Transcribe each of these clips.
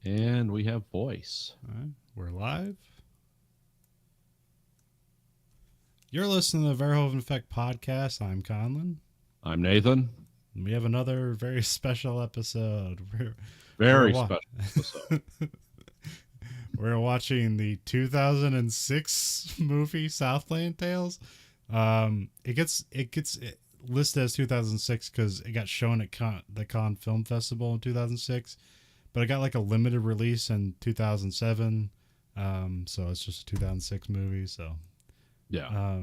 And we have voice. All right, we're live. You're listening to the Verhoeven Effect podcast. I'm Conlon. I'm Nathan. And we have another very special episode. We're, Very wa- special episode. we're watching the 2006 movie Southland Tales. It gets listed as 2006 because it got shown at the Cannes Film Festival in 2006, but it got like a limited release in 2007. So it's just a 2006 movie. So Yeah.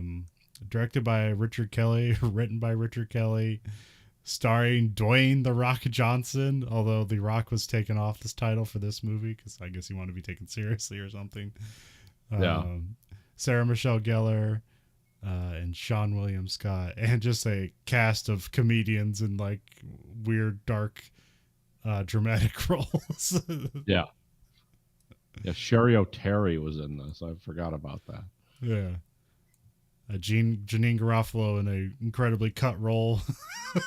directed by Richard Kelly, written by Richard Kelly, starring Dwayne The Rock Johnson. Although The Rock was taken off this title for this movie because I guess he wanted to be taken seriously or something. Yeah. Sarah Michelle Gellar, and Sean William Scott, and just a cast of comedians in like weird, dark, dramatic roles. Yeah. Yeah. Sherry O'Terry was in this. I forgot about that. Yeah. Janine Garofalo in a incredibly cut role.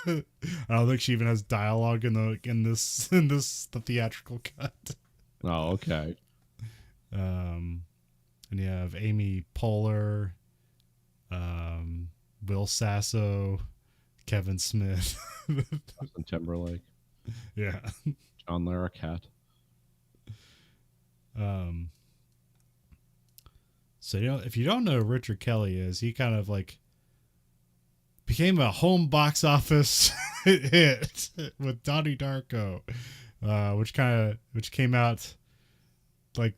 I don't think she even has dialogue in the theatrical cut. Oh, okay. And you have Amy Poehler, Will Sasso, Kevin Smith. Justin Timberlake, Yeah. John Larroquette. So if you don't know who Richard Kelly is, he kind of like became a home box office hit with Donnie Darko, which came out like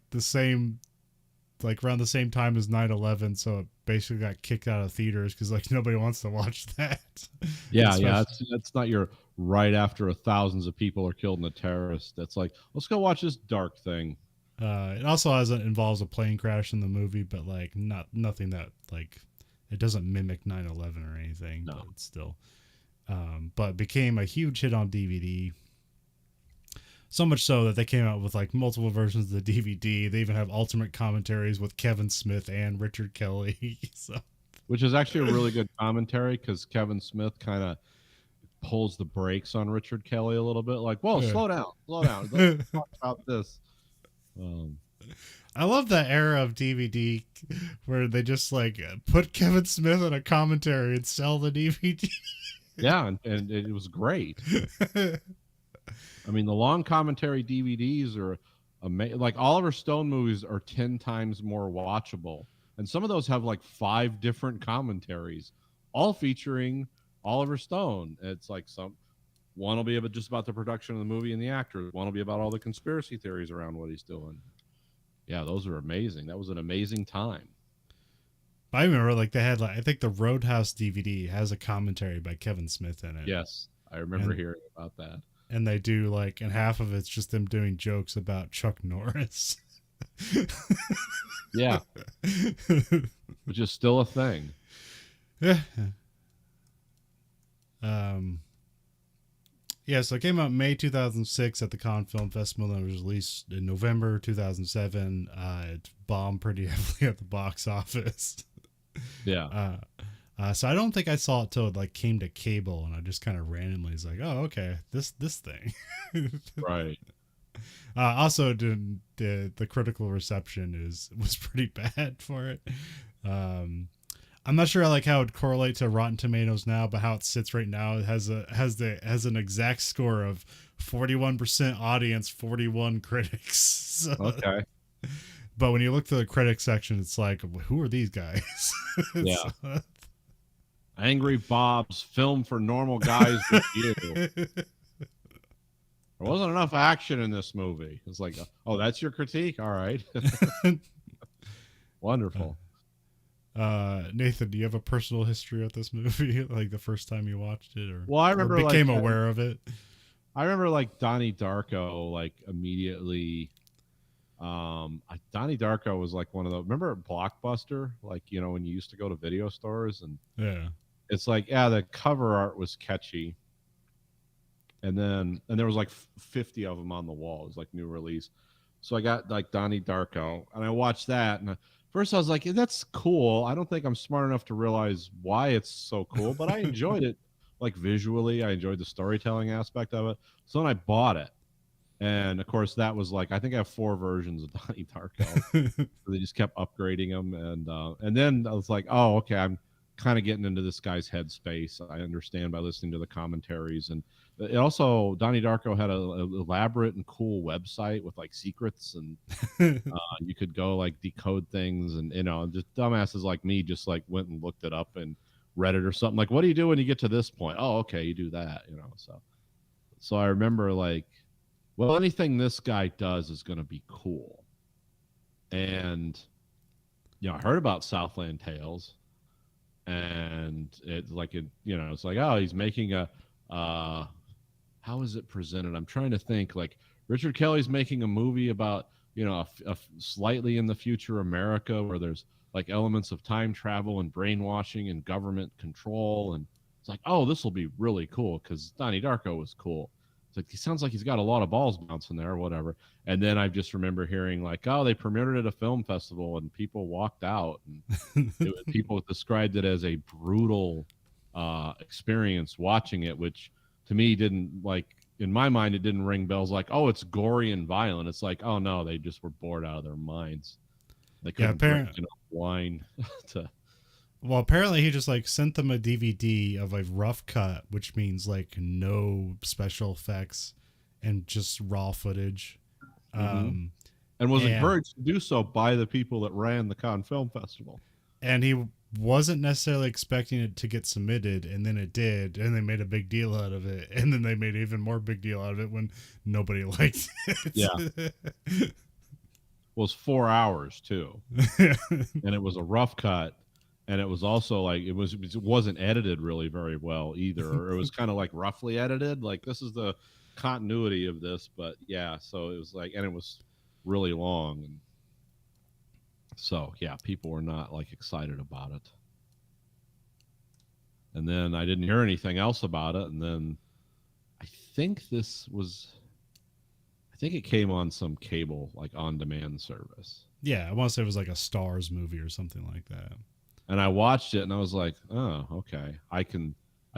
around the same time as 9/11, so it basically got kicked out of theaters because like nobody wants to watch that. Yeah. Yeah. That's not your right after thousands of people are killed in a terrorist. That's like, let's go watch this dark thing. It also involves a plane crash in the movie, but like nothing that like it doesn't mimic 9/11 or anything. No. But it's still, but became a huge hit on DVD. So much so that they came out with like multiple versions of the DVD. They even have ultimate commentaries with Kevin Smith and Richard Kelly. So, Which is actually a really good commentary because Kevin Smith kind of pulls the brakes on Richard Kelly a little bit. Like, whoa, Yeah. slow down. Let's talk about this. I love that era of DVD where they just like put Kevin Smith in a commentary and sell the DVD. Yeah, and it was great. I mean, the long commentary DVDs are amazing. Like Oliver Stone movies are 10 times more watchable. And some of those have like 5 different commentaries, all featuring Oliver Stone. It's like one will be just about the production of the movie and the actors. One will be about all the conspiracy theories around what he's doing. Yeah, those are amazing. That was an amazing time. I remember like they had like I think the Roadhouse DVD has a commentary by Kevin Smith in it. Yes, I remember hearing about that. And they do like, and half of it's just them doing jokes about Chuck Norris. Yeah, which is still a thing. Yeah. Yeah, so it came out May 2006 at the Cannes Film Festival and was released in November 2007. It bombed pretty heavily at the box office. Yeah. So I don't think I saw it till it like came to cable, and I just kind of randomly was like, oh, okay, this thing. Right. Also, the critical reception was pretty bad for it. I'm not sure like how it correlates to Rotten Tomatoes now, but how it sits right now, it has an exact score of 41% audience, 41 critics. So, Okay. but when you look to the critics section, it's like, who are these guys? Yeah. So, Angry Bob's film for normal guys with you. There wasn't enough action in this movie. It's like, oh, that's your critique? All right. Wonderful. Nathan, do you have a personal history with this movie? Like the first time you watched it, or Well, I remember or became like, aware of it? I remember like Donnie Darko, like immediately. Donnie Darko was like one of the. Remember Blockbuster? Like, you know, when you used to go to video stores, and Yeah. it's like, yeah, the cover art was catchy, and there was like 50 of them on the wall. It was like new release. So I got like Donnie Darko, and I watched that, and first I was like, that's cool. I don't think I'm smart enough to realize why it's so cool, but I enjoyed it. Like visually, I enjoyed the storytelling aspect of it. So then I bought it, And of course, that was like, I think I have 4 versions of Donnie Darko. So they just kept upgrading them, and then I was like, oh, okay, I'm kind of getting into this guy's headspace. I understand by listening to the commentaries, and it also, Donnie Darko had a elaborate and cool website with like secrets, and you could go like decode things, and just dumbasses like me just like went and looked it up and read it or something. Like, what do you do when you get to this point? Oh, okay, you do that, So I remember like, well, anything this guy does is going to be cool. And I heard about Southland Tales, and it's like it's like, oh, he's making a how is it presented? I'm trying to think. Like, Richard Kelly's making a movie about a slightly in the future America where there's like elements of time travel and brainwashing and government control, and it's like, oh, this will be really cool because Donnie Darko was cool. It's like, he sounds like he's got a lot of balls bouncing there or whatever. And then I just remember hearing like, oh, they premiered it at a film festival and people walked out, and people described it as a brutal experience watching it, which to me didn't, like, in my mind, it didn't ring bells like, oh, it's gory and violent. It's like, oh no, they just were bored out of their minds. They couldn't drink enough wine to. Well, apparently he just like sent them a DVD of a rough cut, which means like no special effects and just raw footage. Mm-hmm. And was encouraged to do so by the people that ran the Cannes Film Festival. And he wasn't necessarily expecting it to get submitted, and then it did, and they made a big deal out of it, and then they made an even more big deal out of it when nobody liked it. Yeah. It was 4 hours too. And it was a rough cut. And it was also like, it wasn't edited really very well either. Or it was kind of like roughly edited. Like, this is the continuity of this, but yeah. So it was like, and it was really long. And so, yeah, people were not like excited about it. And then I didn't hear anything else about it. And then I think it came on some cable, like on demand service. Yeah. I want to say it was like a Stars movie or something like that. And I watched it and I was like, oh, okay. I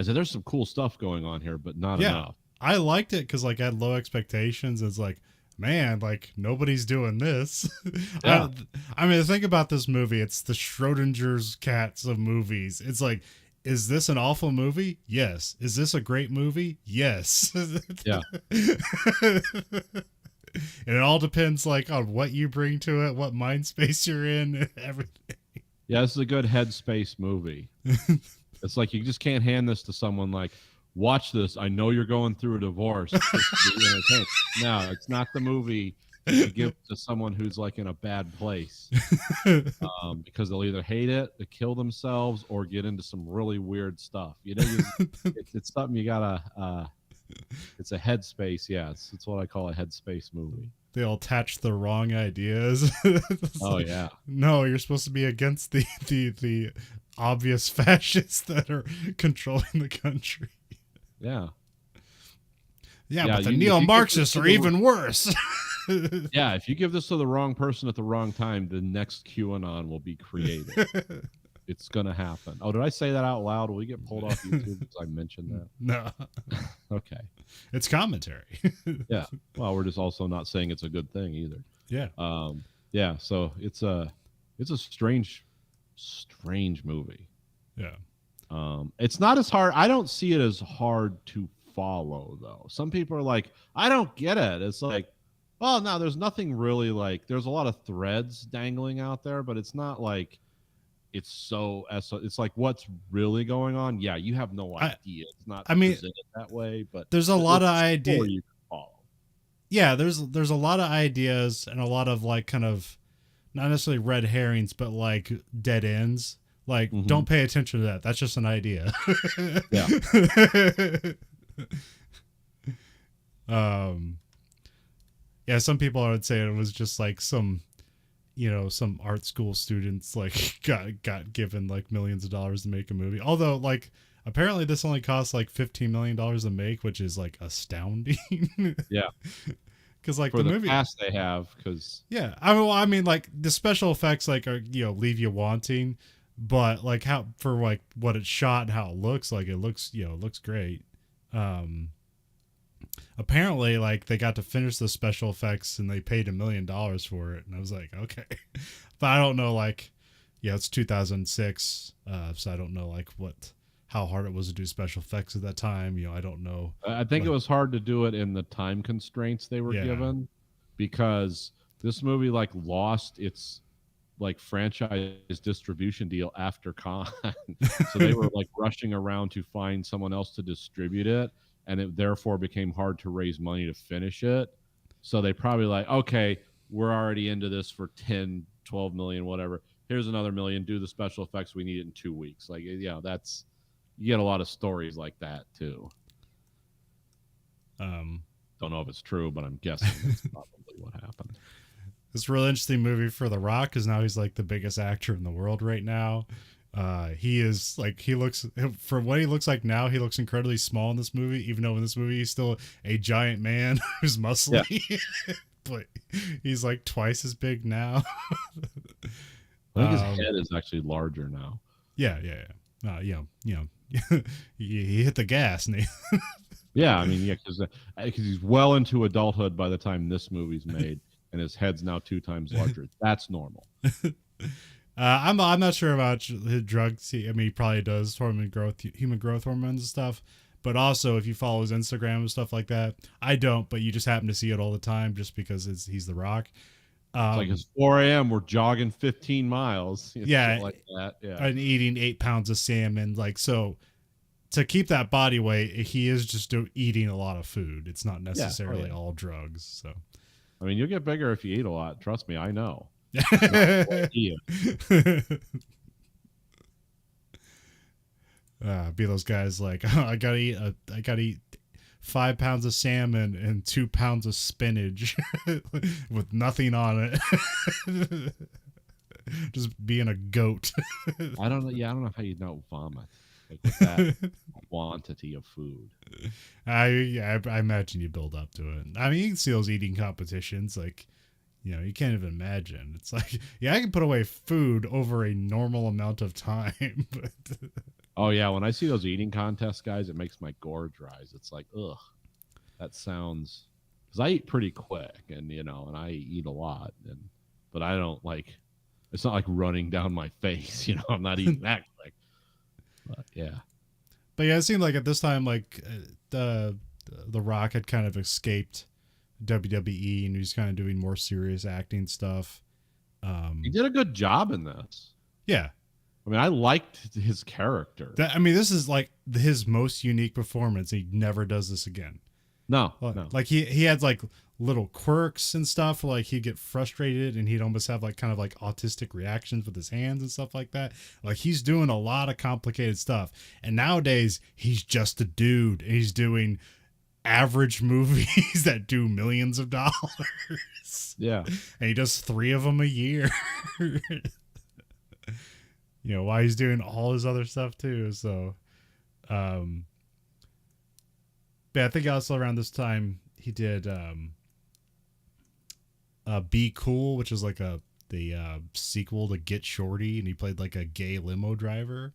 said, there's some cool stuff going on here, but not enough. I liked it because like I had low expectations. It's like, man, like nobody's doing this. Yeah. I mean, think about this movie. It's the Schrodinger's cats of movies. It's like, is this an awful movie? Yes. Is this a great movie? Yes. Yeah. And it all depends like on what you bring to it, what mind space you're in, everything. Yeah, this is a good headspace movie. It's like, you just can't hand this to someone like, watch this. I know you're going through a divorce. No, it's not the movie you give to someone who's like in a bad place, because they'll either hate it, they kill themselves, or get into some really weird stuff. It's something you gotta. It's a headspace. Yeah, it's what I call a headspace movie. They'll attach the wrong ideas. Oh yeah. No, you're supposed to be against the obvious fascists that are controlling the country. Yeah. Yeah, but the neo-Marxists are even worse. Yeah, if you give this to the wrong person at the wrong time, the next QAnon will be created. It's going to happen. Oh, did I say that out loud? Will we get pulled off YouTube because I mentioned that? No. Okay. It's commentary. Yeah. Well, we're just also not saying it's a good thing either. Yeah. Yeah, so it's a strange movie. Yeah. It's not as hard. I don't see it as hard to follow, though. Some people are like, I don't get it. It's like, well, no, there's nothing really, like, there's a lot of threads dangling out there, but it's not like it's like, what's really going on? Yeah, you have no idea. It's not presented that way, but there's a lot of ideas you can follow. Yeah, there's a lot of ideas and a lot of like kind of not necessarily red herrings, but like dead ends. Like, don't pay attention to that. That's just an idea. Yeah. Yeah, some people I would say it was just like some art school students like got given like millions of dollars to make a movie. Although like apparently this only costs like $15 million to make, which is like astounding. Yeah. Because like for the movie cast they have, because yeah, I mean like the special effects like are leave you wanting, but like how for like what it's shot and how it looks, like it looks looks great. apparently like they got to finish the special effects and they paid $1 million for it, and I was like, okay. But I don't know, like, yeah, it's 2006, so I don't know like how hard it was to do special effects at that time. I don't know. I think Like, it was hard to do it in the time constraints they were yeah. given, because this movie like lost its like franchise distribution deal after Con. So they were like rushing around to find someone else to distribute it, and it therefore became hard to raise money to finish it. So they probably like, okay, we're already into this for 10, 12 million, whatever. Here's another million, do the special effects. We need it in 2 weeks. Like, that's, you get a lot of stories like that too. Don't know if it's true, but I'm guessing that's probably what happened. It's a really interesting movie for The Rock, because now he's like the biggest actor in the world right now. He is like, he looks, for what he looks like now, he looks incredibly small in this movie, even though in this movie he's still a giant man who's muscly. Yeah. But he's like twice as big now. I think his head is actually larger now. Yeah. He hit the gas, and yeah, I mean, yeah, because he's well into adulthood by the time this movie's made, and his head's now 2 times larger. That's normal. I'm not sure about his drugs. I mean, he probably does human growth hormones and stuff. But also, if you follow his Instagram and stuff like that, I don't. But you just happen to see it all the time, just because he's The Rock. It's like it's 4 a.m. We're jogging 15 miles. Yeah, like that. Yeah, and eating 8 pounds of salmon. Like, so to keep that body weight, he is just eating a lot of food. It's not necessarily all drugs. So, I mean, you'll get bigger if you eat a lot. Trust me, I know. Be those guys like, oh, I gotta eat 5 pounds of salmon and 2 pounds of spinach with nothing on it. Just being a goat. I don't know. Yeah, I don't know how you don't vomit like with that quantity of food. I imagine you build up to it. I mean, you can see those eating competitions, like, you can't even imagine. It's like, yeah, I can put away food over a normal amount of time. But oh yeah, when I see those eating contest guys, it makes my gorge rise. It's like, ugh, that sounds, because I eat pretty quick, and and I eat a lot, but I don't like. It's not like running down my face. I'm not eating that quick. But yeah. But yeah, it seemed like at this time, like the Rock had kind of escaped WWE, and he was kind of doing more serious acting stuff. He did a good job in this. Yeah. I mean, I liked his character. This is like his most unique performance. He never does this again. No. Like he had like little quirks and stuff. Like he'd get frustrated and he'd almost have like kind of like autistic reactions with his hands and stuff like that. Like he's doing a lot of complicated stuff. And nowadays he's just a dude, and he's doing average movies that do millions of dollars. Yeah. And he does 3 of them a year. While he's doing all his other stuff too. So, but I think also around this time he did Be Cool, which is like the sequel to Get Shorty, and he played like a gay limo driver.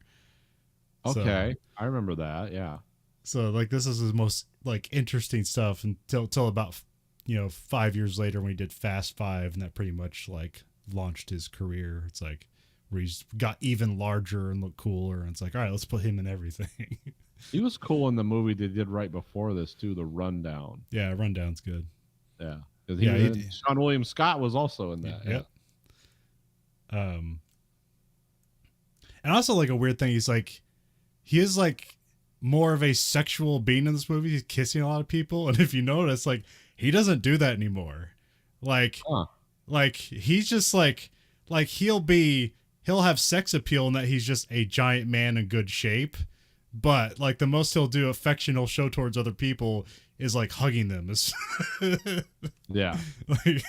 Okay, so, I remember that. Yeah. So like this is his most like interesting stuff until about 5 years later when he did Fast Five, and that pretty much like launched his career. It's like where he's got even larger and look cooler, and it's like, all right, let's put him in everything. He was cool in the movie they did right before this too, The Rundown. Yeah, Rundown's good. Yeah, Sean William Scott was also in that. Yeah. And also like a weird thing, he is like more of a sexual being in this movie. He's kissing a lot of people, and if you notice, like he doesn't do that anymore. Like he's just like he'll have sex appeal in that he's just a giant man in good shape, but like the most he'll do affection he'll show towards other people is like hugging them. Yeah. Like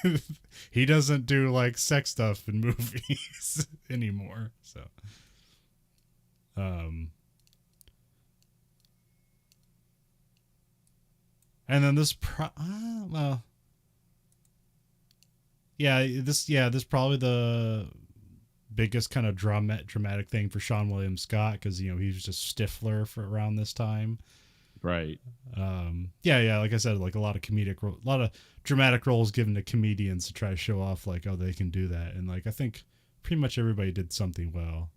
he doesn't do like sex stuff in movies anymore. So and then this this probably the biggest kind of dramatic thing for Sean William Scott, because he was just Stifler for around this time. Right. Yeah, like I said, like a lot of a lot of dramatic roles given to comedians to try to show off like, oh, they can do that. And like I think pretty much everybody did something well.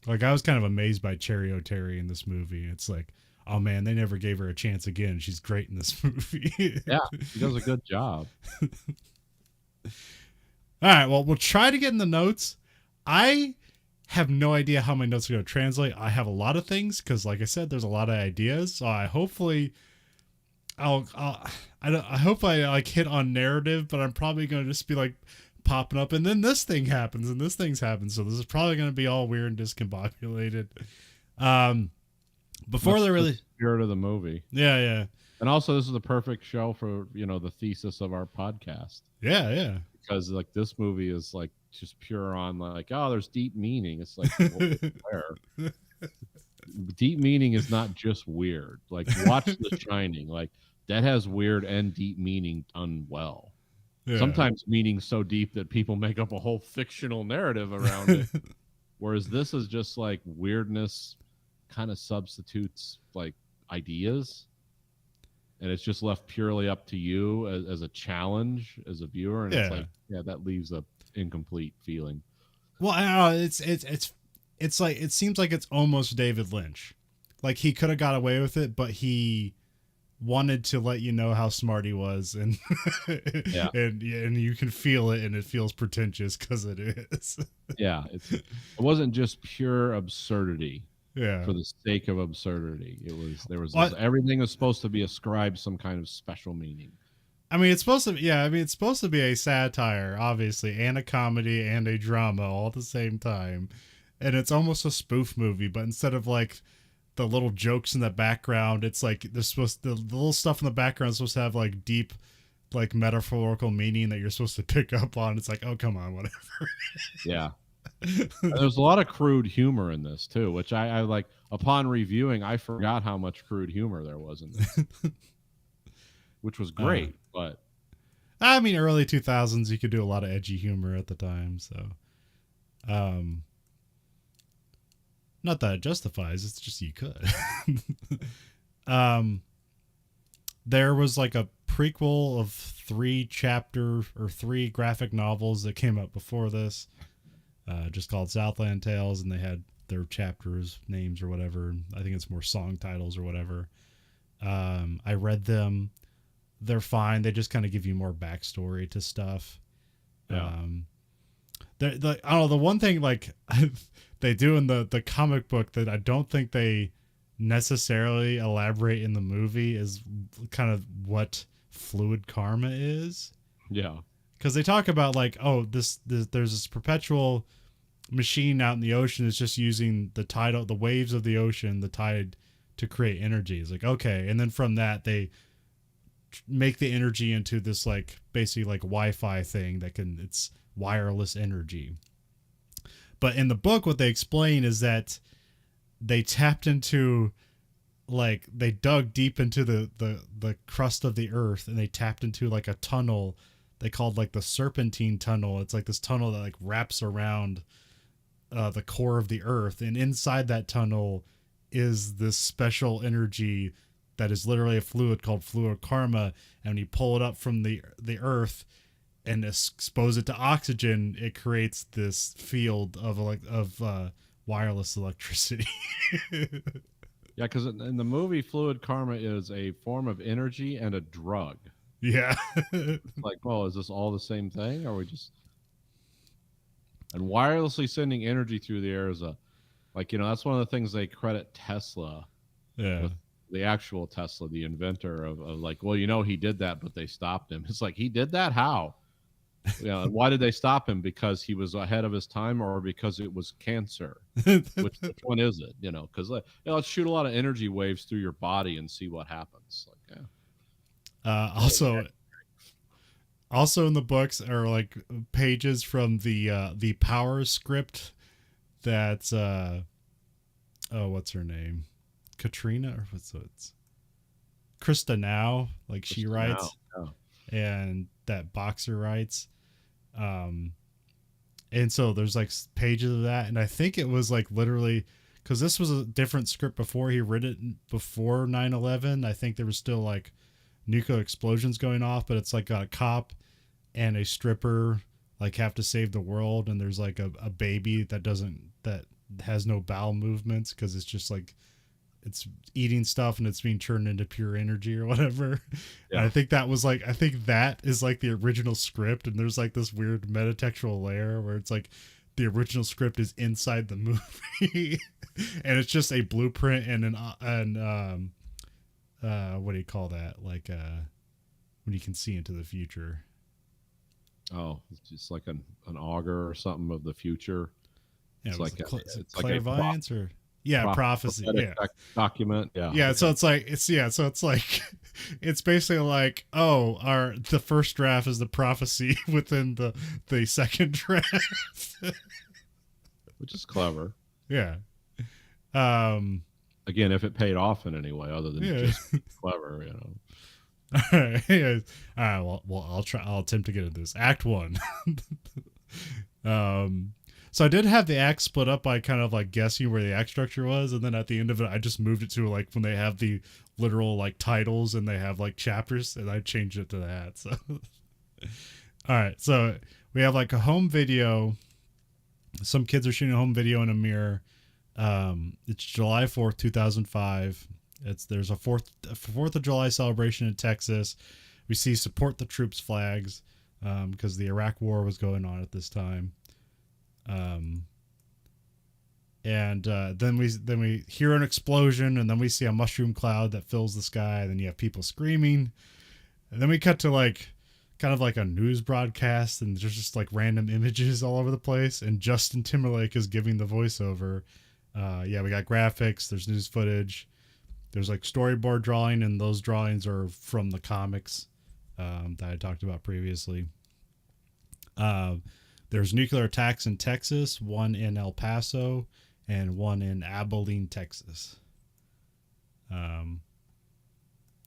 Like I was kind of amazed by Cherry O'Terry in this movie. It's like, oh man, they never gave her a chance again. She's great in this movie. Yeah, she does a good job. All right, well, we'll try to get in the notes. I have no idea how my notes are going to translate. I have a lot of things because, like I said, there's a lot of ideas. So I hopefully, I hope I like hit on narrative, but I'm probably going to just be like popping up, and then this thing happens, and this thing's happened. So this is probably going to be all weird and discombobulated. Before they really spirit of the movie. Yeah. And also, this is the perfect show for the thesis of our podcast. Yeah. Because like this movie is like just pure on like, oh, there's deep meaning. It's like where deep meaning is not just weird. Like watch The Shining. Like that has weird and deep meaning done well. Yeah. Sometimes meaning so deep that people make up a whole fictional narrative around it. Whereas this is just like weirdness kind of substitutes like ideas. And it's just left purely up to you as a challenge as a viewer, and it's like, yeah, that leaves a incomplete feeling. Well, I don't know, it's like it seems like it's almost David Lynch, like he could have got away with it, but he wanted to let you know how smart he was, and and you can feel it, and it feels pretentious because it is. Yeah, it wasn't just pure absurdity. Yeah. For the sake of absurdity. Everything was supposed to be ascribed some kind of special meaning. I mean, it's supposed to be a satire, obviously, and a comedy and a drama all at the same time. And it's almost a spoof movie, but instead of like the little jokes in the background, it's like the little stuff in the background is supposed to have like deep, like metaphorical meaning that you're supposed to pick up on. It's like, oh, come on, whatever. Yeah. There's a lot of crude humor in this too, which I like. Upon reviewing, I forgot how much crude humor there was in this, which was great. But I mean, early 2000s, you could do a lot of edgy humor at the time. So, not that it justifies. It's just you could. There was like a prequel of 3 graphic novels that came out before this. Just called Southland Tales, and they had their chapters names or whatever. I think it's more song titles or whatever. I read them. They're fine. They just kind of give you more backstory to stuff. Yeah. I don't know. The one thing like they do in the comic book that I don't think they necessarily elaborate in the movie is kind of what fluid karma is. Yeah. Because they talk about like, oh, there's this perpetual machine out in the ocean that's just using the waves of the ocean, the tide, to create energy. It's like, okay, and then from that they make the energy into this like basically like Wi-Fi thing it's wireless energy. But in the book, what they explain is that they tapped into, like, they dug deep into the crust of the earth, and they tapped into like a tunnel they called like the Serpentine Tunnel. It's like this tunnel that like wraps around the core of the earth, and inside that tunnel is this special energy that is literally a fluid called fluid karma. And when you pull it up from the earth and expose it to oxygen, it creates this field of wireless electricity. Yeah, because in the movie, fluid karma is a form of energy and a drug. Yeah. Like, well, is this all the same thing? Or are we just... And wirelessly sending energy through the air is that's one of the things they credit Tesla. Yeah. With the actual Tesla, the inventor of like, well, he did that, but they stopped him. It's like, he did that? How? And why did they stop him? Because he was ahead of his time, or because it was cancer? Which one is it? Because let's shoot a lot of energy waves through your body and see what happens. Like, yeah. Also in the books are like pages from the power script that what's her name? Katrina, or it's Krista Now, like she writes. Oh. And that Boxer writes. And so there's like pages of that, and I think it was like literally because this was a different script before he read it before 9/11. I think there was still like nuclear explosions going off, but it's like a cop and a stripper like have to save the world, and there's like a baby that has no bowel movements because it's just like it's eating stuff and it's being turned into pure energy or whatever. Yeah. And I think that is like the original script, and there's like this weird metatextual layer where it's like the original script is inside the movie and it's just a blueprint and what do you call that, like when you can see into the future. Oh, it's just like an augur or something of the future. Yeah, It's like a clairvoyance or prophecy. Yeah. Document. Yeah. Yeah, Okay. so it's like it's basically like, oh, the first draft is the prophecy within the second draft. Which is clever. Yeah. Again, if it paid off in any way other than Yeah. just clever, you know. All right. Yeah. All right. Well, I'll attempt to get into this. Act 1. So I did have the act split up by kind of like guessing where the act structure was, and then at the end of it, I just moved it to like when they have the literal like titles and they have like chapters, and I changed it to that. So, all right. So we have like a home video. Some kids are shooting a home video in a mirror. It's July 4th, 2005. There's a 4th of July celebration in Texas. We see support the troops flags because the Iraq War was going on at this time. Then we hear an explosion, and then we see a mushroom cloud that fills the sky. And then you have people screaming, and then we cut to like kind of like a news broadcast, and there's just like random images all over the place. And Justin Timberlake is giving the voiceover. We got graphics. There's news footage. There's like storyboard drawing, and those drawings are from the comics that I talked about previously. There's nuclear attacks in Texas, one in El Paso, and one in Abilene, Texas. And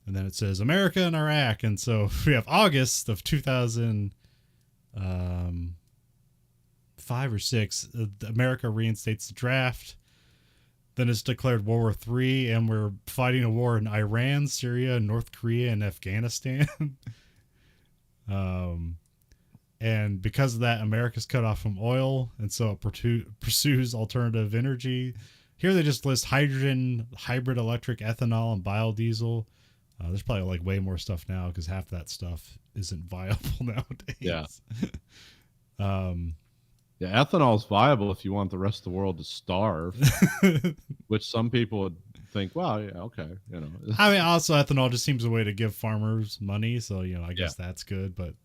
then it says America and Iraq. And so we have August of 2005 or 6. America reinstates the draft. Then it's declared World War III, and we're fighting a war in Iran, Syria, North Korea, and Afghanistan. And because of that, America's cut off from oil, and so it pursues alternative energy. Here they just list hydrogen, hybrid electric, ethanol, and biodiesel. There's probably like way more stuff now because half that stuff isn't viable nowadays. Yeah. Ethanol is viable if you want the rest of the world to starve, which some people would think, well, yeah, okay, you know. I mean, also ethanol just seems a way to give farmers money, so you know, I guess that's good. But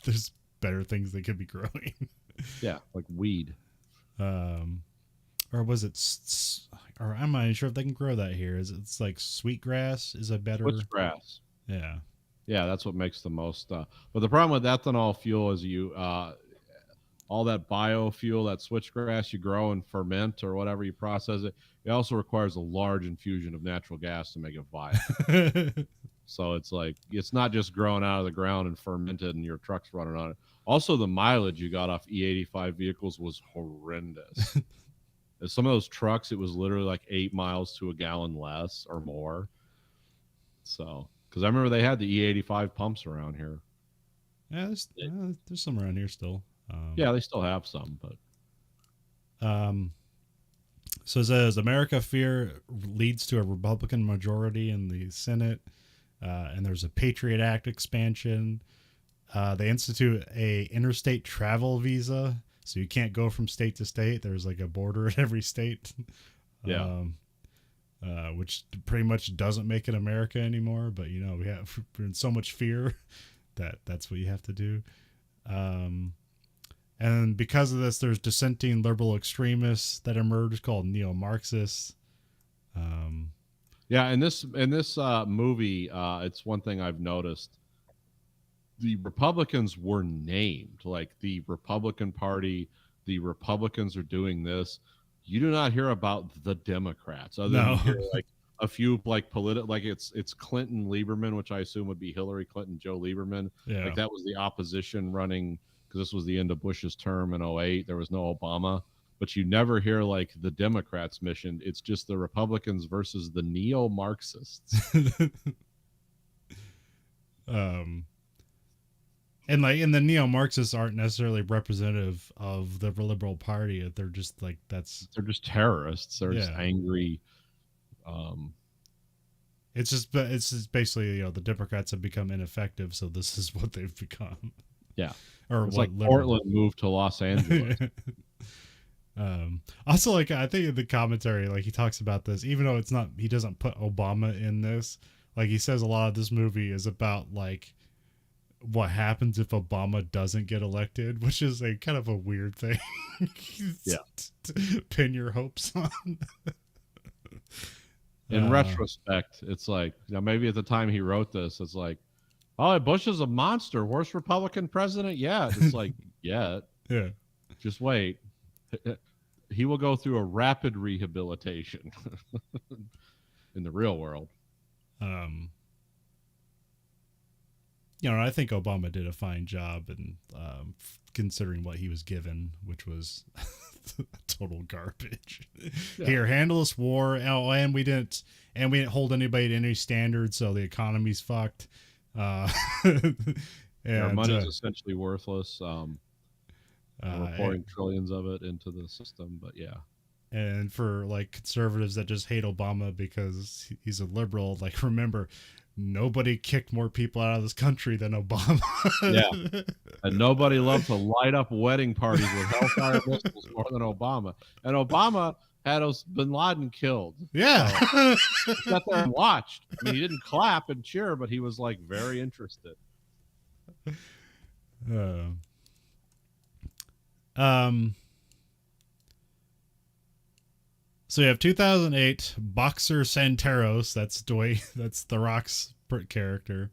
there's better things they could be growing. Yeah, like weed. Or was it? Or I'm not even sure if they can grow that here. It's like sweetgrass is a better Switchgrass. Yeah. Yeah, that's what makes the most. But the problem with ethanol fuel is you all that biofuel, that switchgrass you grow and ferment or whatever you process it. It also requires a large infusion of natural gas to make it viable. So it's like it's not just growing out of the ground and fermented and your truck's running on it. Also, the mileage you got off E85 vehicles was horrendous. Some of those trucks, it was literally like 8 miles to a gallon less or more. So, because I remember they had the E85 pumps around here. Yeah, there's some around here still. Yeah, they still have some, but. So it says America fear leads to a Republican majority in the Senate, and there's a Patriot Act expansion. They institute a interstate travel visa, so you can't go from state to state. There's like a border in every state. Yeah. Which pretty much doesn't make it America anymore. But you know, we're in so much fear that's what you have to do. And because of this, there's dissenting liberal extremists that emerge called neo-Marxists. Yeah, in this movie, it's one thing I've noticed. The Republicans were named, like the Republican Party. The Republicans are doing this. You do not hear about the Democrats, other than you hear, like a few like like it's Clinton Lieberman, which I assume would be Hillary Clinton, Joe Lieberman. Yeah. Like that was the opposition running because this was the end of Bush's term in 2008. There was no Obama. but you never hear like the Democrats mentioned. It's just the Republicans versus the neo-Marxists. And and the neo-Marxists aren't necessarily representative of the liberal party. They're just like They're just terrorists. They're just angry. It's just basically, the Democrats have become ineffective, so this is what they've become. Yeah, or it's what like Portland moved to Los Angeles. Also, like, I think in the commentary, like, he talks about this, even though it's not, he doesn't put Obama in this. Like, he says a lot of this movie is about like what happens if Obama doesn't get elected, which is a kind of a weird thing. To pin your hopes on. In retrospect, it's like, maybe at the time he wrote this, it's like, oh, Bush is a monster, worst Republican president yet. It's like, yeah, just wait. He will go through a rapid rehabilitation in the real world. I think Obama did a fine job in considering what he was given, which was total garbage. Yeah. Here, handle this war. Oh, and we didn't hold anybody to any standards, so the economy's fucked. And our money's essentially worthless. We're pouring trillions of it into the system, but yeah. And for like conservatives that just hate Obama because he's a liberal, like, remember, nobody kicked more people out of this country than Obama. Yeah. And nobody loved to light up wedding parties with hellfire missiles more than Obama. And Obama had bin Laden killed. Yeah. So he sat there and watched. I mean, he didn't clap and cheer, but he was like very interested. So you have 2008 Boxer Santeros. That's The Rock's character.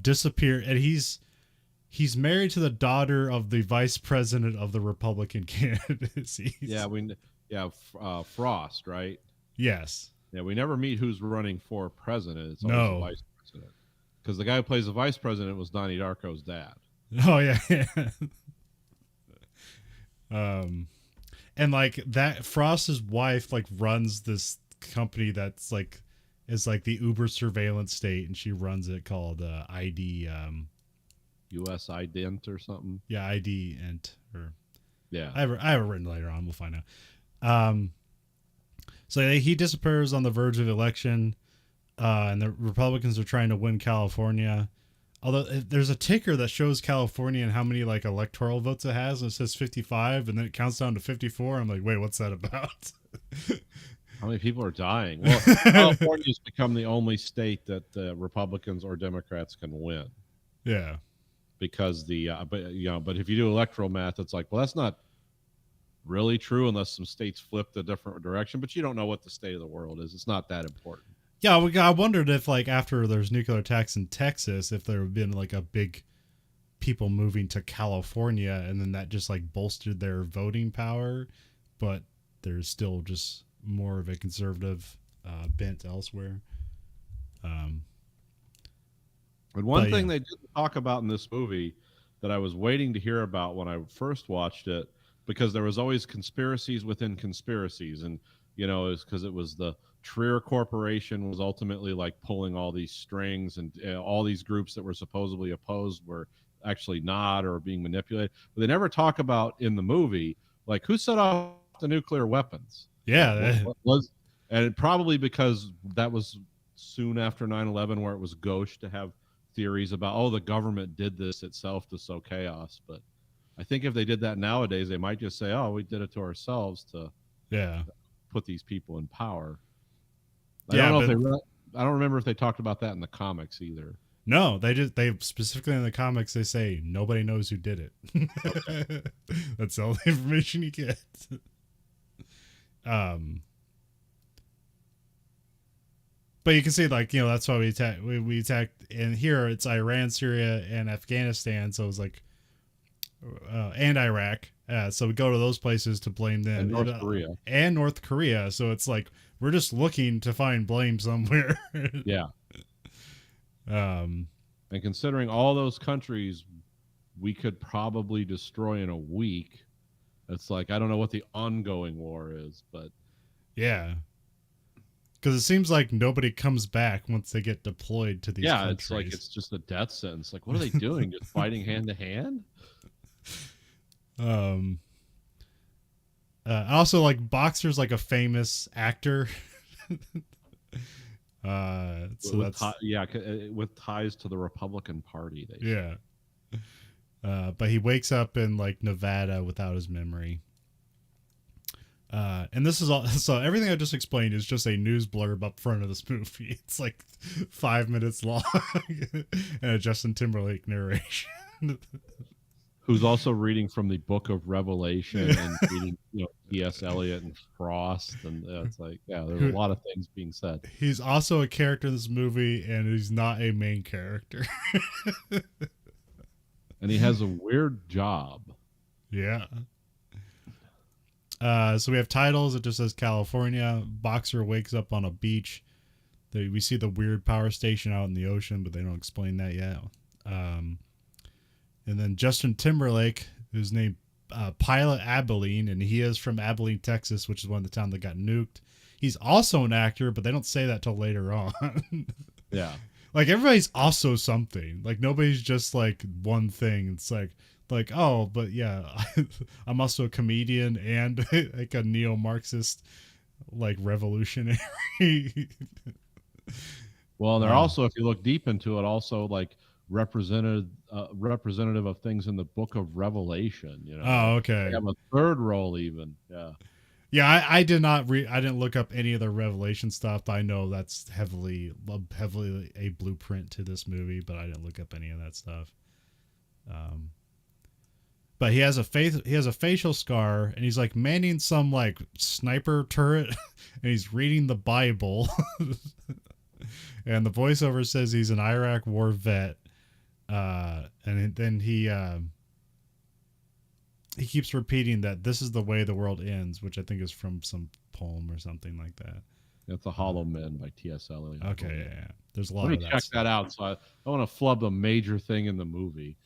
Disappear, and he's married to the daughter of the vice president of the Republican candidacy. Frost, right? Yes. Yeah, we never meet who's running for president. It's always the vice president, because the guy who plays the vice president was Donnie Darko's dad. Oh yeah. And like that, Frost's wife like runs this company that's like is like the Uber surveillance state, and she runs it called ID US Ident or something. Yeah, ID and or yeah. I have it written later on. We'll find out. So he disappears on the verge of election, and the Republicans are trying to win California. Although there's a ticker that shows California and how many like electoral votes it has, and it says 55, and then it counts down to 54. I'm like, wait, what's that about? How many people are dying? Well, California's become the only state that Republicans or Democrats can win. Yeah, because but if you do electoral math, it's like, well, that's not really true unless some states flipped a different direction. But you don't know what the state of the world is. It's not that important. Yeah, I wondered if, like, after there's nuclear attacks in Texas, if there had been, like, a big people moving to California, and then that just, like, bolstered their voting power, but there's still just more of a conservative bent elsewhere. And one thing they didn't talk about in this movie that I was waiting to hear about when I first watched it, because there was always conspiracies within conspiracies, and, is because it was the Trier Corporation was ultimately like pulling all these strings, and all these groups that were supposedly opposed were actually not, or being manipulated. But they never talk about in the movie, like, who set off the nuclear weapons. Yeah. And probably because that was soon after 9/11, where it was gauche to have theories about, oh, the government did this itself to sow chaos. But I think if they did that nowadays, they might just say, oh, we did it to ourselves to put these people in power. I don't remember if they talked about that in the comics either. No, they specifically in the comics, they say nobody knows who did it. Okay. That's all the information you get. But you can see, like, that's why we attacked, and here it's Iran, Syria, and Afghanistan. So it was like, and Iraq. So we go to those places to blame them. And North Korea. So it's like, we're just looking to find blame somewhere. Yeah. And considering all those countries we could probably destroy in a week, It's like I don't know what the ongoing war is, but Yeah. Because it seems like nobody comes back once they get deployed to these yeah, it's like countries. it's just a death sentence. Like, what are they doing? Just fighting hand to hand? Um, also, like Boxer's like a famous actor. So With that's with ties to the Republican Party. They say. yeah. But he wakes up in like Nevada without his memory. And this is all. So everything I just explained is just a news blurb up front of this movie. It's like 5 minutes long, and a Justin Timberlake narration. Who's also reading from the Book of Revelation and reading, T.S. Eliot and Frost, and it's like, yeah, there's a lot of things being said. He's also a character in this movie, and he's not a main character. And he has a weird job. Yeah. So we have titles. It just says California. Boxer wakes up on a beach. We see the weird power station out in the ocean, but they don't explain that yet. And then Justin Timberlake, who's named Pilot Abilene, and he is from Abilene, Texas, which is one of the towns that got nuked. He's also an actor, but they don't say that till later on. Yeah. Like everybody's also something. Like nobody's just like one thing. It's like oh, but yeah, I'm also a comedian and like a neo-Marxist, like revolutionary. Well, they're also, if you look deep into it, also like representative of things in the Book of Revelation. Oh, okay. They have a third role even. Yeah. Yeah, I did not I didn't look up any of the Revelation stuff. I know that's heavily a blueprint to this movie, but I didn't look up any of that stuff. But he has a facial scar, and he's like manning some like sniper turret, and he's reading the Bible. And the voiceover says he's an Iraq war vet. And then he keeps repeating that this is the way the world ends, which I think is from some poem or something like that. It's The Hollow Men by T.S. Eliot. Okay, yeah. There's a lot Let of me that check stuff. that out. So I want to flub a major thing in the movie.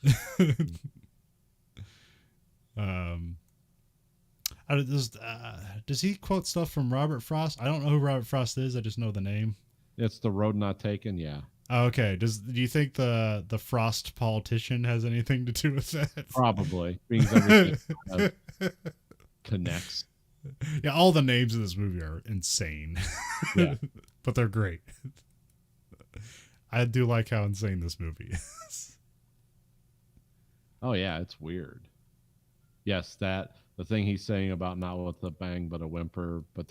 Does he quote stuff from Robert Frost? I don't know who Robert Frost is. I just know the name. It's The Road Not Taken. Yeah. Oh, okay. Do you think the Frost politician has anything to do with that? Probably. Means everything kind of connects. Yeah, all the names in this movie are insane. Yeah. But they're great. I do like how insane this movie is. Oh yeah, it's weird. Yes, the thing he's saying about not with a bang but a whimper, but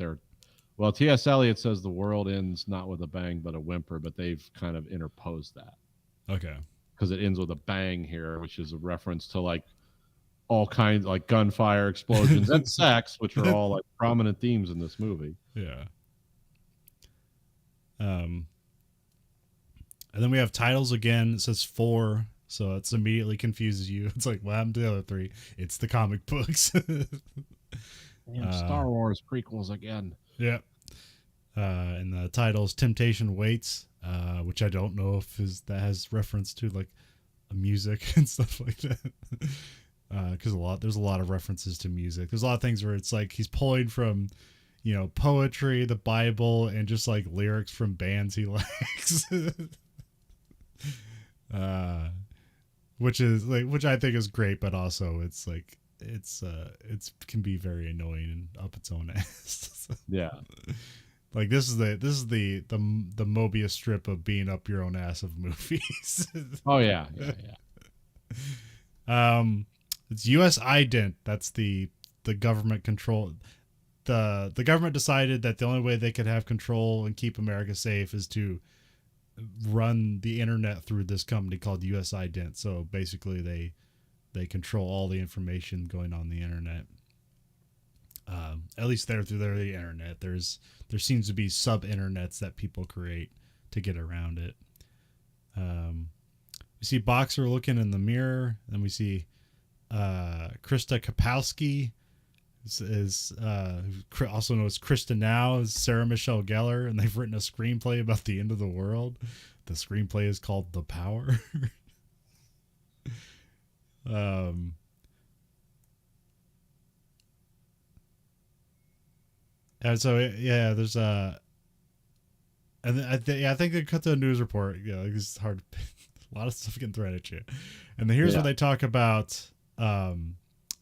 well, T.S. Eliot says the world ends not with a bang but a whimper, but they've kind of interposed that. Okay. Because it ends with a bang here, which is a reference to like all kinds like gunfire, explosions, and sex, which are all like prominent themes in this movie. Yeah. And then we have titles again. It says 4, so it's immediately confuses you. It's like, what happened to the other 3? It's the comic books. Damn, Star Wars prequels again. Yeah. And the title's Temptation Waits, which I don't know if that has reference to like music and stuff like that. Because there's a lot of references to music. There's a lot of things where it's like he's pulling from, poetry, the Bible, and just like lyrics from bands he likes. Which I think is great, but also it's like it can be very annoying and up its own ass. Yeah. Like this is the Mobius strip of being up your own ass of movies. Oh yeah. It's U.S. ident. That's the government control. The government decided that the only way they could have control and keep America safe is to run the internet through this company called U.S. ident. So basically, they control all the information going on the internet. At least through the internet. There seems to be sub-internets that people create to get around it. We see Boxer looking in the mirror, and we see Krista Kapowski is also known as Krista Now, is Sarah Michelle Gellar, and they've written a screenplay about the end of the world. The screenplay is called The Power. And so yeah, there's and I think they cut to a news report. It's hard. A lot of stuff getting thrown at you. And then here's where they talk about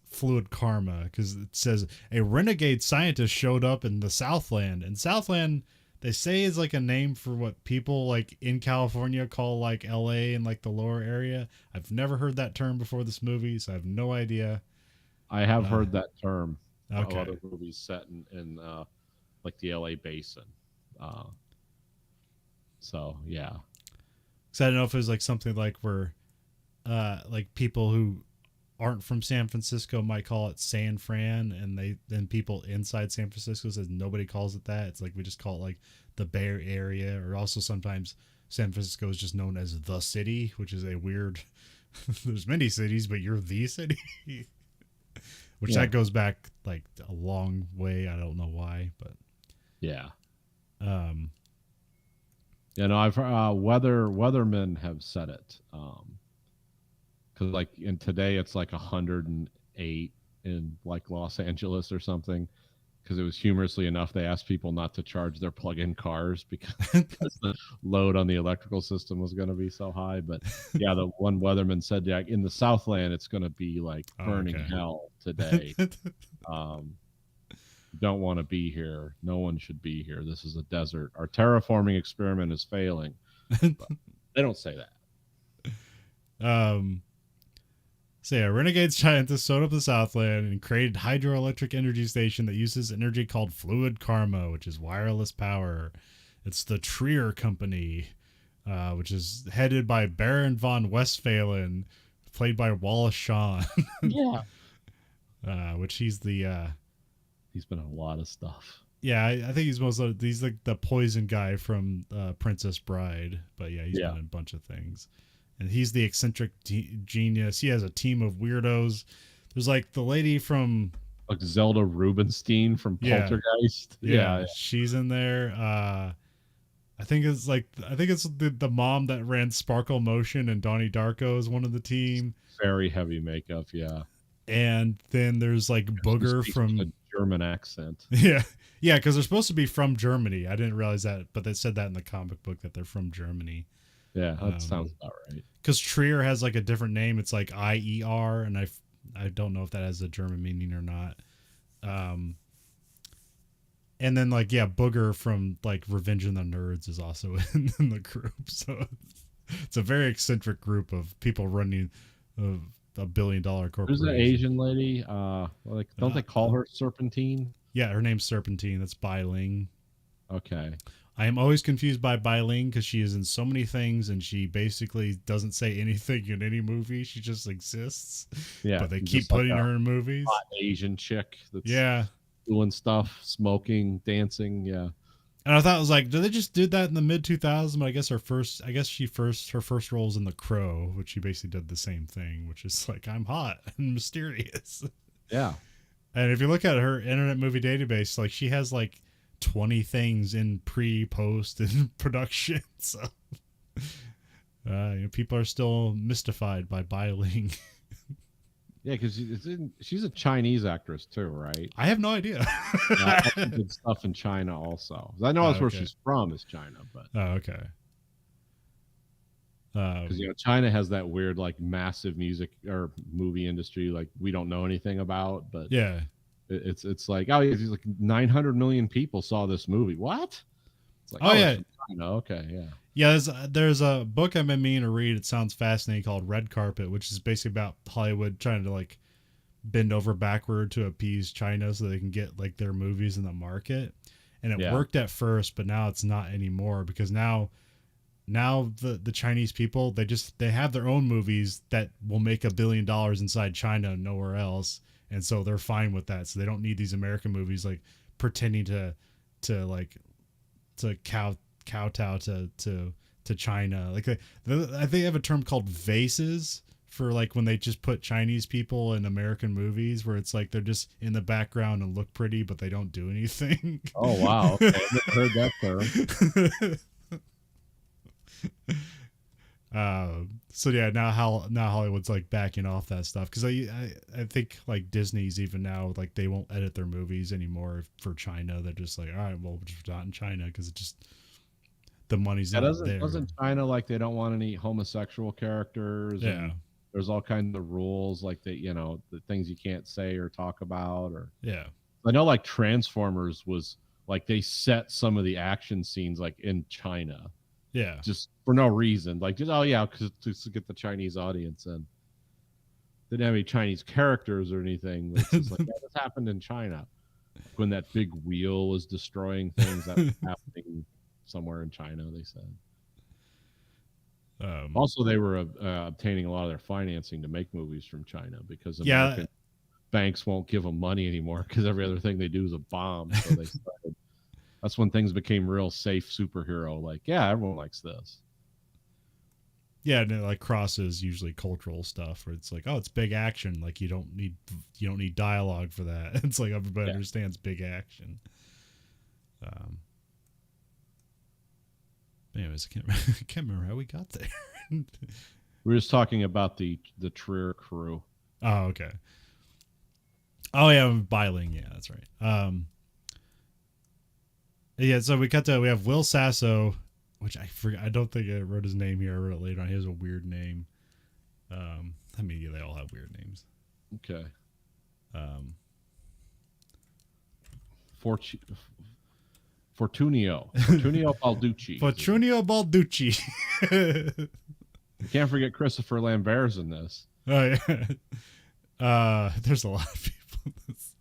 fluid karma, because it says a renegade scientist showed up in the Southland. And Southland, they say, is like a name for what people like in California call like LA and like the lower area. I've never heard that term before this movie, so I have no idea. I have heard that term. Okay. Other movies set in like the LA basin. So yeah. So I don't know if it was like something like where like people who aren't from San Francisco might call it San Fran, and then people inside San Francisco says nobody calls it that. It's like we just call it like the Bay Area, or also sometimes San Francisco is just known as the city, which is a weird. There's many cities, but you're the city, which that goes back like a long way. I don't know why, but yeah. I've weathermen have said it. Because like in today it's like 108 in like Los Angeles or something. Because it was humorously enough, they asked people not to charge their plug-in cars because the load on the electrical system was going to be so high. But yeah, the one weatherman said, yeah, in the Southland it's going to be like burning hell today. Don't want to be here. No one should be here. This is a desert. Our terraforming experiment is failing. But they don't say that. So yeah, renegade scientists showed up the Southland and created hydroelectric energy station that uses energy called fluid karma, which is wireless power. It's the Trier Company, which is headed by Baron von Westphalen, played by Wallace Shawn. Yeah. Which he's the he's been in a lot of stuff. Yeah, I think he's he's like the poison guy from Princess Bride. But yeah, he's been in a bunch of things. And he's the eccentric genius. He has a team of weirdos. There's like the lady from like Zelda Rubinstein from Poltergeist. Yeah, she's in there. I think it's the mom that ran Sparkle Motion, and Donnie Darko is one of the team. Very heavy makeup, yeah. And then there's like Booger from a German accent. Yeah, because they're supposed to be from Germany. I didn't realize that, but they said that in the comic book that they're from Germany. Yeah, that sounds about right. Because Trier has like a different name. It's like IER, and I don't know if that has a German meaning or not. And then like Booger from like Revenge of the Nerds is also in the group. So it's a very eccentric group of people running a $1 billion corporation. There's an Asian lady. Like don't they call her Serpentine? Yeah, her name's Serpentine. That's Bai Ling. Okay. I am always confused by Bai Ling because she is in so many things and she basically doesn't say anything in any movie. She just exists. Yeah. But they keep putting her in movies. Hot Asian chick that's doing stuff, smoking, dancing. Yeah. And I thought it was like, did they just do that in the mid 2000s? But I guess her first role was in The Crow, which she basically did the same thing, which is like, I'm hot and mysterious. Yeah. And if you look at her Internet Movie Database, like she has like 20 things in post and production. So people are still mystified by Bai Ling. Yeah, because she's a Chinese actress too, right? I have no idea. Did stuff in China also. I know that's where she's from, is China, but okay. Because China has that weird like massive music or movie industry like we don't know anything about, but yeah. It's like, oh, it's like 900 million people saw this movie. What? It's like, okay, yeah. Yeah, there's a book I've been meaning to read. It sounds fascinating, called Red Carpet, which is basically about Hollywood trying to like bend over backward to appease China so they can get like their movies in the market. And it worked at first, but now it's not anymore, because now the Chinese people, they have their own movies that will make $1 billion inside China and nowhere else. And so they're fine with that. So they don't need these American movies like pretending to kowtow to China. Like I think they have a term called vases for like when they just put Chinese people in American movies, where it's like they're just in the background and look pretty, but they don't do anything. Oh wow! Okay. I've never heard that term. So yeah, now Hollywood's like backing off that stuff because I think like Disney's even now like they won't edit their movies anymore for China. They're just like, all right, well, we're just not in China because it just the money's Yeah, not there. doesn't China like they don't want any homosexual characters Yeah, and there's all kinds of rules like that, the things you can't say or talk about or yeah, I know like Transformers was like they set some of the action scenes like in China yeah. just for no reason. Like just because to get the Chinese audience in. Didn't have any Chinese characters or anything. It's just like this happened in China. When that big wheel was destroying things that was happening somewhere in China, they said. Also, they were obtaining a lot of their financing to make movies from China because American banks won't give them money anymore because every other thing they do is a bomb. So they started. That's when things became real safe superhero. Like, yeah, everyone likes this. Yeah, and it like crosses usually cultural stuff where it's like, oh, it's big action. Like you don't need dialogue for that. It's like everybody understands big action. Anyways, I can't remember how we got there. We were just talking about the Trier crew. Oh, okay. Oh yeah, Biling. Yeah, that's right. Yeah, so we have Will Sasso, which I forgot. I don't think I wrote his name here. I wrote it later on. He has a weird name. I mean, yeah, they all have weird names. Okay. Fortunio Balducci. Fortunio Balducci. You can't forget Christopher Lambert's in this. Oh yeah. There's a lot of people in this.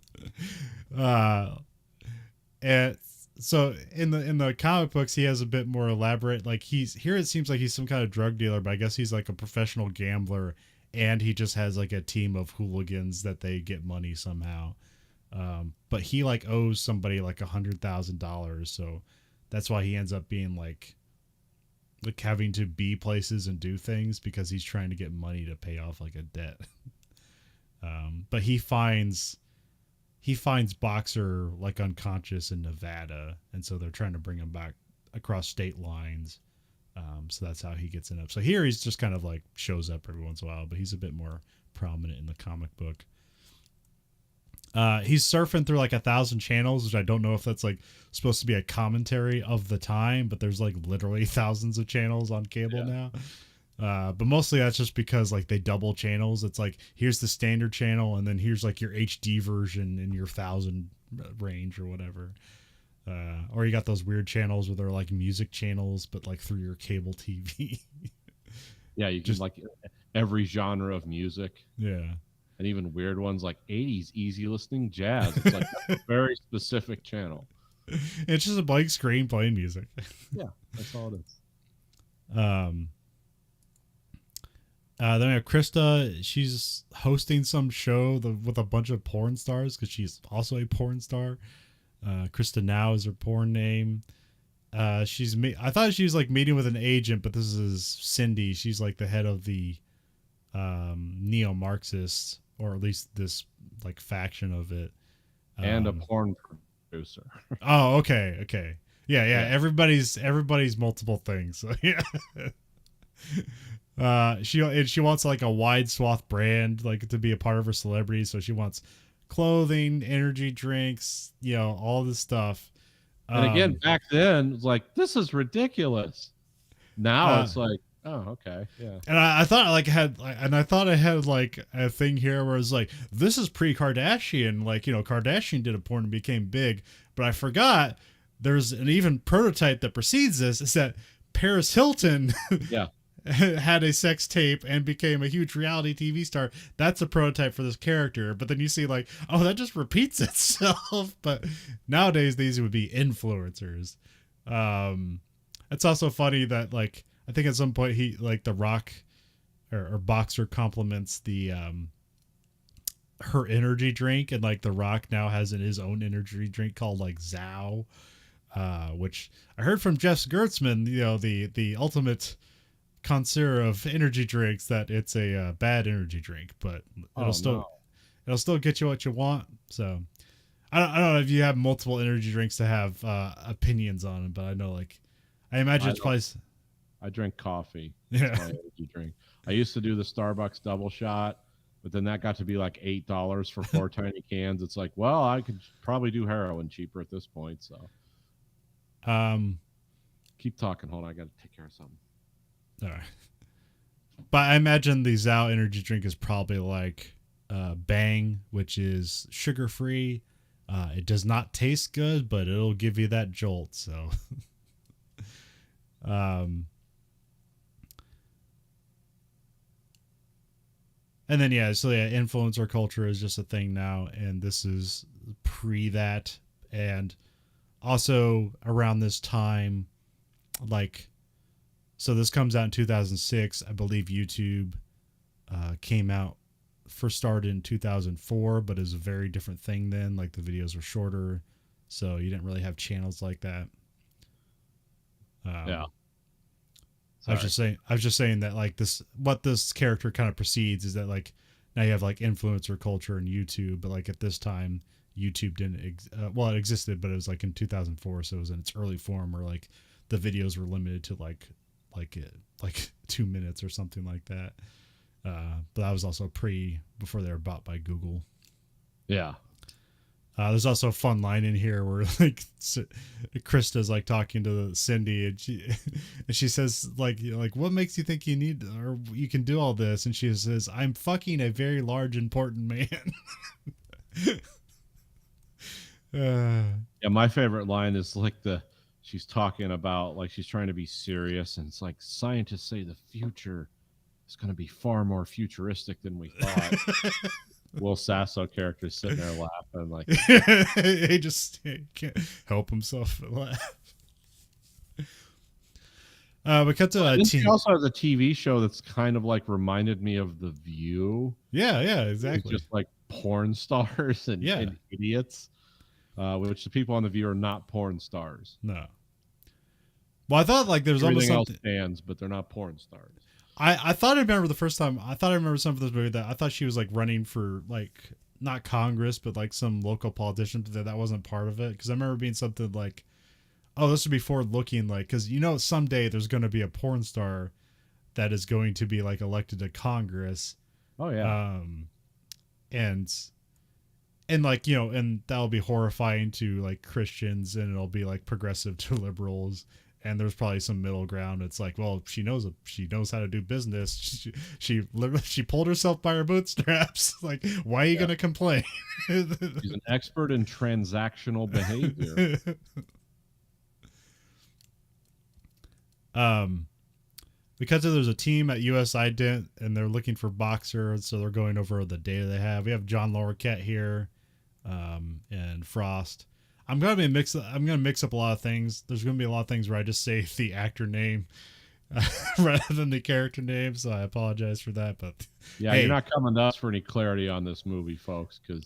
And so in the comic books, he has a bit more elaborate. Like here, it seems like he's some kind of drug dealer, but I guess he's like a professional gambler, and he just has like a team of hooligans that they get money somehow. But he like owes somebody like $100,000, so that's why he ends up being like having to be places and do things because he's trying to get money to pay off like a debt. But he finds Boxer like unconscious in Nevada, and so they're trying to bring him back across state lines. So that's how he gets in up. So here he's just kind of like shows up every once in a while, but he's a bit more prominent in the comic book. He's surfing through like 1,000 channels, which I don't know if that's like supposed to be a commentary of the time, but there's like literally thousands of channels on cable now. But mostly that's just because like they double channels. It's like, here's the standard channel, and then here's like your HD version in your 1,000 range or whatever. Or you got those weird channels where they're like music channels, but like through your cable TV. Yeah, you can just like every genre of music. Yeah. And even weird ones like 80s easy listening jazz. It's like a very specific channel. It's just a blank screen playing music. Yeah, that's all it is. Then we have Krista. She's hosting some show with a bunch of porn stars because she's also a porn star. Krista Now is her porn name. I thought she was like meeting with an agent, but this is Cindy. She's like the head of the neo-Marxists, or at least this like faction of it. And a porn producer. Oh, okay. Yeah. Everybody's multiple things. So yeah. She wants like a wide swath brand like to be a part of her celebrity, so she wants clothing, energy drinks, all this stuff. And again, back then, it was like, this is ridiculous. Now it's like, oh, okay, yeah. And I thought I had like a thing here where it's like, this is pre-Kardashian. Like, Kardashian did a porn and became big, but I forgot there's an even prototype that precedes this. Is that Paris Hilton had a sex tape and became a huge reality TV star. That's a prototype for this character. But then you see like, oh, that just repeats itself. But nowadays these would be influencers. It's also funny that like, I think at some point he like The Rock or Boxer compliments the her energy drink, and like The Rock now has his own energy drink called like Zao, which I heard from Jeff Gertzman, the ultimate connoisseur of energy drinks, that it's a bad energy drink, but it'll still get you what you want. So I don't know if you have multiple energy drinks to have opinions on it, but I know like I imagine it's probably. I drink coffee. Yeah. That's my energy drink. I used to do the Starbucks double shot, but then that got to be like $8 for 4 tiny cans. It's like, well, I could probably do heroin cheaper at this point. So keep talking. Hold on, I got to take care of something. All right. But I imagine the Zao energy drink is probably like Bang, which is sugar free. It does not taste good, but it'll give you that jolt. So, and then influencer culture is just a thing now, and this is pre that, and also around this time, like, so this comes out in 2006. I believe YouTube came out, first started in 2004, but is a very different thing then. Like the videos were shorter, so you didn't really have channels like that. Yeah. I was just saying that like what this character kind of precedes is that like now you have like influencer culture and YouTube, but like at this time YouTube didn't it existed, but it was like in 2004, so it was in its early form where like the videos were limited to like 2 minutes or something like that. But that was also before they were bought by Google. Yeah. There's also a fun line in here where like Krista's like talking to Cindy, and she says like what makes you think you need or you can do all this? And she says, I'm fucking a very large important man. Yeah, my favorite line is like she's talking about like she's trying to be serious, and it's like scientists say the future is going to be far more futuristic than we thought. Will Sasso character sitting there laughing like he just can't help himself but laugh. We cut to she also has a TV show that's kind of like reminded me of The View. Yeah, exactly. It's just like porn stars and idiots, which the people on The View are not porn stars. No. Well, I thought like there's everything almost else stands, but they're not porn stars. I thought I remember the first time. I thought I remember some of this movie that I thought she was like running for like not Congress, but like some local politician. But that wasn't part of it, because I remember being something like, "Oh, this would be forward looking," like because someday there's going to be a porn star that is going to be like elected to Congress. Oh yeah. And like and that'll be horrifying to like Christians, and it'll be like progressive to liberals. And there's probably some middle ground. It's like, well, she knows how to do business. She pulled herself by her bootstraps. Like, why are you going to complain? She's an expert in transactional behavior. Because there's a team at US Ident, and they're looking for boxers, so they're going over the data they have. We have John Larroquette here, and Frost. I'm gonna mix up a lot of things. There's gonna be a lot of things where I just say the actor name rather than the character name, so I apologize for that. But yeah, hey, you're not coming to us for any clarity on this movie, folks, because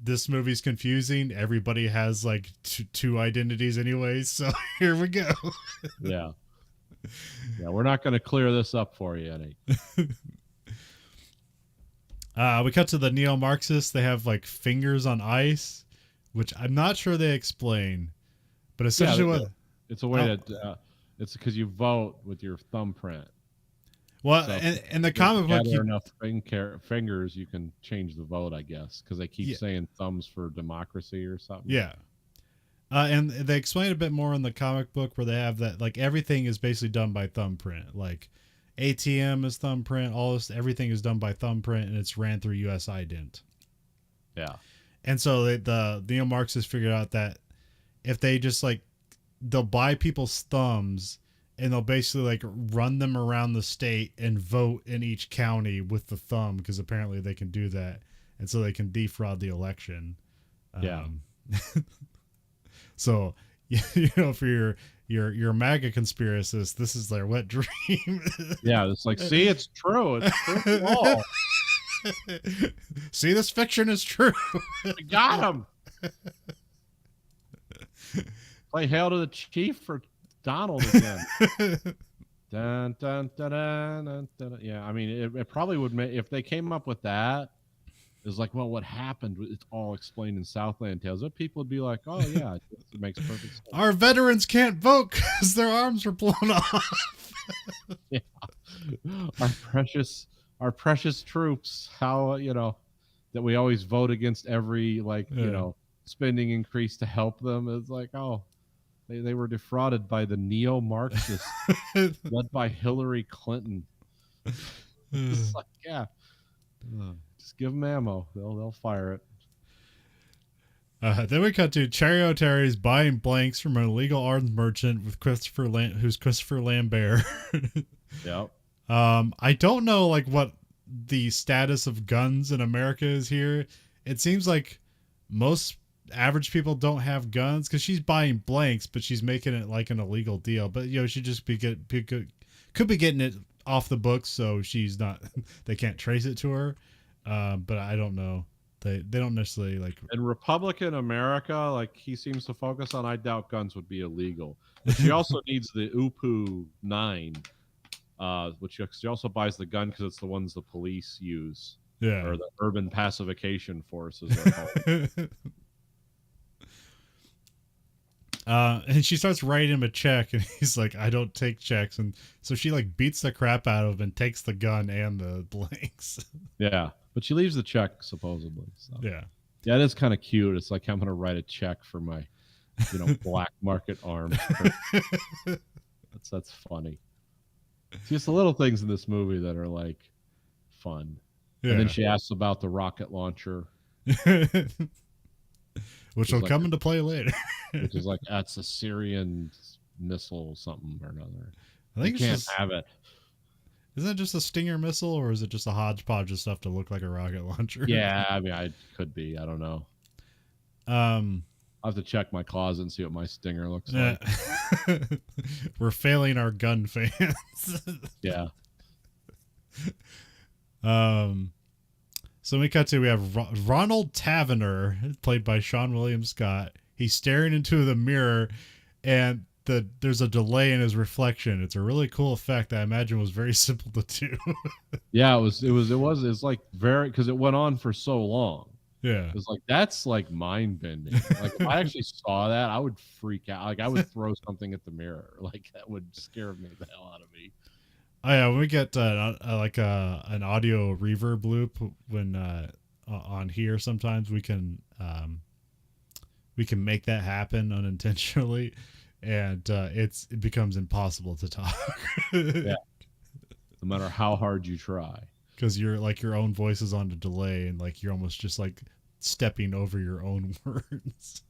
this movie's confusing. Everybody has like two identities anyways, so here we go. Yeah, we're not going to clear this up for you, Eddie. We cut to the neo-Marxists. They have like fingers on ice, which I'm not sure they explain, but essentially it's a way that it's because you vote with your thumbprint. Well, so and the comic book, enough fingers, you can change the vote, I guess, because they keep saying thumbs for democracy or something. Yeah. And they explain a bit more in the comic book where they have that like everything is basically done by thumbprint. Like ATM is thumbprint, everything is done by thumbprint, and it's ran through US Ident. Yeah. And so the neo-Marxists figured out that if they just like, they'll buy people's thumbs and they'll basically like run them around the state and vote in each county with the thumb, because apparently they can do that. And so they can defraud the election. Yeah. So, for your MAGA conspiracists, this is their wet dream. Yeah. It's like, see, it's true. It's true all. See, this fiction is true. We got him. Play Hail to the Chief for Donald again. Dun, dun, dun, dun, dun, dun. Yeah, I mean, it probably would make, if they came up with that, It's like, well, what happened? It's all explained in Southland Tales. But people would be like, oh yeah, it makes perfect sense. Our veterans can't vote because their arms were blown off. Yeah. Our precious troops. How that we always vote against every spending increase to help them. It's like, oh, they were defrauded by the neo-Marxists led by Hillary Clinton. It's like, yeah, just give them ammo. They'll fire it. Then we cut to Cherry Terry's buying blanks from an illegal arms merchant with who's Christopher Lambert. Yep. I don't know what the status of guns in America is here. It seems like most average people don't have guns because she's buying blanks, but she's making it like an illegal deal. But she just could be getting it off the books, so she's not. They can't trace it to her. But I don't know. They don't necessarily like. In Republican America, he seems to focus on, I doubt guns would be illegal. But she also needs the UPU 9, which she also buys the gun because it's the ones the police use. Yeah. Or the urban pacification forces are called. And she starts writing him a check, and he's like, I don't take checks. And so she beats the crap out of him and takes the gun and the blanks. Yeah. But she leaves the check, supposedly. So. Yeah. Yeah, it is kind of cute. It's like, I'm going to write a check for my, black market arms. That's funny. It's just the little things in this movie that are, fun. Yeah. And then she asks about the rocket launcher. Which will come into play later. Which is that's a Syrian missile something or another. I think you can't have it. Isn't it just a Stinger missile, or is it just a hodgepodge of stuff to look like a rocket launcher? Yeah, I mean, I could be. I don't know. I'll have to check my closet and see what my Stinger looks like. We're failing our gun fans. Yeah. So we have Ronald Tavener, played by Sean William Scott. He's staring into the mirror, and there's a delay in his reflection. It's a really cool effect that I imagine was very simple to do. Yeah, it was very, because it went on for so long. Yeah. It was that's mind bending. If I actually saw that, I would freak out. I would throw something at the mirror. That would scare me the hell out of me. Oh yeah, when we get an audio reverb loop when on here, sometimes we can make that happen unintentionally, and it becomes impossible to talk. Yeah. No matter how hard you try, because your own voice is on a delay, and you're almost just stepping over your own words.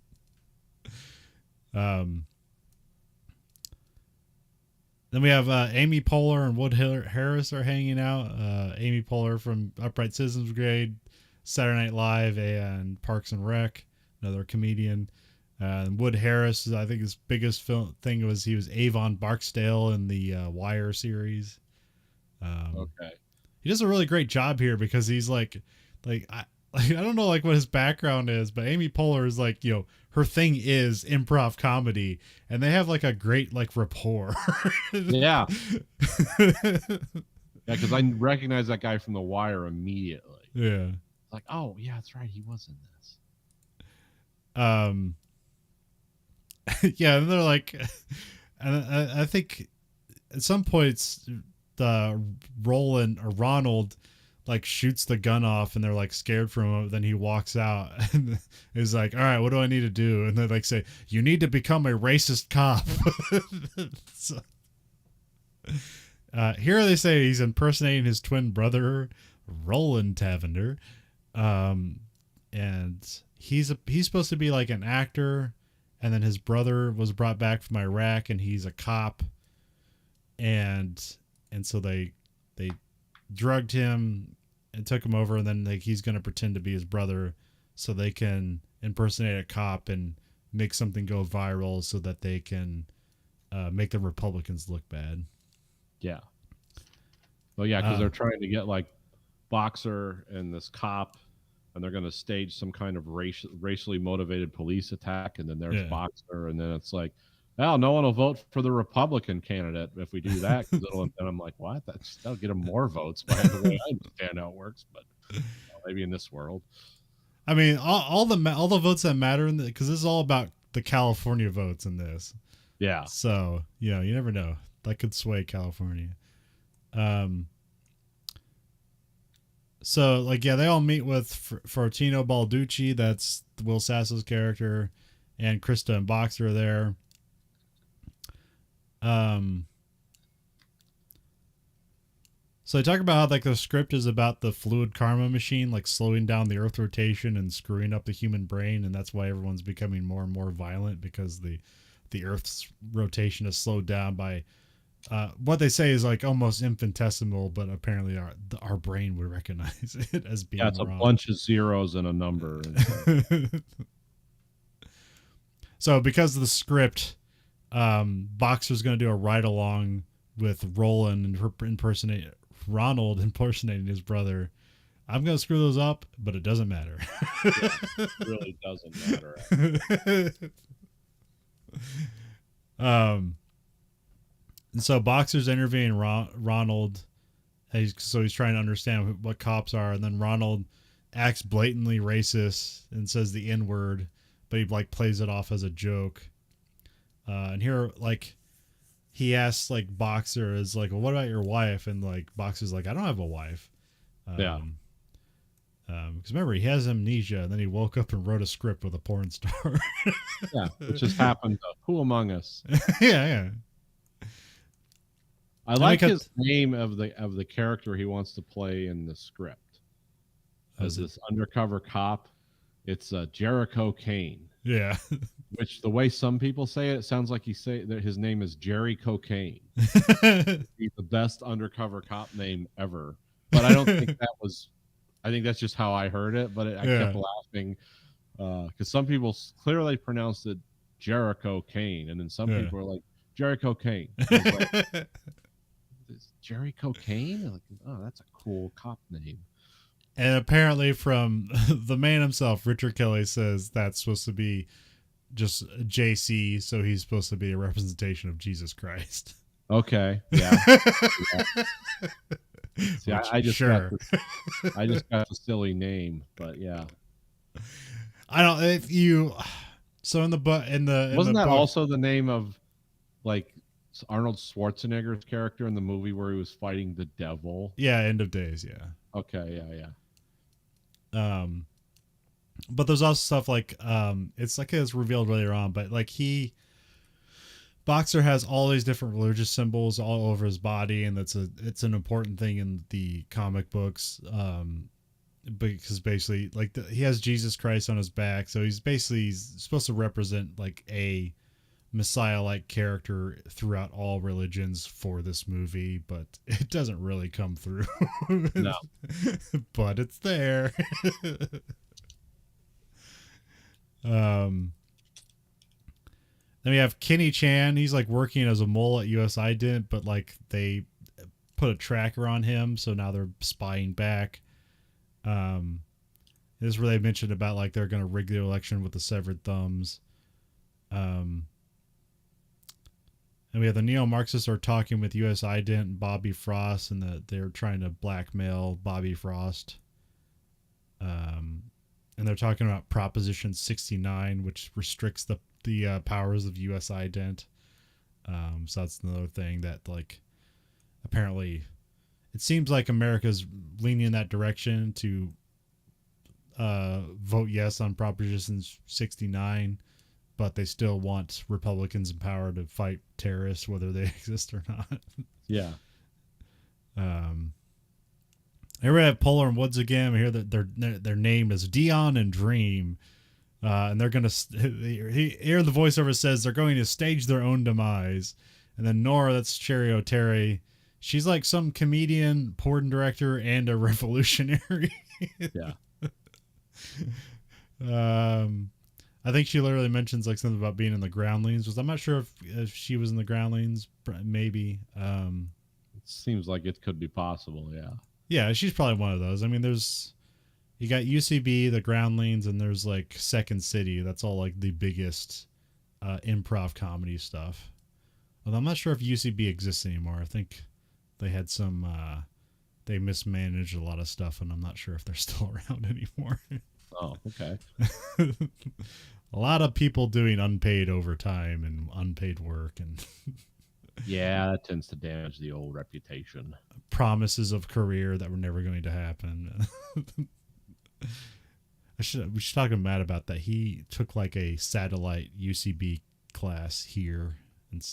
Then we have Amy Poehler and Wood Harris are hanging out. Amy Poehler from Upright Citizens Brigade, Saturday Night Live, and Parks and Rec, another comedian. Wood Harris, I think his biggest thing was he was Avon Barksdale in the Wire series. Okay. He does a really great job here because he's I don't know what his background is, but Amy Poehler is her thing is improv comedy, and they have a great rapport. Yeah. Yeah, because I recognize that guy from The Wire immediately. Yeah. Oh yeah, that's right, he was in this. Yeah, and they're and I think at some points the Ronald shoots the gun off, and they're scared from him. Then he walks out and is all right, what do I need to do? And they say, you need to become a racist cop. So, here they say he's impersonating his twin brother, Roland Tavener. And he's supposed to be an actor, and then his brother was brought back from Iraq, and he's a cop. And so they drugged him and took him over, and then he's going to pretend to be his brother so they can impersonate a cop and make something go viral so that they can make the Republicans look bad. Yeah. Well, yeah, because they're trying to get Boxer and this cop, and they're going to stage some kind of racially motivated police attack, and then there's Boxer, and then it's well, no one will vote for the Republican candidate if we do that. And I'm what? That'll get them more votes by the way I understand how it works. But maybe in this world. I mean, all the votes that matter in because this is all about the California votes in this. Yeah. So you never know, that could sway California. So like they all meet with Fortino Balducci, that's Will Sasso's character, and Krista and Boxer are there. So they talk about how like the script is about the fluid karma machine, like slowing down the Earth rotation and screwing up the human brain, and that's why everyone's becoming more and more violent, because the Earth's rotation is slowed down by what they say is like almost infinitesimal, but apparently our brain would recognize it as being it's wrong. a bunch of zeros and a number. So because of the script, Boxer's going to do a ride along with Roland and Ronald impersonating his brother. I'm going to screw those up, but it doesn't matter. It really doesn't matter. And so Boxer's interviewing Ronald. He's trying to understand what cops are, and then Ronald acts blatantly racist and says the N-word, but he like plays it off as a joke. And here, like, he asks like Boxer is like, well, what about your wife? And like Boxer's like, I don't have a wife. Yeah. Because remember, he has amnesia, and then he woke up and wrote a script with a porn star. Yeah, which has happened to who among us? Yeah. I like his name of the character he wants to play in the script. As this undercover cop, it's Jericho Kane. Yeah. Which the way some people say it sounds like that his name is Jerry Cocaine. He's the best undercover cop name ever. But I don't think that was. I think that's just how I heard it. But I kept laughing because some people clearly pronounced it Jericho Kane, and then some people are like Jericho Kane. Is Jerry Cocaine? Like, oh, that's a cool cop name. And apparently from the man himself, Richard Kelly says that's supposed to be just JC, so he's supposed to be a representation of Jesus Christ. Okay. Yeah. See, I just got the silly name, but yeah. I don't if you so in the wasn't that also the name of like Arnold Schwarzenegger's character in the movie where he was fighting the devil? Yeah, End of Days, yeah. Okay, yeah. But there's also stuff like it's like it's revealed later on, but like Boxer has all these different religious symbols all over his body, and it's an important thing in the comic books. Because basically like he has Jesus Christ on his back, so he's supposed to represent like a Messiah-like character throughout all religions for this movie, but it doesn't really come through. No. But it's there. Then we have Kenny Chan. He's like working as a mole at US Ident, but like they put a tracker on him, so now they're spying back. This is where they mentioned about like they're going to rig the election with the severed thumbs. And we have the neo-Marxists are talking with US Ident and Bobby Frost, and they're trying to blackmail Bobby Frost. And they're talking about Proposition 69, which restricts the powers of US Ident. So that's another thing that like apparently it seems like America's leaning in that direction to vote yes on Proposition 69. But they still want Republicans in power to fight terrorists, whether they exist or not. Yeah. Here we have Polar and Woods again. We hear that their name is Dion and Dream. And they're going to... Here the voiceover says they're going to stage their own demise. And then Nora, that's Cherry O'Terry. She's like some comedian, porn director, and a revolutionary. Yeah. I think she literally mentions like something about being in the Groundlings. I'm not sure if she was in the Groundlings. Maybe. It seems like it could be possible. Yeah. Yeah, she's probably one of those. I mean, you got UCB, the Groundlings, and there's like Second City. That's all like the biggest improv comedy stuff. Although I'm not sure if UCB exists anymore. I think they had some they mismanaged a lot of stuff, and I'm not sure if they're still around anymore. Oh, okay. A lot of people doing unpaid overtime and unpaid work and Yeah, that tends to damage the old reputation. promises of career that were never going to happen. We should talk to Matt about that. He took like a satellite UCB class here, and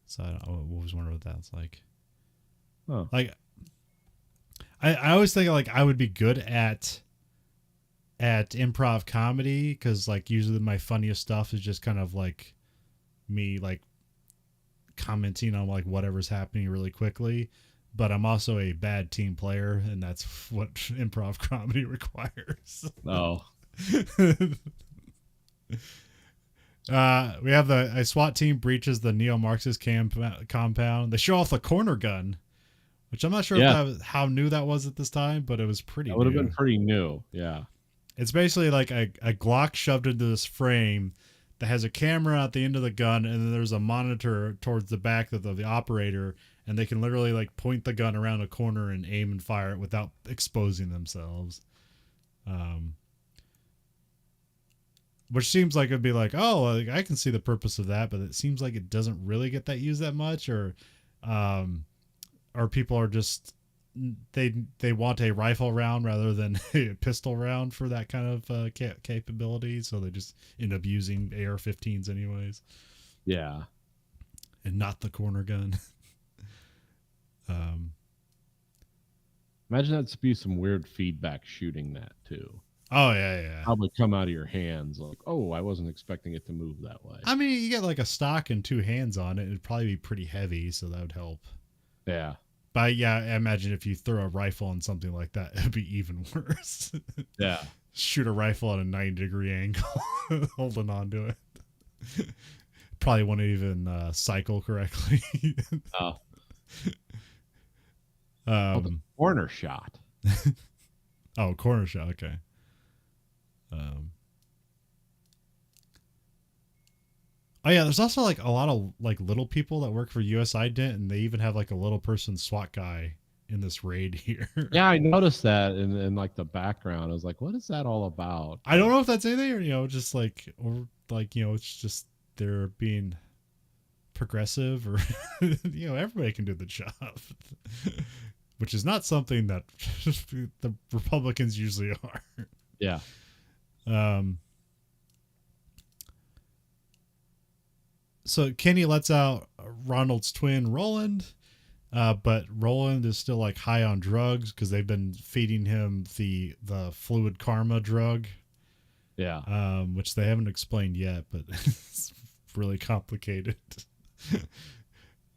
so I was wondering what that's like. Oh, Like, I always think like I would be good at improv comedy because like usually my funniest stuff is just kind of like me like commenting on like whatever's happening really quickly. But I'm also a bad team player, and that's what improv comedy requires. oh, We have a SWAT team breaches the neo-Marxist compound. They show off the corner gun, which I'm not sure how new that was at this time, but it was pretty that would have new. been pretty new. Yeah. It's basically like a Glock shoved into this frame that has a camera at the end of the gun, and then there's a monitor towards the back of the operator, and they can literally like point the gun around a corner and aim and fire it without exposing themselves. Which seems like it'd be like, oh, like, I can see the purpose of that, but it seems like it doesn't really get that used that much, or people are just they want a rifle round rather than a pistol round for that kind of capability, so they just end up using AR-15s anyways. Yeah. And not the corner gun. Imagine that'd be some weird feedback shooting that too. Oh yeah. Probably come out of your hands like, oh, I wasn't expecting it to move that way. I mean, you get like a stock and two hands on it, it'd probably be pretty heavy, so that would help. Yeah. But yeah, I imagine if you throw a rifle on something like that, it'd be even worse. Yeah. Shoot a rifle at a 90-degree angle, holding on to it. Probably won't even cycle correctly. The corner shot. Oh, corner shot. Okay. Oh yeah, there's also like a lot of like little people that work for US Ident, and they even have like a little person SWAT guy in this raid here. Yeah, I noticed that in like the background. I was like, what is that all about? I don't know if that's anything or just like it's just they're being progressive or everybody can do the job. Which is not something that the Republicans usually are. Yeah. So Kenny lets out Ronald's twin, Roland, but Roland is still like high on drugs because they've been feeding him the fluid karma drug. Yeah. Which they haven't explained yet, but it's really complicated.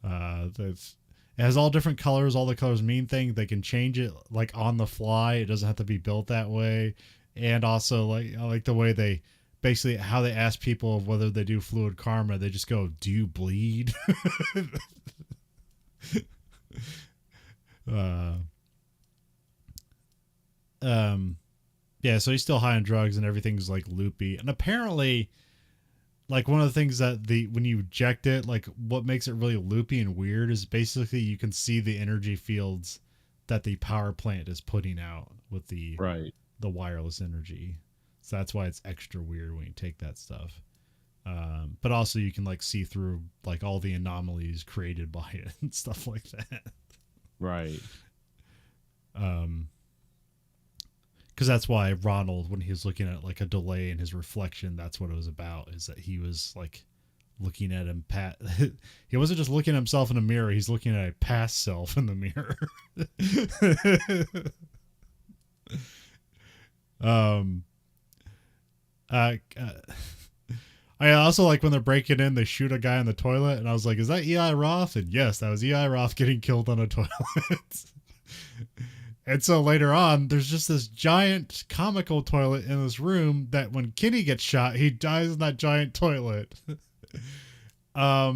It has all different colors. All the colors mean things. They can change it like on the fly. It doesn't have to be built that way. And also like I like the way they basically how they ask people whether they do fluid karma. They just go, "Do you bleed?" Yeah. So he's still high on drugs and everything's like loopy. And apparently, like one of the things that when you eject it, like what makes it really loopy and weird is basically you can see the energy fields that the power plant is putting out with the wireless energy. So that's why it's extra weird when you take that stuff. But also you can like see through like all the anomalies created by it and stuff like that. Right. Because that's why Ronald, when he was looking at like a delay in his reflection, that's what it was about, is that he was like looking at him. He wasn't just looking at himself in a mirror. He's looking at a past self in the mirror. I also like when they're breaking in, they shoot a guy in the toilet, and I was like, is that Eli Roth? And yes, that was Eli Roth getting killed on a toilet. And so later on, there's just this giant comical toilet in this room that when Kenny gets shot, he dies in that giant toilet. I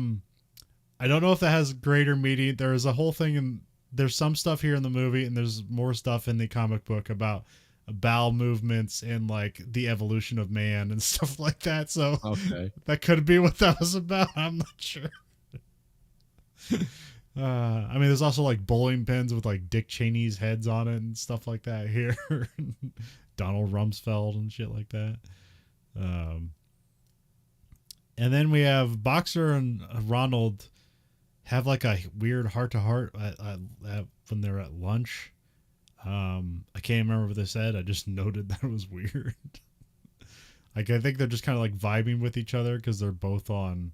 don't know if that has greater meaning. There is a whole thing, and there's some stuff here in the movie, and there's more stuff in the comic book about bowel movements and like the evolution of man and stuff like that. So that could be what that was about. I'm not sure. I mean, there's also like bowling pins with like Dick Cheney's heads on it and stuff like that here. Donald Rumsfeld and shit like that. Um, and then we have Boxer and Ronald have like a weird heart to heart when they're at lunch. I can't remember what they said. I just noted that it was weird. Like, I think they're just kind of like vibing with each other because they're both on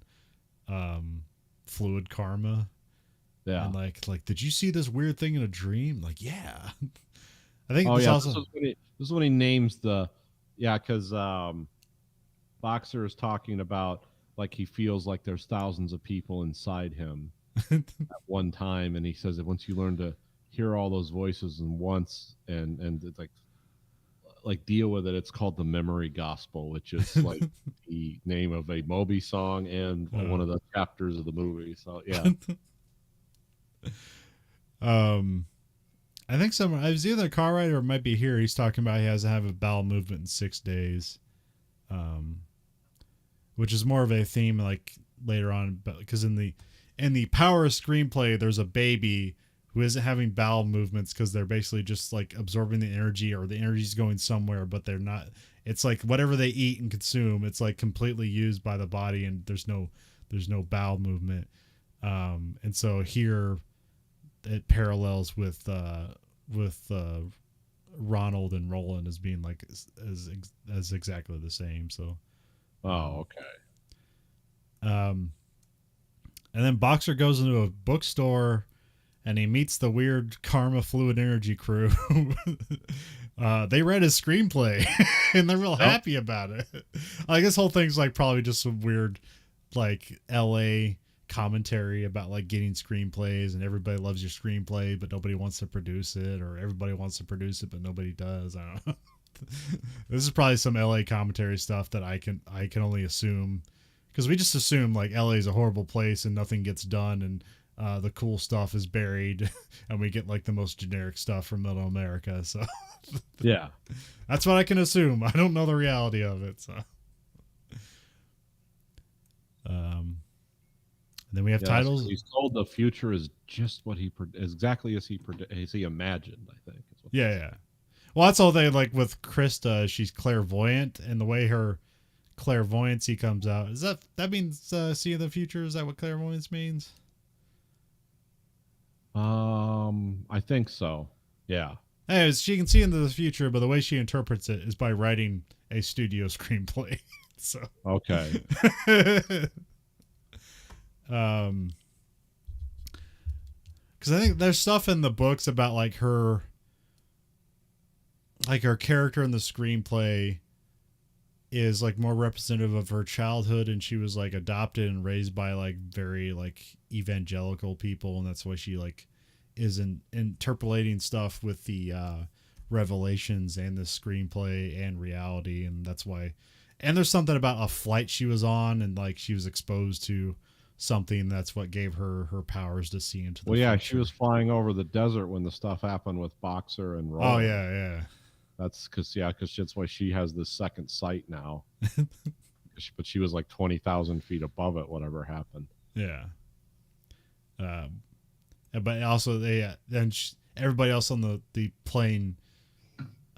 fluid karma. Yeah. And like, did you see this weird thing in a dream? Like, yeah. I think This is when he names the, because Boxer is talking about like he feels like there's thousands of people inside him at one time, and he says that once you learn to hear all those voices and once and it's like deal with it, it's called the memory gospel, which is like the name of a Moby song and one of the chapters of the movie. So yeah. I think I was either a car ride or it might be here. He's talking about he has to have a bowel movement in 6 days, which is more of a theme like later on, but because in the Power screenplay, there's a baby who isn't having bowel movements because they're basically just like absorbing the energy, or the energy's going somewhere, but they're not. It's like whatever they eat and consume, it's like completely used by the body, and there's no bowel movement. And so here it parallels with Ronald and Roland as being like as exactly the same. So, okay. And then Boxer goes into a bookstore and he meets the weird Karma Fluid Energy crew. They read his screenplay and they're real happy about it. Like, this whole thing's like probably just some weird like LA commentary about like getting screenplays, and everybody loves your screenplay but nobody wants to produce it, or everybody wants to produce it but nobody does. I don't know. This is probably some LA commentary stuff that I can only assume, because we just assume like LA is a horrible place and nothing gets done, and the cool stuff is buried and we get like the most generic stuff from middle America. So yeah, that's what I can assume. I don't know the reality of it. So and then we have titles. He's told the future is just what exactly as he imagined, I think. Yeah. Well, that's all they like with Krista. She's clairvoyant, and the way her clairvoyancy comes out, that means seeing the future? Is that what clairvoyance means? I think so. Yeah. Anyways, she can see into the future, but the way she interprets it is by writing a studio screenplay. So okay. Because I think there's stuff in the books about like her character in the screenplay is like more representative of her childhood, and she was like adopted and raised by like very like evangelical people, and that's why she like is interpolating stuff with the revelations and the screenplay and reality, and that's why. And there's something about a flight she was on, and like she was exposed to something that's what gave her powers to see into the future. She was flying over the desert when the stuff happened with Boxer and Roland. Oh yeah. That's because that's why she has this second sight now. But she was like 20,000 feet above it, whatever happened. Yeah. But also everybody else on the plane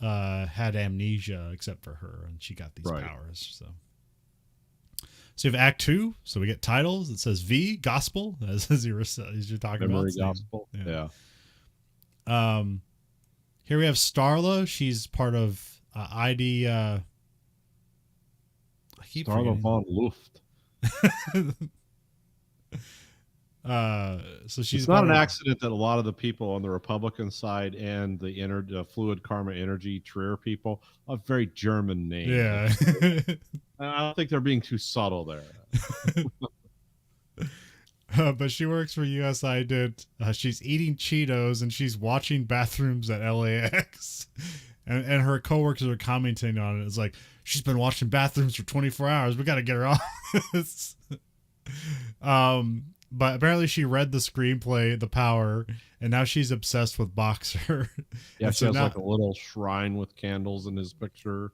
had amnesia except for her, and she got these powers. So you have Act 2. So we get titles. It says V, Gospel, as you're talking Memory about. Gospel. Yeah. Here we have Starla. She's part of ID. I keep Starla von Luft. So she's it's not an accident that a lot of the people on the Republican side and the Fluid Karma Energy Trier people have very German names. Yeah. I don't think they're being too subtle there. But she works for USIDIT. She's eating Cheetos and she's watching bathrooms at LAX. And her coworkers are commenting on it. It's like, she's been watching bathrooms for 24 hours. We got to get her off this. But apparently she read the screenplay, The Power, and now she's obsessed with Boxer. Yeah, she has like a little shrine with candles in his picture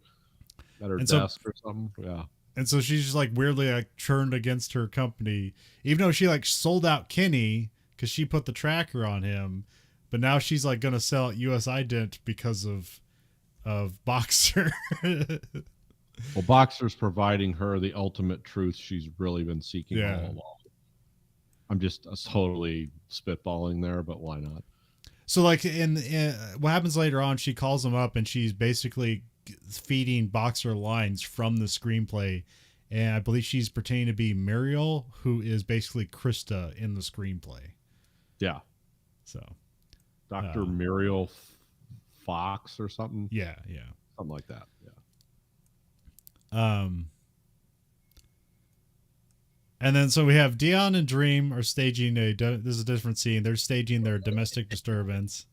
at her desk or something. Yeah. And so she's just like weirdly like turned against her company, even though she like sold out Kenny because she put the tracker on him, but now she's like gonna sell at US Ident because of Boxer. Well, Boxer's providing her the ultimate truth she's really been seeking all Yeah. along. I'm just totally spitballing there, but why not? So like in what happens later on, she calls him up and she's basically feeding Boxer lines from the screenplay, and I believe she's pretending to be Muriel, who is basically Krista in the screenplay. Yeah. So Dr. Muriel Fox or something. yeah. Something like that. Yeah. And then so we have Dion and Dream are staging this is a different scene. They're staging their domestic disturbance.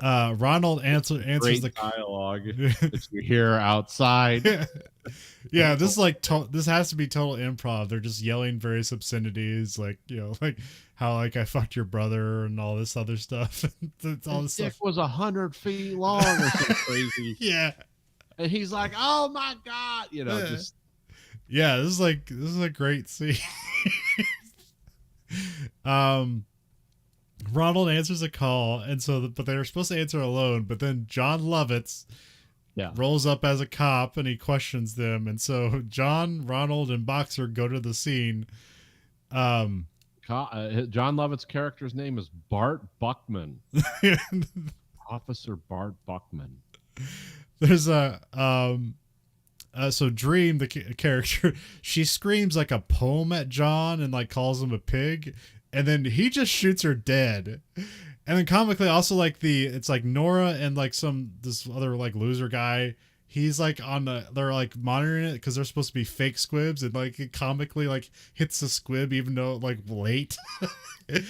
Ronald answers Great the dialogue that you hear outside. Yeah, this is like this has to be total improv. They're just yelling various obscenities, like like how like I fucked your brother and all this other stuff. All this Dick stuff was 100 feet long or something crazy. Yeah, And he's like, "Oh my god!" Just yeah. This is a great scene. Ronald answers a call, and but they were supposed to answer alone. But then John Lovitz rolls up as a cop, and he questions them. And so John, Ronald, and Boxer go to the scene. John Lovett's character's name is Bart Buckman. Officer Bart Buckman. There's a so Dream, the character, she screams like a poem at John and like calls him a pig, and then he just shoots her dead. And then comically also like it's like Nora and like this other like loser guy, he's like they're like monitoring it because they're supposed to be fake squibs, and like it comically like hits the squib even though like late.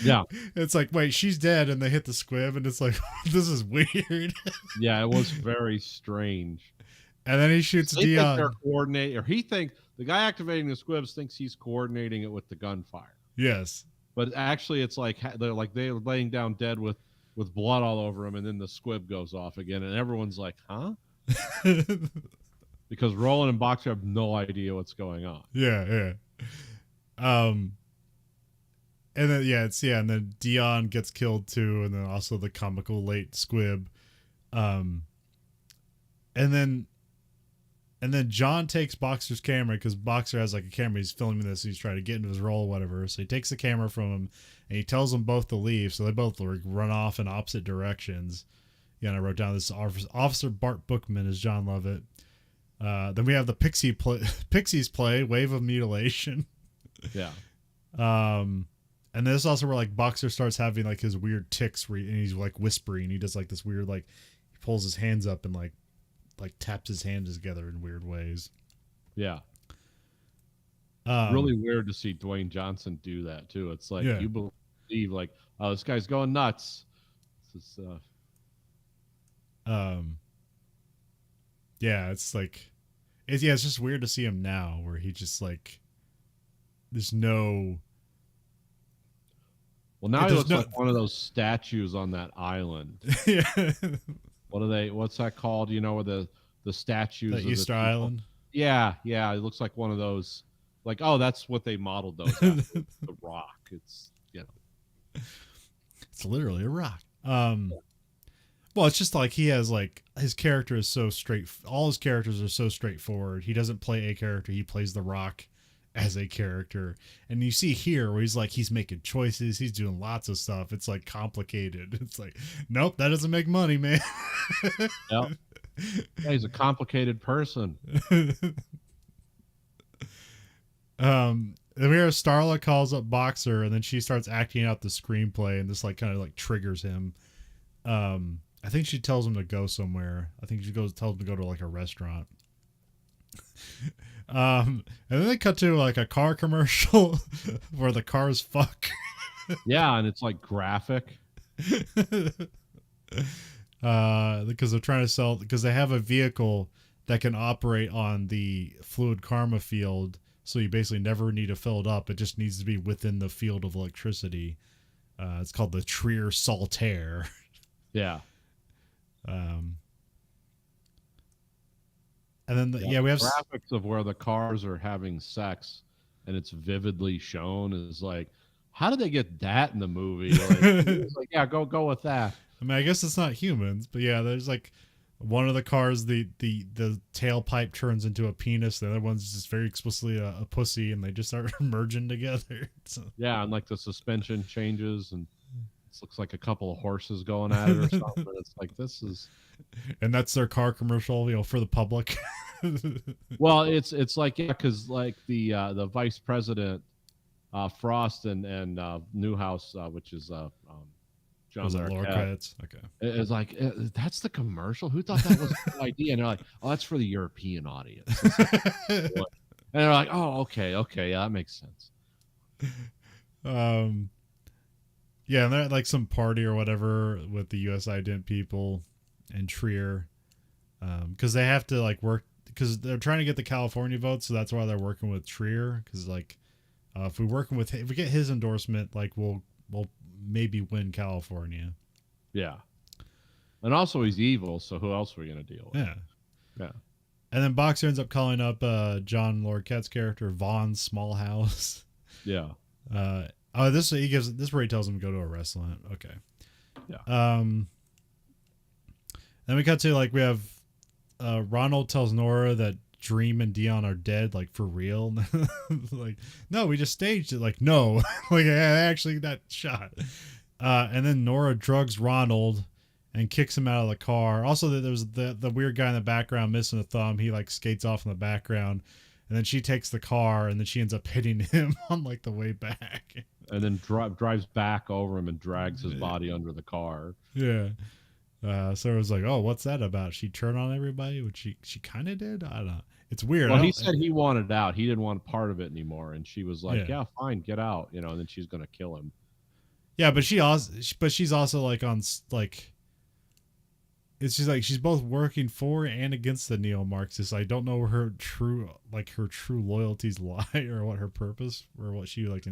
Yeah. It's like, wait, she's dead, and they hit the squib, and it's like, this is weird. Yeah, it was very strange. And then he shoots Dion. They're coordinating, or the guy activating the squibs thinks he's coordinating it with the gunfire. Yes. But actually, it's like they're laying down dead with blood all over him, and then the squib goes off again, and everyone's like, "Huh?" Because Roland and Boxer have no idea what's going on. Yeah. And then and then Dion gets killed too, and then also the comical late squib. And then John takes Boxer's camera because Boxer has like a camera. He's filming this. He's trying to get into his role, or whatever. So he takes the camera from him, and he tells them both to leave. So they both run off in opposite directions. Yeah, and I wrote down this Officer Bart Bookman is John Lovett. Then we have the Pixies play Wave of Mutilation. Yeah. And this is also where like Boxer starts having like his weird tics and he's like whispering. He does like this weird like he pulls his hands up and like taps his hands together in weird ways. Yeah. Really weird to see Dwayne Johnson do that too. It's like you believe like, oh, this guy's going nuts. This is yeah, it's like it's just weird to see him now where he just like there's no. Well, now he looks like one of those statues on that island. Yeah. What's that called? Where the statues the Easter Island? Yeah. It looks like one of those. Like, oh, that's what they modeled those after. The rock. It's it's literally a rock. Well, it's just like he has like his character is so straight. All his characters are so straightforward. He doesn't play a character. He plays the rock as a character. And you see here where he's making choices. He's doing lots of stuff. It's like complicated. It's like, nope, that doesn't make money, man. Yep. Yeah, he's a complicated person. Then we hear Starla calls up Boxer, and then she starts acting out the screenplay, and this like kind of like triggers him. I think she tells him to go somewhere. I think she tells him to go to like a restaurant. And then they cut to like a car commercial where the cars fuck. Yeah, and it's like graphic. Because they're trying to sell, because they have a vehicle that can operate on the fluid karma field, so you basically never need to fill it up. It just needs to be within the field of electricity. It's called the Trier Saltaire. Yeah. And then we have graphics of where the cars are having sex, and it's vividly shown is like, how did they get that in the movie? Like, he was like, yeah, go with that. I mean, I guess it's not humans, but yeah, there's like one of the cars, the tailpipe turns into a penis. The other one's just very explicitly a pussy, and they just start merging together. So. Yeah, and like the suspension changes, and it looks like a couple of horses going at it or something. It's like, this is. And that's their car commercial, for the public. Well, it's like, yeah, because like the vice president, Frost and Newhouse, which is John Was it lower Larroquette, credits? Okay. is like, that's the commercial. Who thought that was a good idea? And they're like, oh, that's for the European audience. And they're like, oh, okay, yeah, that makes sense. Yeah, and they're at like some party or whatever with the U.S. ident people in Trier, because they have to like work because they're trying to get the California vote, so that's why they're working with Trier. Because like, if we get his endorsement, like we'll maybe win California. Yeah, and also he's evil, so who else are we gonna deal with? Yeah. And then Boxer ends up calling up John Larroquette's character Vaughn Smallhouse. Yeah. This is where he tells him to go to a restaurant. Okay. Yeah. Then we cut to like we have Ronald tells Nora that Dream and Dion are dead, like for real. Like, no, we just staged it. Like, no, like I actually got shot. And then Nora drugs Ronald and kicks him out of the car. Also, there's the weird guy in the background missing a thumb. He like skates off in the background, and then she takes the car, and then she ends up hitting him on like the way back. And then drives back over him and drags his body under the car. Yeah. So it was like, oh, what's that about? She turned on everybody, which she kind of did. I don't know. It's weird. Well, he said he wanted out. He didn't want part of it anymore, and she was like, Yeah. "Yeah, fine, get out." And then she's gonna kill him. Yeah, but she's also like on like. It's just like she's both working for and against the neo-Marxists. I don't know where her true loyalties lie, or what her purpose, or what she like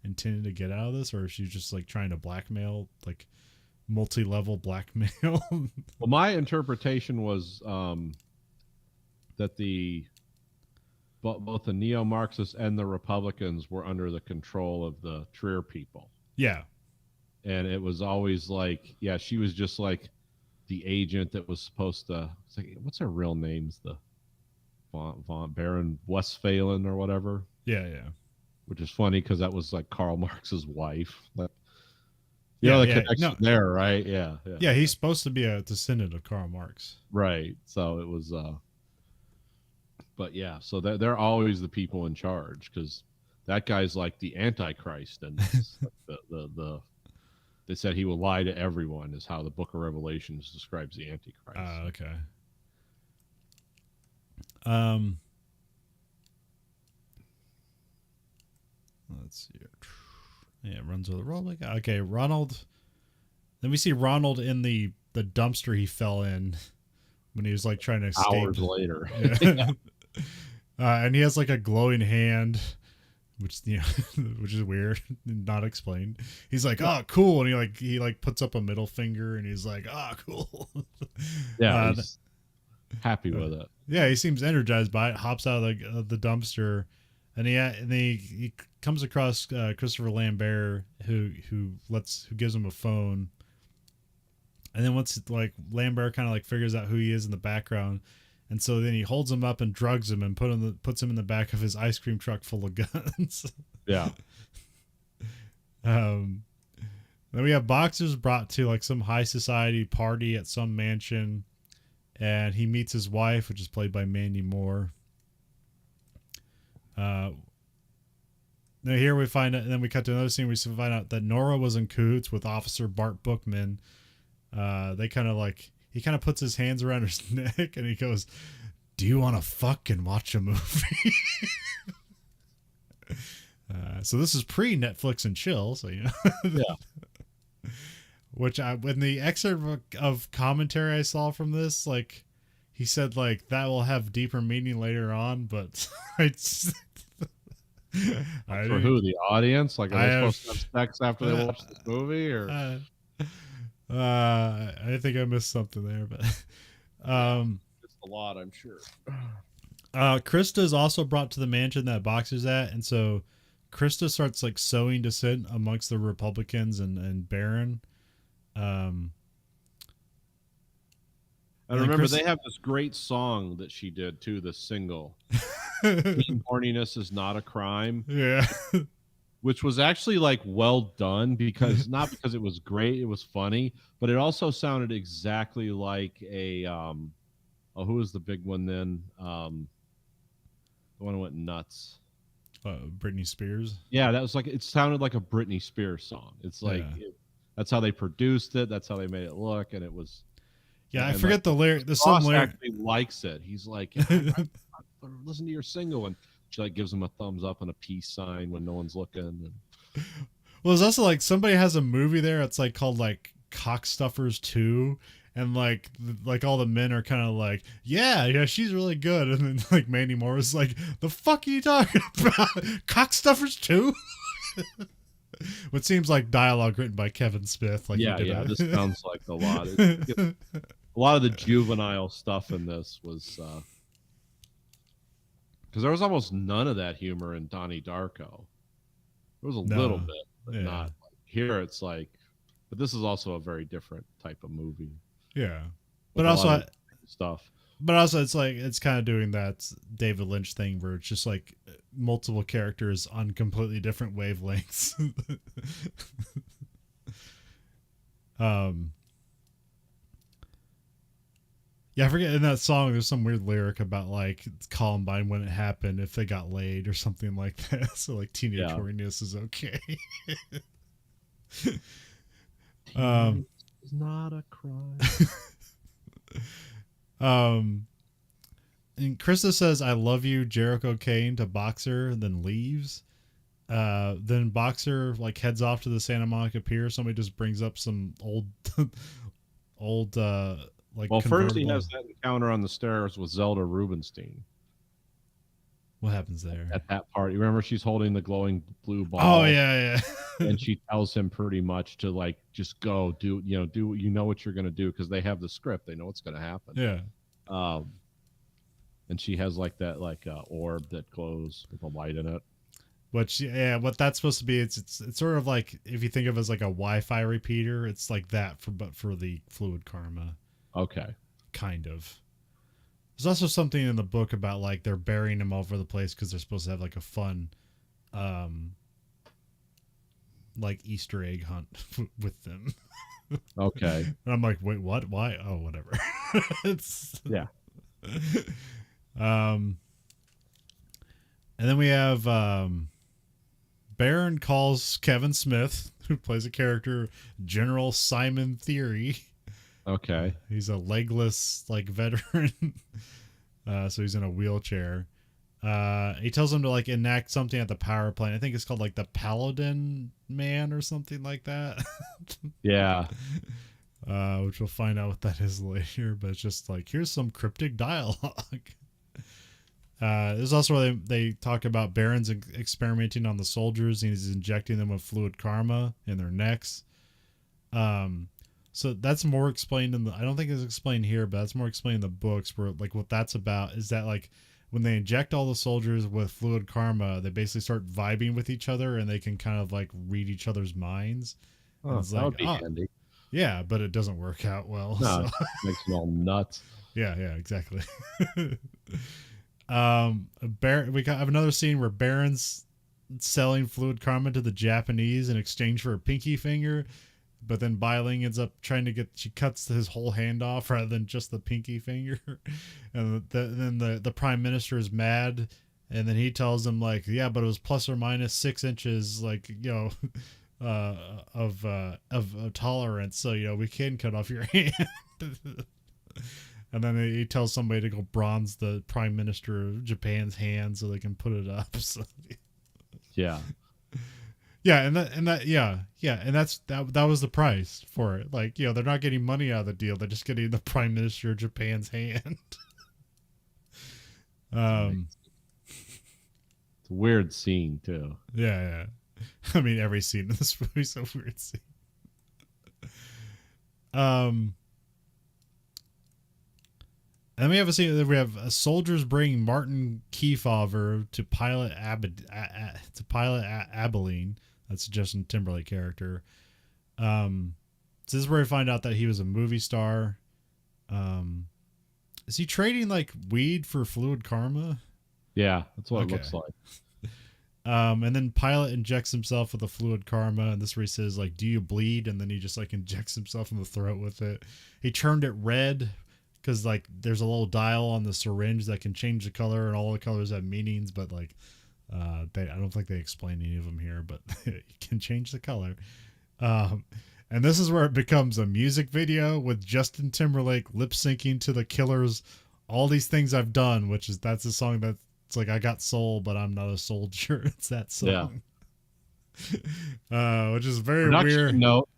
intended to get out of this, or if she's just like trying to blackmail, like multi-level blackmail. Well, my interpretation was that both the neo-Marxists and the Republicans were under the control of the Trier people. Yeah, and it was always like, yeah, she was just like the agent that was supposed to. It's like, what's her real name's the von Baron Westphalen or whatever. Yeah. Which is funny because that was like Karl Marx's wife. Like, the connection there, right? Yeah. Yeah, he's supposed to be a descendant of Karl Marx. Right. So it was. But yeah, so they're always the people in charge because that guy's like the Antichrist, and the they said he will lie to everyone is how the Book of Revelations describes the Antichrist. Okay. Let's see. Yeah, it runs with the roll. Okay, Ronald. Then we see Ronald in the dumpster he fell in when he was like trying to escape. Hours later. Yeah. And he has like a glowing hand, which which is weird, not explained. He's like, "Oh, cool," and he puts up a middle finger, and he's like, "Oh, cool." Yeah, he's happy with it. Yeah, he seems energized by it. Hops out of the dumpster, and he comes across Christopher Lambert, who gives him a phone. And then once like Lambert kind of like figures out who he is in the background. And so then he holds him up and drugs him and puts him in the back of his ice cream truck full of guns. Yeah. Then we have Boxers brought to like some high society party at some mansion, and he meets his wife, which is played by Mandy Moore. Now here we find out, and then we cut to another scene where we find out that Nora was in cahoots with Officer Bart Bookman. They kind of like. He kind of puts his hands around her neck and he goes, "Do you want to fucking watch a movie?" So this is pre-Netflix and chill, so Yeah. Which when the excerpt of commentary I saw from this, like he said, like that will have deeper meaning later on, but For who? The audience? Like, are they supposed to have sex after they watch this movie, or? I think I missed something there, but It's a lot, I'm sure. Krista is also brought to the mansion that Boxer's at, and so Krista starts like sowing dissent amongst the Republicans and Barron. And remember, they have this great song that she did too, the single. Horniness is not a crime. Yeah. Which was actually like well done because not because it was great, it was funny, but it also sounded exactly like a who was the big one then? The one who went nuts. Britney Spears. Yeah, that was like it sounded like a Britney Spears song. It's like that's how they produced it, that's how they made it look, and it was. Yeah, I forget the lyric. There's some lyric. Actually likes it. He's like, listen to your single, and she like gives him a thumbs up and a peace sign when no one's looking. And... Well, it's also like somebody has a movie there. It's like called like Cockstuffers 2, and like all the men are kind of like, yeah, she's really good, and then like Mandy Moore is like, the fuck are you talking about? Cockstuffers 2? What seems like dialogue written by Kevin Smith. Like this sounds like a lot. A lot of the juvenile stuff in this was because there was almost none of that humor in Donnie Darko. There was a little bit, but not like, here. It's like, but this is also a very different type of movie. Yeah, but also stuff. But also, it's like it's kind of doing that David Lynch thing where it's just like multiple characters on completely different wavelengths. Yeah, I forget in that song there's some weird lyric about like Columbine when it happened if they got laid or something like that. So like teenage horniness is okay. It's not a crime. And Krista says, "I love you, Jericho Kane," to Boxer, and then leaves. Then Boxer like heads off to the Santa Monica Pier. Somebody just brings up some old like. Well, first he has that encounter on the stairs with Zelda Rubinstein. What happens there? At that party, remember she's holding the glowing blue ball. Oh yeah. And she tells him pretty much to like just go do what you're gonna do because they have the script. They know what's gonna happen. Yeah. And she has like that orb that glows with a light in it. What that's supposed to be, it's sort of like if you think of it as like a Wi-Fi repeater, it's like that but for the fluid karma. Okay. Kind of. There's also something in the book about like they're burying him all over the place because they're supposed to have like a fun like Easter egg hunt with them. Okay. And I'm like, wait, what? Why? Oh, whatever. Yeah. And then we have Baron calls Kevin Smith, who plays a character, General Simon Theory. Okay. He's a legless like veteran. So he's in a wheelchair. He tells him to like enact something at the power plant. I think it's called like the Paladin Man or something like that. Yeah. Which we'll find out what that is later, but it's just like, here's some cryptic dialogue. There's also where they talk about Baron's experimenting on the soldiers and he's injecting them with fluid karma in their necks. So that's more explained I don't think it's explained here, but that's more explained in the books where like what that's about is that like when they inject all the soldiers with fluid karma, they basically start vibing with each other and they can kind of like read each other's minds. Oh, that would be handy. Yeah, but it doesn't work out well. No, so. It makes them all nuts. Yeah, exactly. We have another scene where Baron's selling fluid karma to the Japanese in exchange for a pinky finger, but then Bailing ends up she cuts his whole hand off rather than just the pinky finger. And then the prime minister is mad, and then he tells him like, yeah, but it was plus or minus 6 inches, like, of tolerance, so we can cut off your hand. And then he tells somebody to go bronze the prime minister of Japan's hand so they can put it up. So, yeah. Yeah, and that was the price for it. Like, they're not getting money out of the deal; they're just getting the prime minister of Japan's hand. It's a weird scene too. Yeah. I mean, every scene in this movie is a weird scene. And we have a scene. We have soldiers bring Martin Kefauver to pilot Abilene. That's a Justin Timberlake character. So this is where we find out that he was a movie star. Is he trading like weed for fluid karma? Yeah, that's what it looks like. And then Pilot injects himself with a fluid karma, and this is where he says like, "Do you bleed?" And then he just like injects himself in the throat with it. He turned it red because like there's a little dial on the syringe that can change the color, and all the colors have meanings, but like I don't think they explain any of them here, but it can change the color. And this is where it becomes a music video with Justin Timberlake lip syncing to the Killers' "All These Things I've Done," that's a song that's like, I got soul, but I'm not a soldier. It's that song. Yeah. Which is very weird. Note.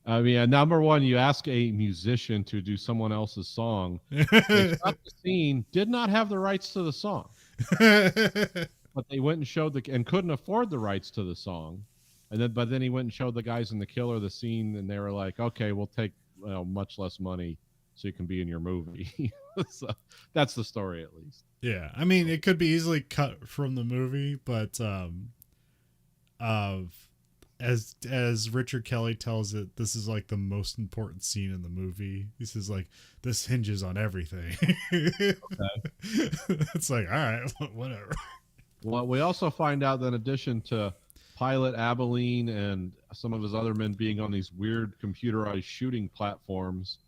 I mean, number one, you ask a musician to do someone else's song. They shot the scene, did not have the rights to the song. But they went and showed and couldn't afford the rights to the song. But then he went and showed the guys in The Killer the scene, and they were like, "Okay, we'll take much less money so you can be in your movie." So that's the story, at least. Yeah, I mean, it could be easily cut from the movie, but as Richard Kelly tells it, this is like the most important scene in the movie. He says like, "This hinges on everything." Okay. It's like, all right, whatever. Well, we also find out that in addition to Pilot Abilene and some of his other men being on these weird computerized shooting platforms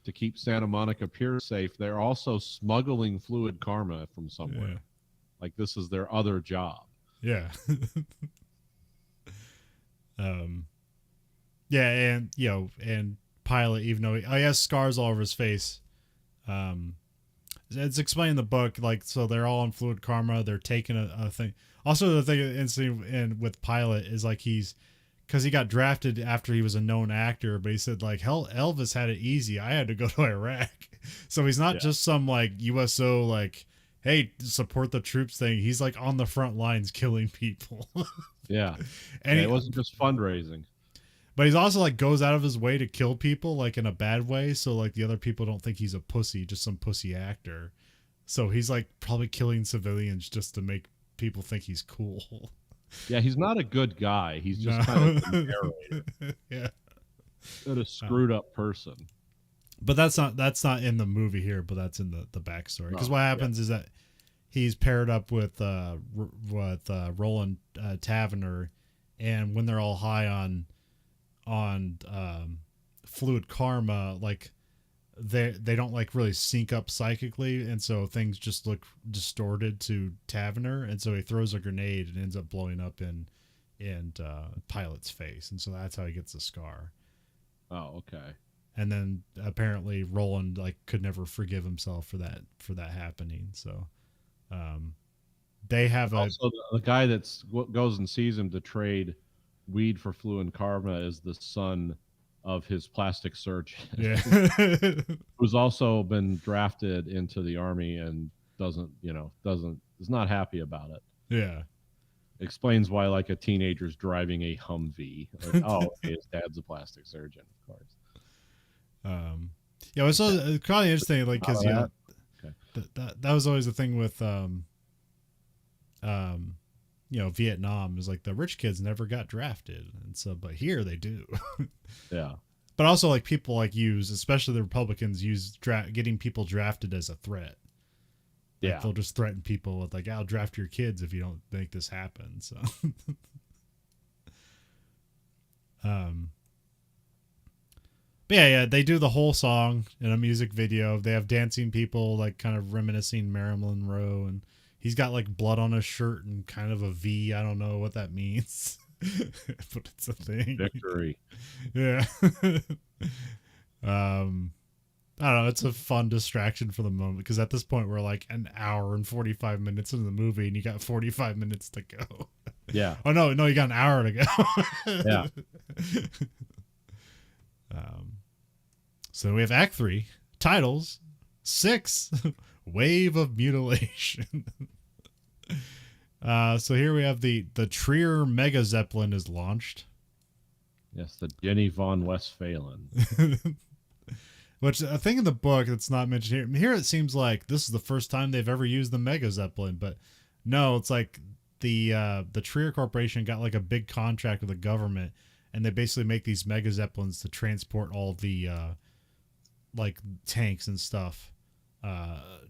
to keep Santa Monica Pier safe, they're also smuggling fluid karma from somewhere. Yeah. Like this is their other job. Yeah. Yeah, and and Pilot, even though he has scars all over his face, it's explained in the book, like, so they're all on fluid karma, they're taking a thing. Also, the thing and with Pilot is like because he got drafted after he was a known actor, but he said like, hell, Elvis had it easy. I had to go to Iraq. So he's not just some like USO like, hey, support the troops thing. He's like on the front lines killing people. Yeah. And it wasn't just fundraising. But he's also like goes out of his way to kill people like in a bad way. So like the other people don't think he's a pussy, just some pussy actor. So he's like probably killing civilians just to make people think he's cool. Yeah, he's not a good guy. He's just kind of a narrator. Yeah. A screwed up person. But that's not in the movie here, but that's in the backstory. Because what happens is that he's paired up with Roland Taverner, and when they're all high on fluid karma, like they don't like really sync up psychically, and so things just look distorted to Taverner, and so he throws a grenade and ends up blowing up in Pilot's face, and so that's how he gets the scar. Oh, okay. And then apparently Roland like could never forgive himself for that happening. So they have also the guy that's goes and sees him to trade weed for fluid karma is the son of his plastic surgeon. Yeah. Who's also been drafted into the army and is not happy about it. Yeah. Explains why like a teenager's driving a Humvee. Like, okay, his dad's a plastic surgeon, of course. Yeah, it's kind of interesting, like, because that was always the thing with Vietnam, is like the rich kids never got drafted, and so but here they do. Yeah. But also like people like especially the Republicans use getting people drafted as a threat. Like, yeah, they'll just threaten people with like, "I'll draft your kids if you don't make this happen." So but yeah, they do the whole song in a music video. They have dancing people like kind of reminiscing Marilyn Monroe, and he's got like blood on his shirt and kind of a V. I don't know what that means, but it's a thing. Victory. Yeah. I don't know. It's a fun distraction for the moment, because at this point we're like an hour and 45 minutes into the movie, and you got 45 minutes to go. Yeah. Oh no, you got an hour to go. Yeah. So we have Act 3, titles, 6, Wave of Mutilation. So here we have the Trier Mega Zeppelin is launched. Yes, the Jenny von Westphalen. Which a thing in the book that's not mentioned here. Here it seems like this is the first time they've ever used the Mega Zeppelin, but no, it's like the Trier Corporation got like a big contract with the government, and they basically make these Mega Zeppelins to transport all the like tanks and stuff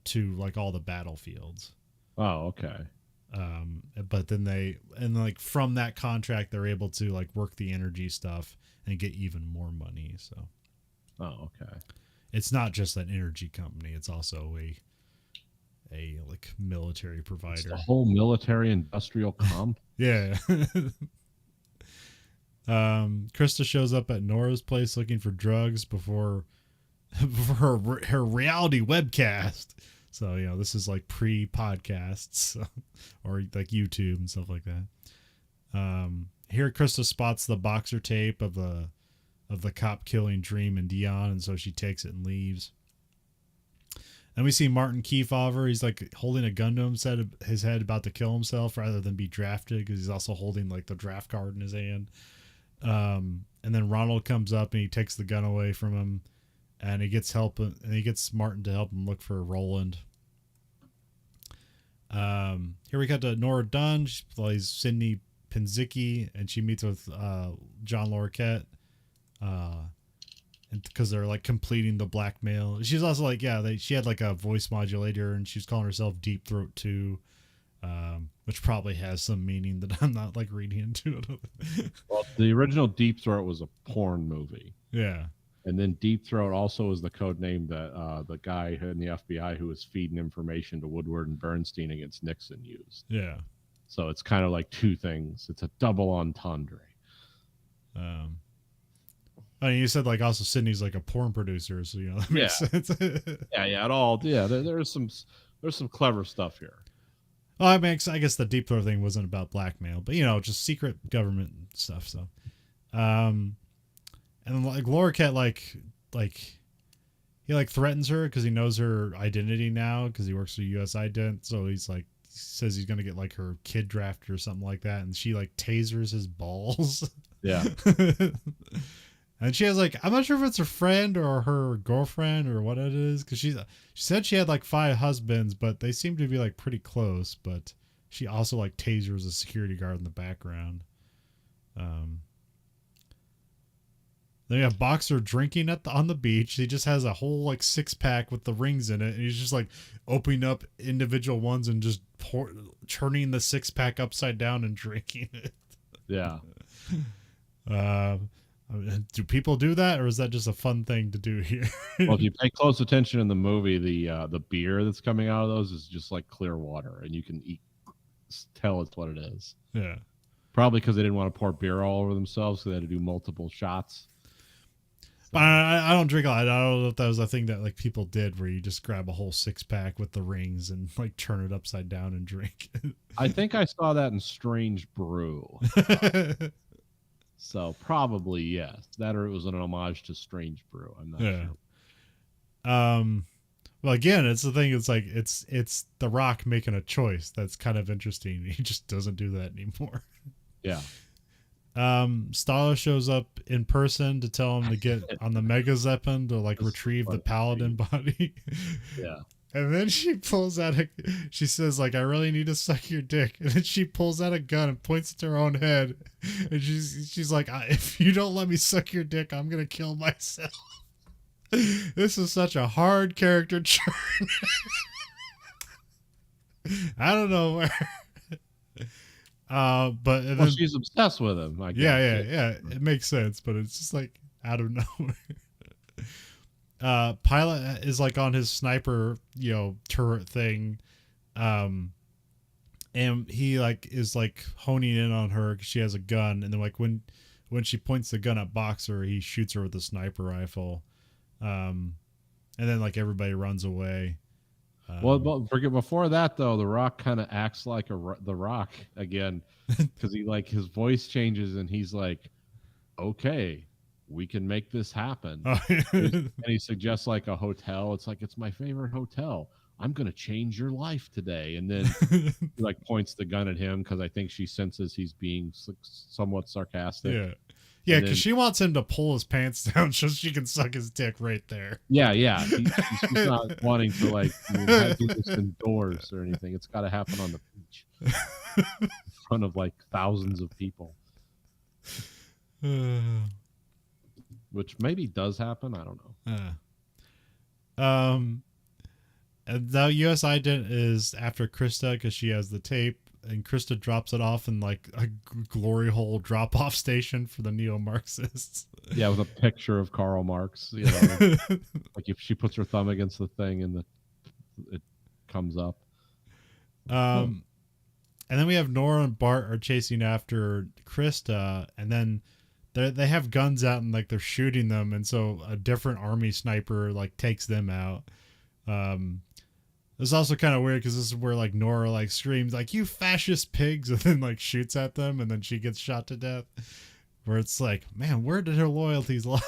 to like all the battlefields. Oh, okay. But then like from that contract they're able to like work the energy stuff and get even more money. So Oh, okay. it's not just an energy company, it's also a like military It's provider. the whole military industrial comp. Yeah. Krista shows up at Nora's place looking for drugs before her reality webcast. So, you know, this is like pre-podcasts or like YouTube and stuff like that. Here Krista spots the boxer tape of the cop killing Dream and Dion, and so she takes it and leaves. And we see Martin Kefauver. He's like holding a gun to his head about to kill himself rather than be drafted, because he's also holding like the draft card in his hand. And then Ronald comes up and he takes the gun away from him, and he gets Martin to help him look for Roland. Here we got to Nora Dunn. She plays Sydney Penzicki, and she meets with John Larroquette. And because they're like completing the blackmail. She's also like, she had like a voice modulator, and she was calling herself Deep Throat 2, which probably has some meaning that I'm not like reading into. Well, the original Deep Throat was a porn movie. Yeah. And then Deep Throat also was the code name that the guy in the FBI who was feeding information to Woodward and Bernstein against Nixon used. Yeah. So it's kind of like two things. It's a double entendre. I mean, you said like also Sydney's like a porn producer, so you know that makes sense. There's some clever stuff here. Well, I mean, I guess the Deep Throat thing wasn't about blackmail, but you know, just secret government stuff. So, and like Larroquette, he like threatens her because he knows her identity now because he works for U.S. Ident. So he's like says he's gonna get like her kid drafted or something like that, and she like tasers his balls. Yeah. And she has like, I'm not sure if it's her friend or her girlfriend or what it is, because she said she had like 5 husbands, but they seem to be like pretty close. But she also like tasers a security guard in the background. Then you have Boxer drinking on the beach. He just has a whole like 6-pack with the rings in it, and he's just like opening up individual ones and just turning the 6-pack upside down and drinking it. Yeah. Do people do that, or is that just a fun thing to do here? Well, if you pay close attention in the movie, the beer that's coming out of those is just like clear water, and you can tell it's what it is. Yeah. Probably because they didn't want to pour beer all over themselves, so they had to do multiple shots. But I don't drink a lot. I don't know if that was a thing that like people did, where you just grab a whole 6-pack with the rings and like turn it upside down and drink. I think I saw that in Strange Brew. So probably yes, that or it was an homage to Strange Brew. I'm not sure. Well, again, it's the thing. It's like it's The Rock making a choice that's kind of interesting. He just doesn't do that anymore. Yeah. Stala shows up in person to tell him to get on the Mega Zeppelin to like retrieve the Paladin body. Yeah. And then she pulls out she says like, I really need to suck your dick. And then she pulls out a gun and points it to her own head. And she's like, if you don't let me suck your dick, I'm going to kill myself. This is such a hard character turn. I don't know where. But then, she's obsessed with him. I guess. Yeah. It makes sense, but it's just like out of nowhere. Pilot is like on his sniper, turret thing. And he like is like honing in on her because she has a gun. And then like when she points the gun at Boxer, he shoots her with a sniper rifle. And then like everybody runs away. Well, before that though, The Rock kind of acts like The Rock again, because he like his voice changes and he's like, okay, we can make this happen. And he suggests like a hotel. It's like, it's my favorite hotel. I'm going to change your life today. And then he like points the gun at him because I think she senses he's being somewhat sarcastic. Yeah, And because then, she wants him to pull his pants down so she can suck his dick right there. yeah. She's not wanting to like do this indoors or anything. It's got to happen on the beach in front of like thousands of people, which maybe does happen. I don't know. And the U.S. agent is after Krista because she has the tape, and Krista drops it off in like a glory hole drop-off station for the neo-Marxists. Yeah, with a picture of Karl Marx. You know, like if she puts her thumb against the thing and it comes up. And then we have Nora and Bart are chasing after Krista, and then they have guns out and like they're shooting them, and so a different army sniper like takes them out. It's also kind of weird because this is where like Nora like screams like "you fascist pigs" and then like shoots at them, and then she gets shot to death. Where it's like, man, where did her loyalties lie?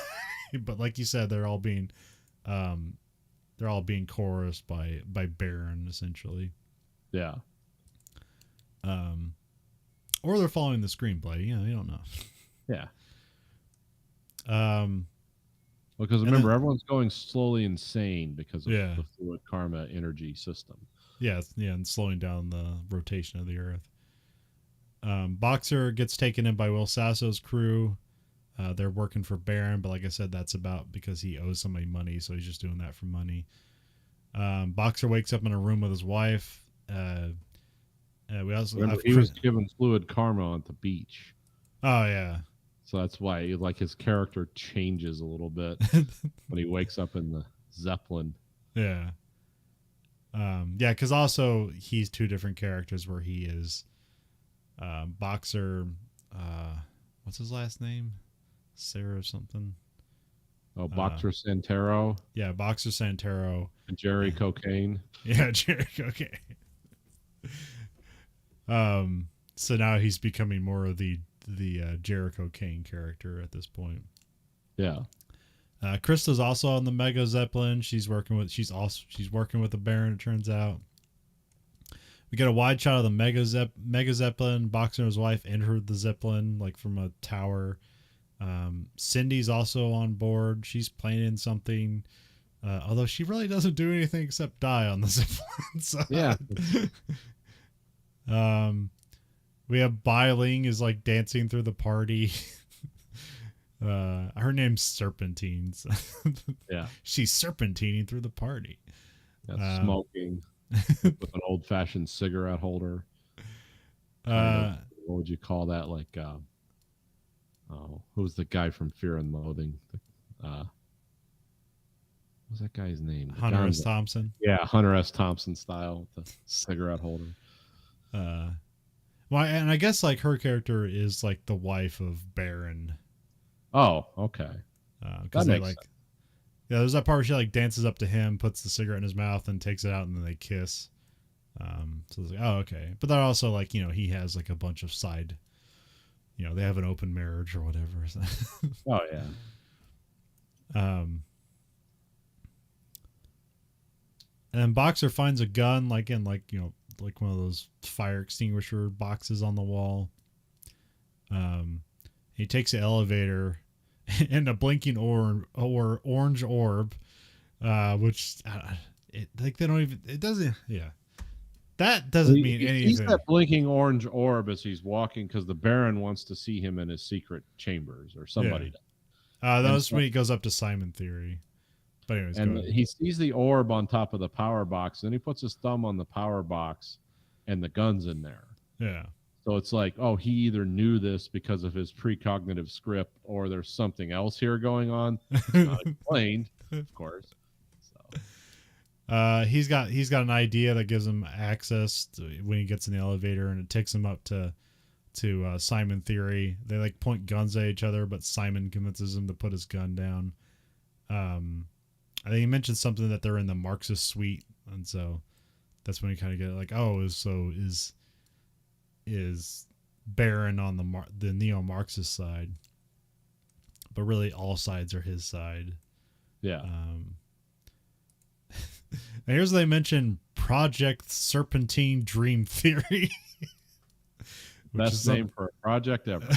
But like you said, they're all being chorused by Baron essentially. Yeah. Or they're following the screenplay. You know, you don't know. Yeah. Because remember, everyone's going slowly insane because of the fluid karma energy system. Yeah, and slowing down the rotation of the Earth. Boxer gets taken in by Will Sasso's crew. They're working for Baron, but like I said, that's about because he owes somebody money, so he's just doing that for money. Boxer wakes up in a room with his wife. We also he was given fluid karma at the beach. Oh yeah. So that's why like his character changes a little bit when he wakes up in the Zeppelin. Yeah. Because also he's two different characters where he is Boxer, what's his last name? Sarah or something. Oh, Boxer Santero. Yeah, Boxer Santero. And Jerry Cocaine. Yeah, Jerry Cocaine. So now he's becoming more of the Jericho Kane character at this point. Yeah. Krista's also on the Mega Zeppelin. She's working with the Baron, it turns out. We get a wide shot of the Mega Zeppelin. Boxer and his wife enter the Zeppelin like from a tower. Cindy's also on board. She's planning something. Although she really doesn't do anything except die on the Zeppelin. So. Yeah. We have Bai Ling is like dancing through the party. Her name's Serpentine. So yeah. She's serpentining through the party. Yeah, smoking with an old fashioned cigarette holder. What would you call that? Like, who's the guy from Fear and Loathing? What's that guy's name? Hunter S. Thompson. Yeah, Hunter S. Thompson style with the cigarette holder. Well, and I guess like her character is like the wife of Baron. Oh, okay. Because they like, sense. Yeah, there's that part where she like dances up to him, puts the cigarette in his mouth, and takes it out, and then they kiss. So it's like, oh, okay. But they're also like, you know, he has like a bunch of side, you know, they have an open marriage or whatever. Oh yeah. And then Boxer finds a gun, like in like, you know, like one of those fire extinguisher boxes on the wall. He takes the elevator and a blinking orange orb, which like they don't even, it doesn't, yeah. That doesn't mean anything. He's that blinking orange orb as he's walking because the Baron wants to see him in his secret chambers or somebody. Yeah. That was when he goes up to Simon Theory. But anyways, and he sees the orb on top of the power box, and he puts his thumb on the power box, and the gun's in there. Yeah. So it's like, oh, he either knew this because of his precognitive script, or there's something else here going on. It's not explained, of course. So he's got an idea that gives him access to, when he gets in the elevator, and it takes him up to Simon Theory. They like point guns at each other, but Simon convinces him to put his gun down. I think he mentioned something that they're in the Marxist suite, and so that's when you kind of get like, oh, so is Baron on the neo-Marxist side, but really all sides are his side. Yeah. And here's what they mention: Project Serpentine Dream Theory. Best name for a project ever.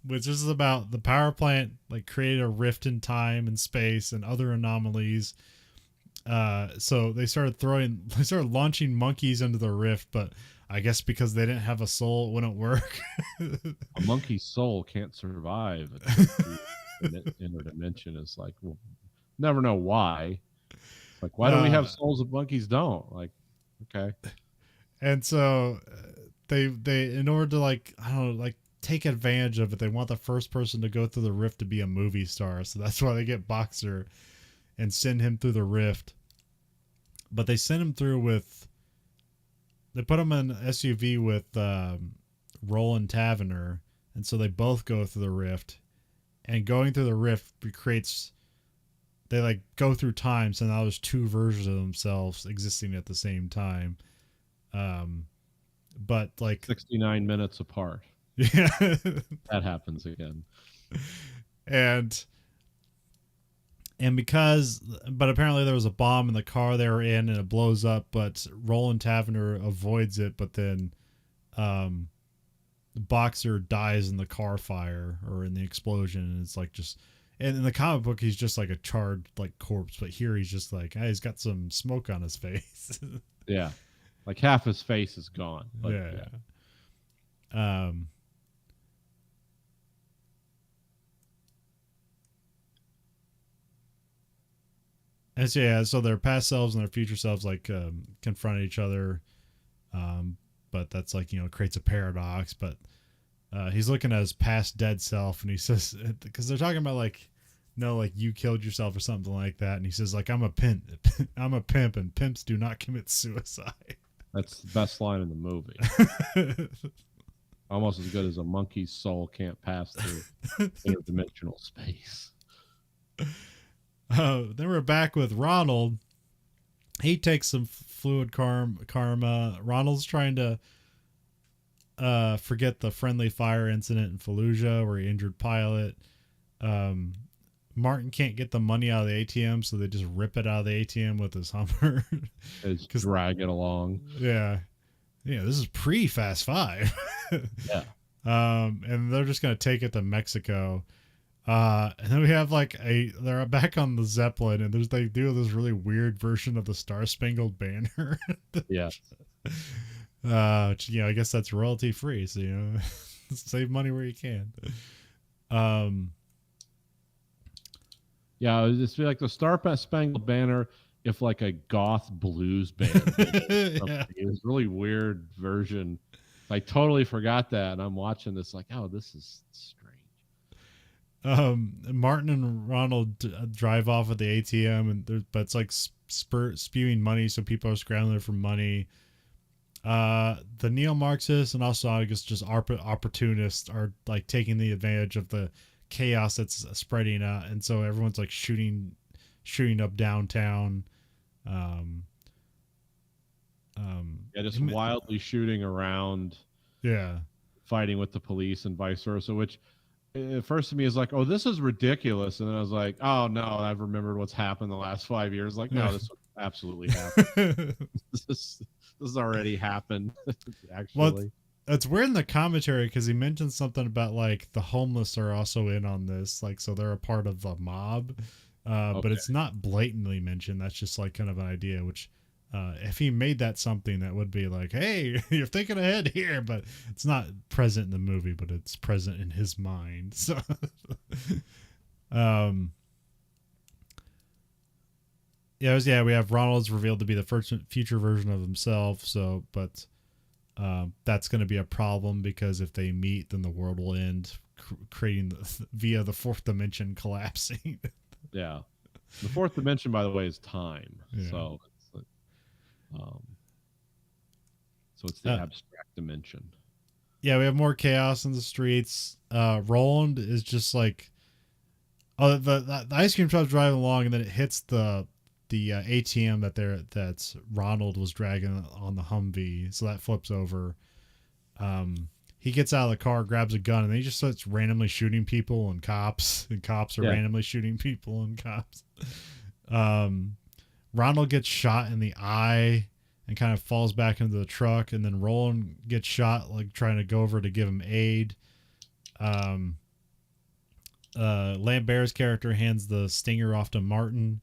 which is about the power plant like created a rift in time and space and other anomalies. So they started launching monkeys into the rift, but I guess because they didn't have a soul, it wouldn't work. A monkey's soul can't survive the inner dimension. Is like, we'll never know why. Like, why do we have souls if monkeys don't? Like, okay. And so they in order to like, I don't know, like take advantage of it, they want the first person to go through the rift to be a movie star. So that's why they get Boxer and send him through the rift. But they send him through with, they put him in an SUV with Roland Taverner, and so they both go through the rift. And going through the rift creates, they like go through time, so now there's two versions of themselves existing at the same time. But like 69 minutes apart. Yeah. That happens again. And because, but apparently there was a bomb in the car they were in and it blows up, but Roland Taverner avoids it, but then Boxer dies in the car fire or in the explosion, and it's like just, and in the comic book he's just like a charred like corpse, but here he's just like, he's got some smoke on his face. Yeah, like half his face is gone. But, yeah. And so, yeah, so their past selves and their future selves like confront each other, but that's like, creates a paradox. But he's looking at his past dead self, and he says, because they're talking about like, no, like you killed yourself or something like that, and he says like, I'm a pimp, and pimps do not commit suicide. That's the best line in the movie. Almost as good as a monkey's soul can't pass through interdimensional space. Then we're back with Ronald. He takes some fluid karma. Ronald's trying to forget the friendly fire incident in Fallujah where he injured Pilot. Martin can't get the money out of the ATM, so they just rip it out of the ATM with his Hummer. Just drag it along. Yeah. Yeah, this is pre-Fast Five. Yeah. And they're just going to take it to Mexico. And then we have they're back on the Zeppelin, and they do this really weird version of the Star Spangled Banner. Yeah. Which, I guess that's royalty free. So, save money where you can. Yeah, it would just be like the Star Spangled Banner if like a goth blues band. Yeah. It was a really weird version. I totally forgot that, and I'm watching this like, oh, this is strange. Martin and Ronald drive off at the ATM, but it's like spewing money, so people are scrambling for money. The neo-Marxists and also I guess just opportunists are like taking the advantage of the chaos that's spreading out, and so everyone's like shooting up downtown. Just wildly shooting around. Yeah, fighting with the police and vice versa, which at first to me is like, oh, this is ridiculous, and then I was like, oh no, I've remembered what's happened the last 5 years. Like, no, this absolutely happened. this has already happened. Actually, well, it's weird in the commentary because he mentions something about like the homeless are also in on this, like so they're a part of the mob, but it's not blatantly mentioned. That's just like kind of an idea, which if he made that something, that would be like, hey, you're thinking ahead here, but it's not present in the movie, but it's present in his mind. So we have Ronald's revealed to be the future version of himself. So, but that's going to be a problem because if they meet, then the world will end, creating via the fourth dimension collapsing. Yeah, the fourth dimension, by the way, is time. Yeah. So it's the abstract dimension. Yeah, we have more chaos in the streets. Roland is just like, the ice cream truck's driving along, and then it hits the ATM that's Ronald was dragging on the Humvee, so that flips over. He gets out of the car, grabs a gun, and then he just starts randomly shooting people and cops are randomly shooting people and cops. Ronald gets shot in the eye and kind of falls back into the truck, and then Roland gets shot like trying to go over to give him aid. Lambert's character hands the stinger off to Martin,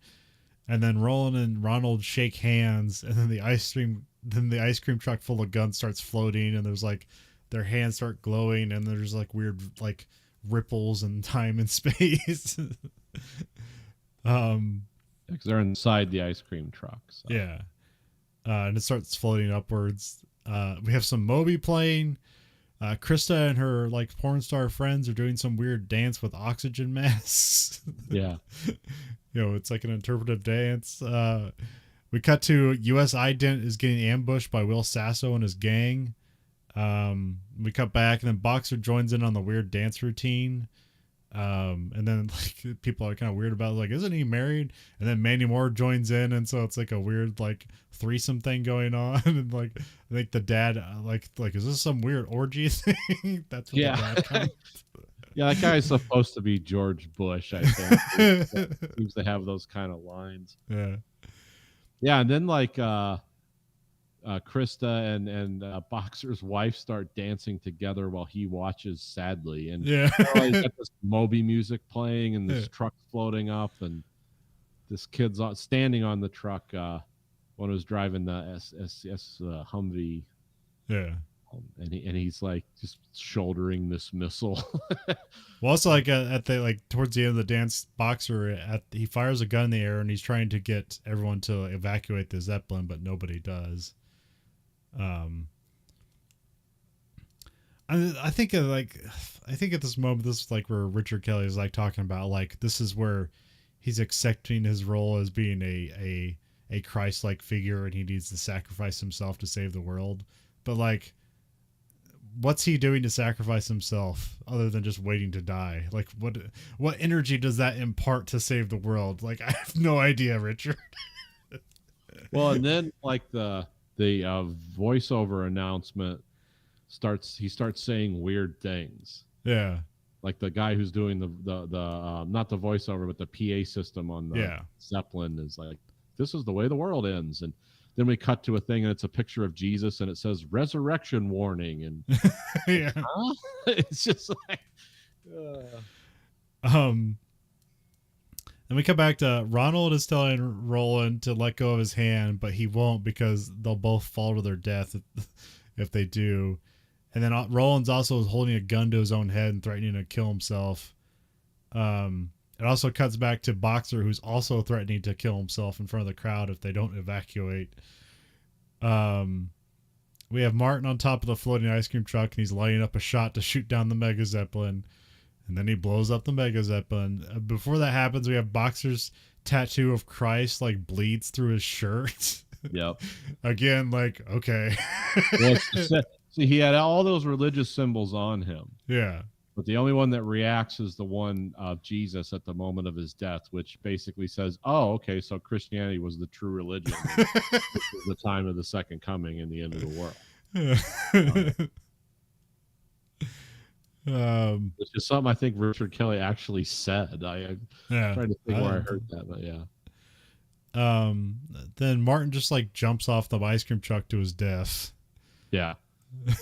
and then Roland and Ronald shake hands, and then the ice cream truck full of guns starts floating, and there's like their hands start glowing, and there's like weird like ripples in time and space. Because they're inside the ice cream truck. So. Yeah. And it starts floating upwards. We have some Moby playing. Krista and her like porn star friends are doing some weird dance with oxygen masks. Yeah. It's like an interpretive dance. We cut to U.S. Ident is getting ambushed by Will Sasso and his gang. We cut back, and then Boxer joins in on the weird dance routine. And then like people are kind of weird about it, like, isn't he married? And then Mandy Moore joins in, and so it's like a weird like threesome thing going on. And like I think the dad like is this some weird orgy thing? That's what the dad Yeah, that guy's supposed to be George Bush, I think. Seems to have those kind of lines. Yeah, and then like Krista and Boxer's wife start dancing together while he watches sadly. And he's got this Moby music playing, and this truck's floating up, and this kid's standing on the truck when it was driving the SS Humvee. Yeah. And he's like just shouldering this missile. Well, also like at the like towards the end of the dance, Boxer he fires a gun in the air, and he's trying to get everyone to evacuate the Zeppelin, but nobody does. I think at this moment, this is like where Richard Kelly is like talking about like this is where he's accepting his role as being a Christ-like figure, and he needs to sacrifice himself to save the world. But like, what's he doing to sacrifice himself other than just waiting to die? Like, what energy does that impart to save the world? Like, I have no idea, Richard. Well, and then like the voiceover announcement starts saying weird things. Yeah. Like the guy who's doing the not the voiceover, but the PA system on the Zeppelin is like, this is the way the world ends. And then we cut to a thing, and it's a picture of Jesus, and it says resurrection warning. And it's just like, and we come back to Ronald is telling Roland to let go of his hand, but he won't because they'll both fall to their death if they do. And then Roland's also holding a gun to his own head and threatening to kill himself. It also cuts back to Boxer, who's also threatening to kill himself in front of the crowd if they don't evacuate. We have Martin on top of the floating ice cream truck, and he's lighting up a shot to shoot down the Mega Zeppelin. And then he blows up the Mega Zeppelin. Before that happens, we have Boxer's tattoo of Christ like bleeds through his shirt. Yep. Again, like, okay. Well, see, he had all those religious symbols on him. Yeah. But the only one that reacts is the one of Jesus at the moment of his death, which basically says, oh, okay, so Christianity was the true religion. This was the time of the second coming and the end of the world. Which is something I think Richard Kelly actually said. I'm trying to think where I heard that, but yeah. Then Martin just like jumps off the ice cream truck to his death. Yeah.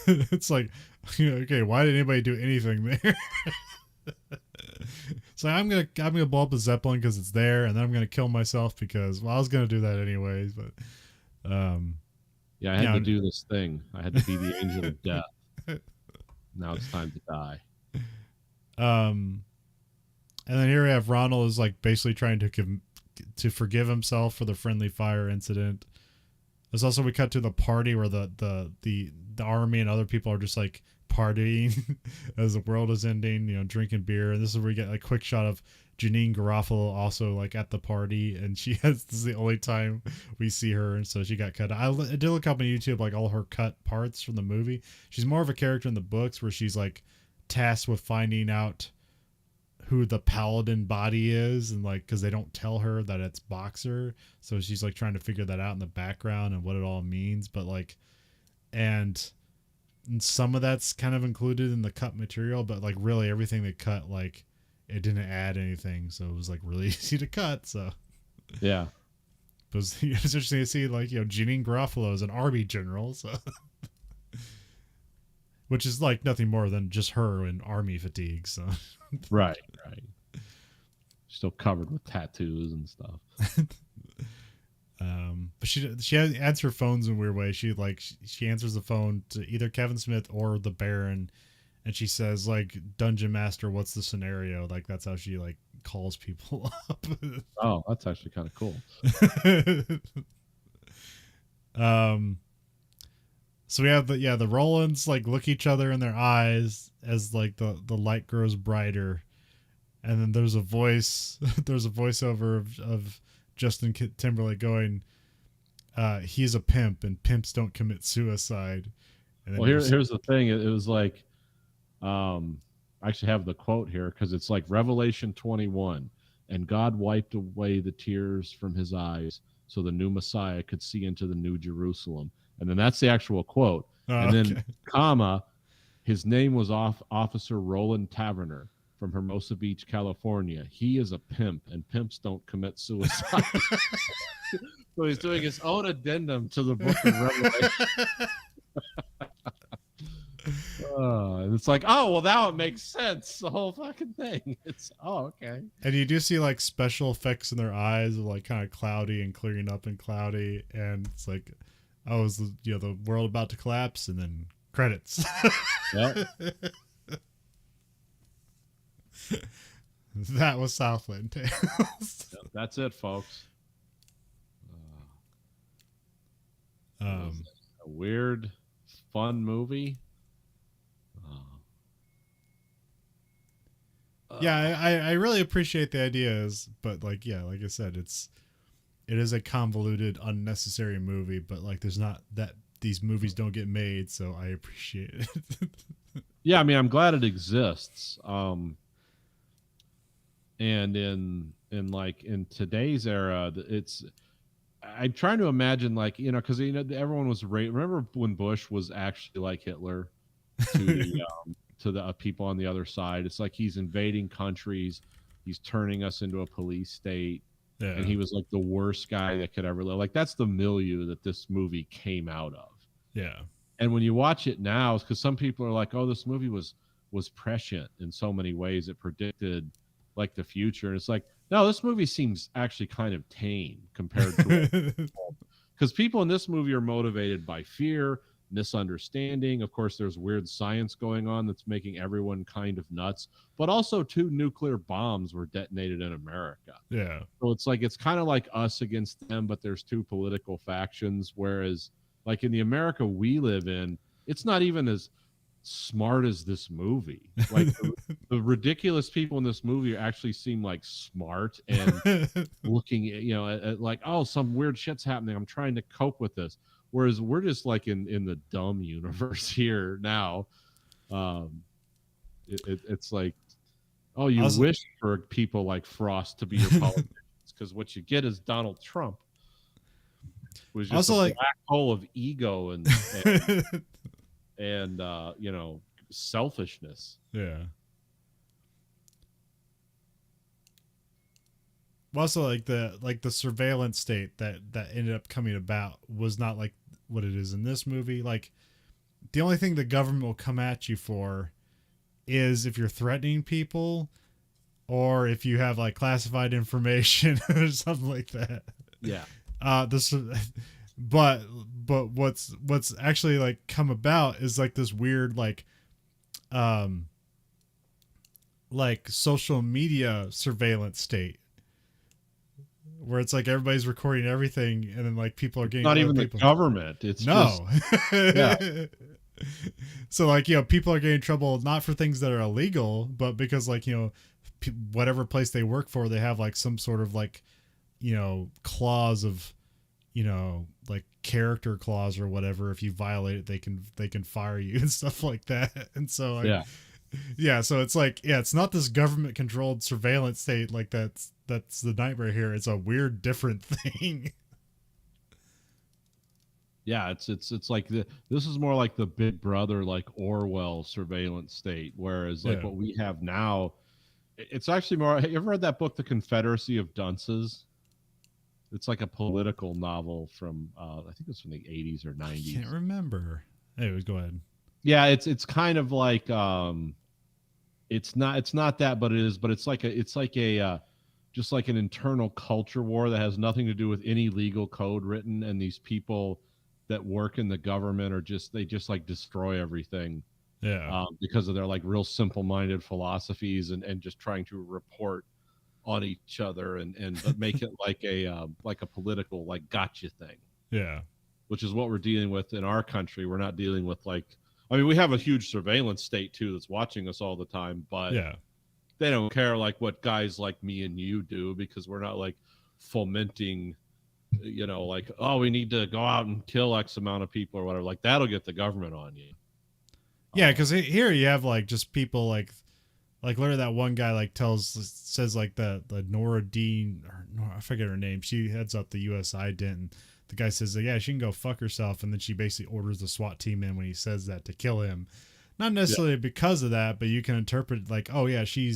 It's like, okay, why did anybody do anything there? So I'm gonna blow up the Zeppelin because it's there, and then I'm gonna kill myself because I was gonna do that anyways. But yeah, I had to do this thing. I had to be the angel of death. Now it's time to die. And then here we have Ronald is like basically trying to forgive himself for the friendly fire incident. There's also, we cut to the party where the army and other people are just like partying as the world is ending, drinking beer. And this is where we get a quick shot of Janine Garofalo also like at the party, and this is the only time we see her, and so she got cut. I did look up on YouTube like all her cut parts from the movie. She's more of a character in the books where she's like tasked with finding out who the paladin body is, and like because they don't tell her that it's Boxer, so she's like trying to figure that out in the background and what it all means. But like, and some of that's kind of included in the cut material, but like really everything they cut, like it didn't add anything, so it was like really easy to cut. So yeah, it was interesting to see like Janine Garofalo is an army general. So which is like nothing more than just her in army fatigue. So Right, right. Still covered with tattoos and stuff. But she answers her phones in a weird way. She answers the phone to either Kevin Smith or the Baron, and she says like, "Dungeon Master, what's the scenario?" Like that's how she like calls people up. Oh, that's actually kind of cool. So we have the Rolands like look each other in their eyes as like the light grows brighter, and then there's a voiceover of Justin Timberlake going, he's a pimp and pimps don't commit suicide. And then Well, here's the thing. It was like, I actually have the quote here because it's like Revelation 21, and God wiped away the tears from his eyes so the new Messiah could see into the new Jerusalem. And then that's the actual quote. And then, comma, his name was Officer Roland Taverner from Hermosa Beach, California. He is a pimp, and pimps don't commit suicide. So he's doing his own addendum to the book of Revelation. And it's like, oh, well, now it makes sense. The whole fucking thing. It's, oh, okay. And you do see like special effects in their eyes, like kind of cloudy and clearing up and cloudy. And it's like, oh, is the world about to collapse? And then credits. Yep. That was Southland Tales. That's it, folks. A weird, fun movie. Yeah, I really appreciate the ideas, but like I said, it is a convoluted, unnecessary movie, but like there's not that these movies don't get made, so I appreciate it. Yeah, I mean, I'm glad it exists. And in today's era, I'm trying to imagine, like, because everyone was remember when Bush was actually like Hitler to the people on the other side. It's like he's invading countries, he's turning us into a police state, and he was like the worst guy that could ever live. Like that's the milieu that this movie came out of. Yeah. And when you watch it now, it's because some people are like, "Oh, this movie was prescient in so many ways; it predicted like the future." And it's like, no, this movie seems actually kind of tame compared to because people in this movie are motivated by fear, misunderstanding. Of course, there's weird science going on that's making everyone kind of nuts, but also 2 nuclear bombs were detonated in America. Yeah. So it's like, it's kind of like us against them, but there's 2 political factions. Whereas like in the America we live in, it's not even as smart as this movie. Like the ridiculous people in this movie actually seem like smart and looking at like, oh, some weird shit's happening, I'm trying to cope with this. Whereas we're just like in the dumb universe here now. It's like, oh, you wish for people like Frost to be your politicians, because what you get is Donald Trump, who's just a black hole of ego and selfishness. Yeah. Also, like the surveillance state that ended up coming about was not like what it is in this movie. Like the only thing the government will come at you for is if you're threatening people or if you have like classified information or something like that. Yeah. But what's actually like come about is like this weird like social media surveillance state where it's like everybody's recording everything and then like people are getting not even the government. It's no. Just, yeah. So like, people are getting in trouble not for things that are illegal, but because like, whatever place they work for, they have like some sort of like, clause of, like character clause or whatever. If you violate it, they can fire you and stuff like that. And so like, yeah. So it's like, it's not this government controlled surveillance state. Like that's the nightmare here. It's a weird, different thing. Yeah, it's like this is more like the Big Brother, like Orwell surveillance state, whereas like what we have now, it's actually more. Have you ever read that book, The Confederacy of Dunces? It's like a political novel from I think it's from the 80s or 90s. I can't remember. Anyways, go ahead. Yeah, it's kind of like it's not that, but it is, but it's like a just like an internal culture war that has nothing to do with any legal code written, and these people that work in the government are just they just like destroy everything Yeah. because of their like real simple-minded philosophies and just trying to report on each other and but make it like a political like gotcha thing, Yeah. which is what we're dealing with in our country. We're not dealing with like, I mean, we have a huge surveillance state too that's watching us all the time, but Yeah. they don't care like what guys like me and you do because we're not like fomenting, you know, like, oh, we need to go out and kill X amount of people or whatever. Like that'll get the government on you. Yeah, because here you have like just people like literally that one guy like says like the Nora Dean or Nora, I forget her name. She heads up the USI dent. And the guy says, yeah, she can go fuck herself, and then she basically orders the SWAT team in when he says that to kill him. Not necessarily because of that, but you can interpret it like, oh yeah, she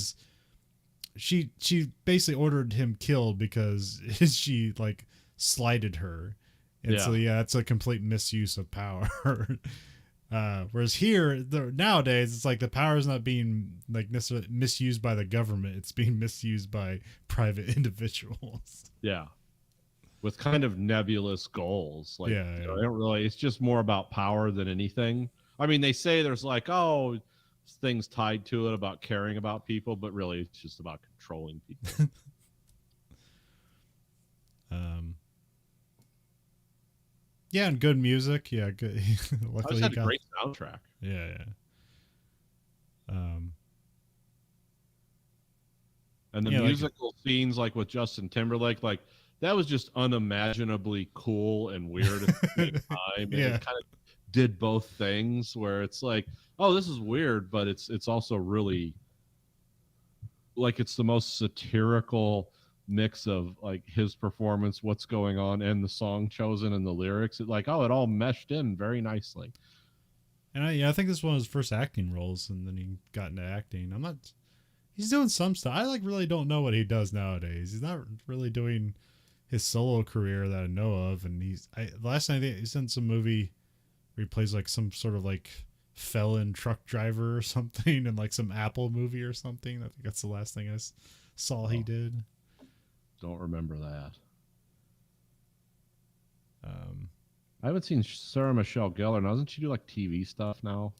basically ordered him killed because she like slighted her, and so yeah, it's a complete misuse of power. Whereas here, nowadays, it's like the power is not being like necessarily misused by the government; it's being misused by private individuals. Yeah, with kind of nebulous goals. Like, yeah, you know, I don't really. It's just more about power than anything. I mean, they say there's like, oh, things tied to it about caring about people, but really, it's just about controlling people. Yeah, and good music. Yeah, good. Luckily, he had a great soundtrack. Yeah. And the musical scenes, like with Justin Timberlake, like that was just unimaginably cool and weird at the same time. And it kind of did both things where it's like, oh, this is weird, but it's also really like it's the most satirical mix of like his performance, what's going on, and the song chosen and the lyrics. It like, oh, it all meshed in very nicely. And I think this was one of his first acting roles, and then he got into acting. He's doing some stuff. I like really don't know what he does nowadays. He's not really doing his solo career that I know of. And last night he's in some movie where he plays like some sort of like felon truck driver or something, in like some Apple movie or something. I think that's the last thing I saw he did. Don't remember that. I haven't seen Sarah Michelle Gellar. Doesn't she do like TV stuff now?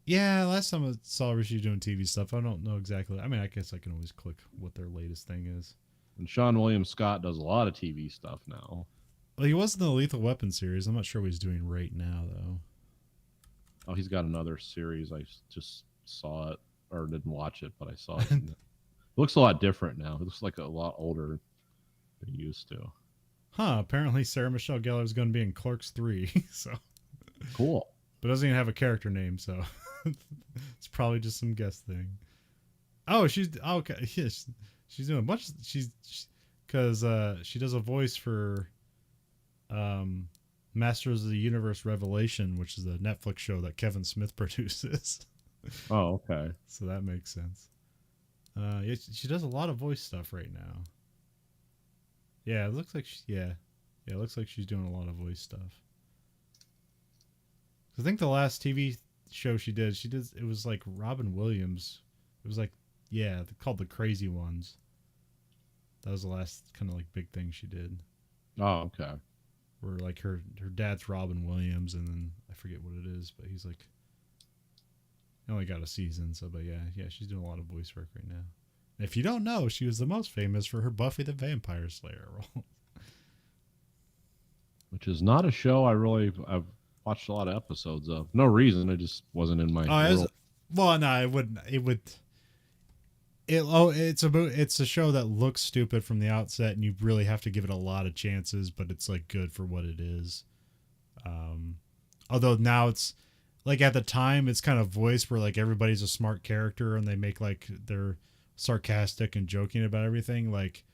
Yeah, last time I saw her, she was doing TV stuff. I don't know exactly. I mean, I guess I can always click what their latest thing is. And Sean William Scott does a lot of TV stuff now. Well, he was in the Lethal Weapon series. I'm not sure what he's doing right now, though. Oh, he's got another series. I just saw it, or didn't watch it, but I saw it. It looks a lot different now. It looks like a lot older than it used to. Huh, apparently Sarah Michelle Gellar is going to be in Clerks 3. So cool. But doesn't even have a character name, so it's probably just some guest thing. Oh, okay. Yeah, she's doing a bunch. Because she does a voice for Masters of the Universe Revelation, which is a Netflix show that Kevin Smith produces. Oh, okay. So that makes sense. Yeah, she does a lot of voice stuff right now. Yeah, it looks like it looks like she's doing a lot of voice stuff. I think the last TV show she did it was like Robin Williams. It was like called The Crazy Ones. That was the last kind of like big thing she did. Oh, okay. Where like her dad's Robin Williams, and then I forget what it is, but he's like he only got a season, so but yeah, she's doing a lot of voice work right now. And if you don't know, she was the most famous for her Buffy the Vampire Slayer role. Which is not a show I've watched a lot of episodes of. No reason, it just wasn't in my world. Well, no, it wouldn't. It's a show that looks stupid from the outset, and you really have to give it a lot of chances, but it's like good for what it is. Although now it's like at the time it's kind of voiced where like everybody's a smart character and they make like they're sarcastic and joking about everything. Like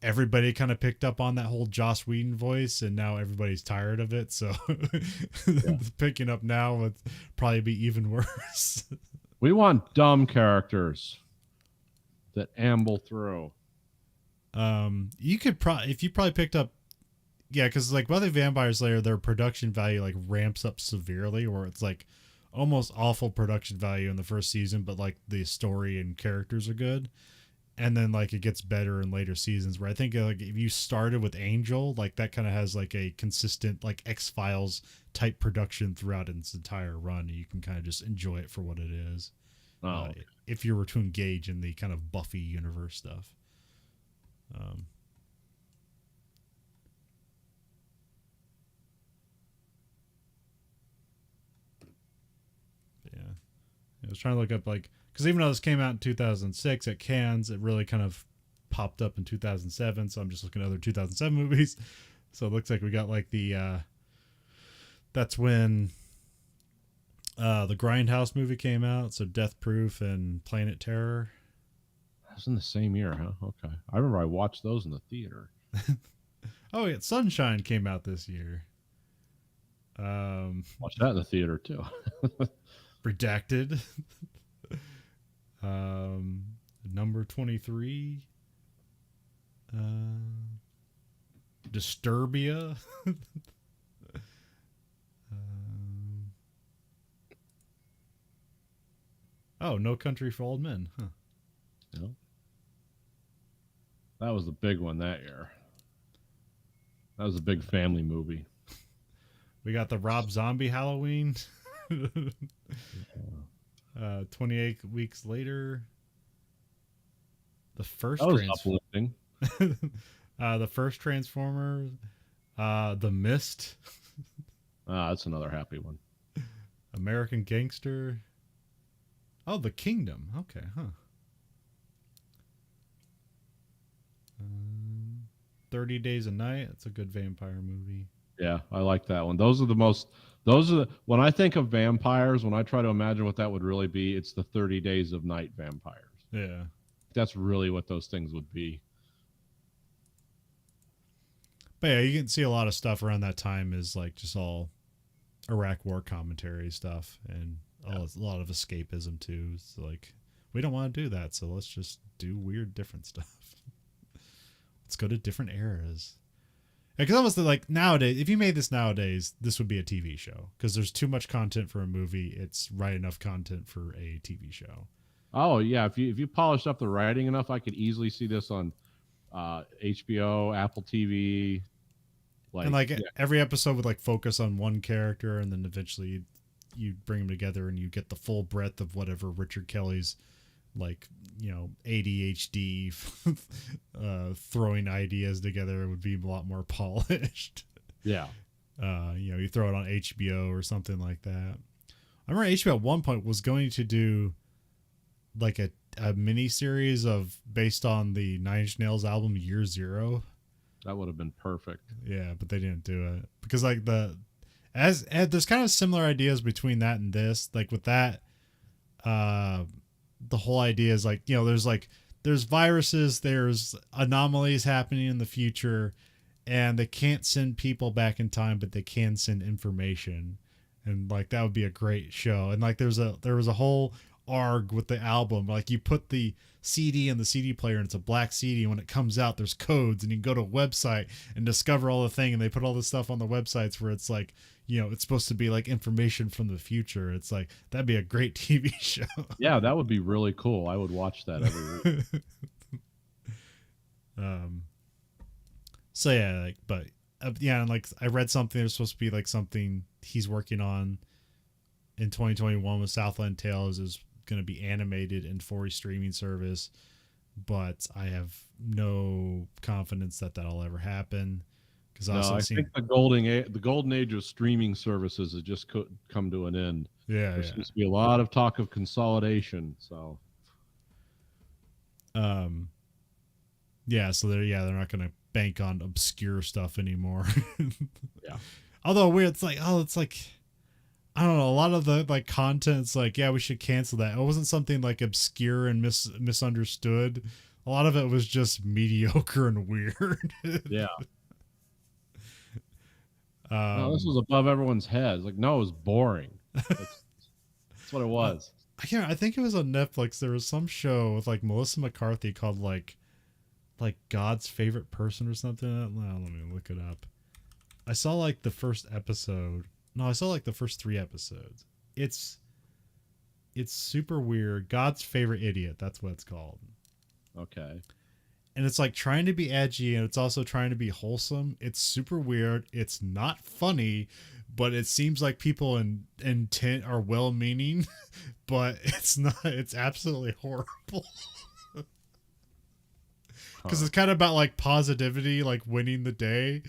everybody kind of picked up on that whole Joss Whedon voice, and now everybody's tired of it. So picking up now would probably be even worse. We want dumb characters that amble through. You could if you probably picked up, because like Buffy Vampire Slayer, their production value like ramps up severely, where it's like, almost awful production value in the first season, but like the story and characters are good. And then like it gets better in later seasons, where I think like if you started with Angel, like that kind of has like a consistent like X-Files type production throughout its entire run. You can kind of just enjoy it for what it is. Okay. If you were to engage in the kind of Buffy universe stuff. Yeah. I was trying to look up like, because even though this came out in 2006 at Cannes, it really kind of popped up in 2007. So I'm just looking at other 2007 movies. So it looks like we got like the that's when the Grindhouse movie came out. So Death Proof and Planet Terror. That was in the same year, huh? Okay. I remember I watched those in the theater. Oh yeah, Sunshine came out this year. Watched that in the theater too. Redacted. Number 23. Disturbia. Oh, No Country for Old Men. Huh. Yeah. That was the big one that year. That was a big family movie. We got the Rob Zombie Halloween. 28 weeks later. The first uplifting. The first Transformer. The Mist. That's another happy one. American Gangster. Oh, The Kingdom. Okay, huh. 30 Days a Night. That's a good vampire movie. Yeah, I like that one. When I think of vampires, when I try to imagine what that would really be, it's the 30 Days of Night vampires. Yeah. That's really what those things would be. But yeah, you can see a lot of stuff around that time is like just all Iraq war commentary stuff and a lot of escapism too. It's like, we don't want to do that, so let's just do weird different stuff. Let's go to different eras. Because almost like nowadays, if you made this nowadays, this would be a TV show. Because there's too much content for a movie. It's right enough content for a TV show. Oh yeah, if you polished up the writing enough, I could easily see this on HBO, Apple TV. Every episode would like focus on one character, and then eventually you bring them together, and you get the full breadth of whatever Richard Kelly's like, ADHD throwing ideas together would be a lot more polished. Yeah. You throw it on HBO or something like that. I remember HBO at one point was going to do like a mini series based on the Nine Inch Nails album Year Zero. That would have been perfect. Yeah, but they didn't do it because like there's kind of similar ideas between that and this. Like with that, the whole idea is like, there's viruses, there's anomalies happening in the future, and they can't send people back in time, but they can send information. And like, that would be a great show. And like, there was a whole arg with the album. Like you put the CD in the CD player and it's a black CD. And when it comes out, there's codes and you can go to a website and discover all the thing. And they put all this stuff on the websites where it's like, it's supposed to be like information from the future. It's like, that'd be a great TV show. Yeah, that would be really cool. I would watch that every week. So yeah, like, but and like I read something there's supposed to be like something he's working on in 2021 with Southland Tales is going to be animated in for a streaming service, but I have no confidence that that'll ever happen. Because I think the golden age of streaming services has just come to an end. Yeah, there seems to be a lot of talk of consolidation. So, yeah, so they're not going to bank on obscure stuff anymore. Yeah. Although it's like I don't know, a lot of the like content's like, yeah, we should cancel that. It wasn't something like obscure and misunderstood. A lot of it was just mediocre and weird. Yeah. No, this was above everyone's heads. Like, no, it was boring. That's what it was. I think it was on Netflix. There was some show with like Melissa McCarthy called like God's Favorite Person or something. Well, let me look it up. I saw like the first episode. No, I saw like the first 3 episodes. It's It's super weird. God's Favorite Idiot. That's what it's called. Okay. And it's like trying to be edgy and it's also trying to be wholesome. It's super weird. It's not funny, but it seems like people in intent are well meaning, but it's not. It's absolutely horrible. Because it's kind of about like positivity, like winning the day.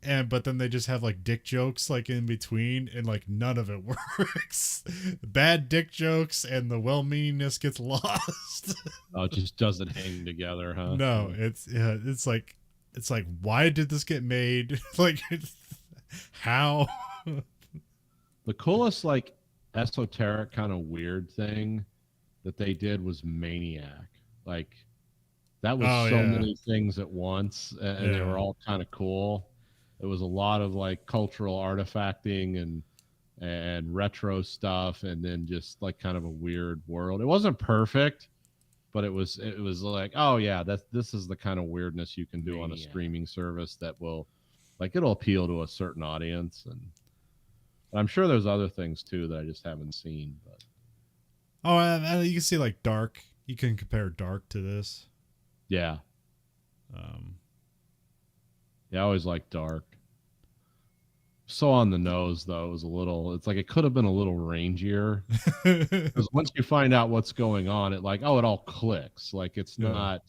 But then they just have like dick jokes like in between, and like none of it works. Bad dick jokes and the well-meaningness gets lost. Oh, it just doesn't hang together, huh? No, it's like why did this get made? Like how? The coolest like esoteric kind of weird thing that they did was Maniac. Like that was many things at once, and they were all kind of cool. It was a lot of like cultural artifacting and retro stuff, and then just like kind of a weird world. It wasn't perfect, but it was like, oh yeah, this is the kind of weirdness you can do on a streaming service that will, like, it'll appeal to a certain audience. And I'm sure there's other things too that I just haven't seen. But you can see like Dark. You can compare Dark to this. Yeah. Yeah, I always liked Dark. So on the nose, though, it was a little. It's like it could have been a little rangier. Because once you find out what's going on, it like, oh, it all clicks. Like it's not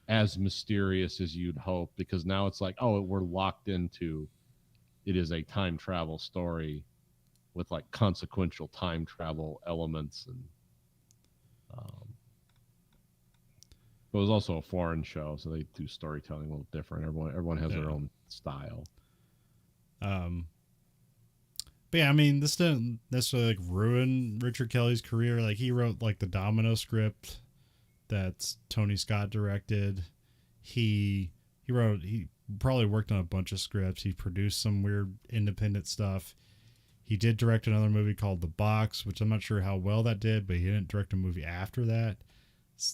as mysterious as you'd hope. Because now it's like, oh, we're locked into. It is a time travel story, with like consequential time travel elements, and but it was also a foreign show, so they do storytelling a little different. Everyone has their own style. But yeah, I mean, this didn't necessarily like ruin Richard Kelly's career. Like he wrote like the Domino script that Tony Scott directed. He probably worked on a bunch of scripts. He produced some weird independent stuff. He did direct another movie called The Box, which I'm not sure how well that did, but he didn't direct a movie after that.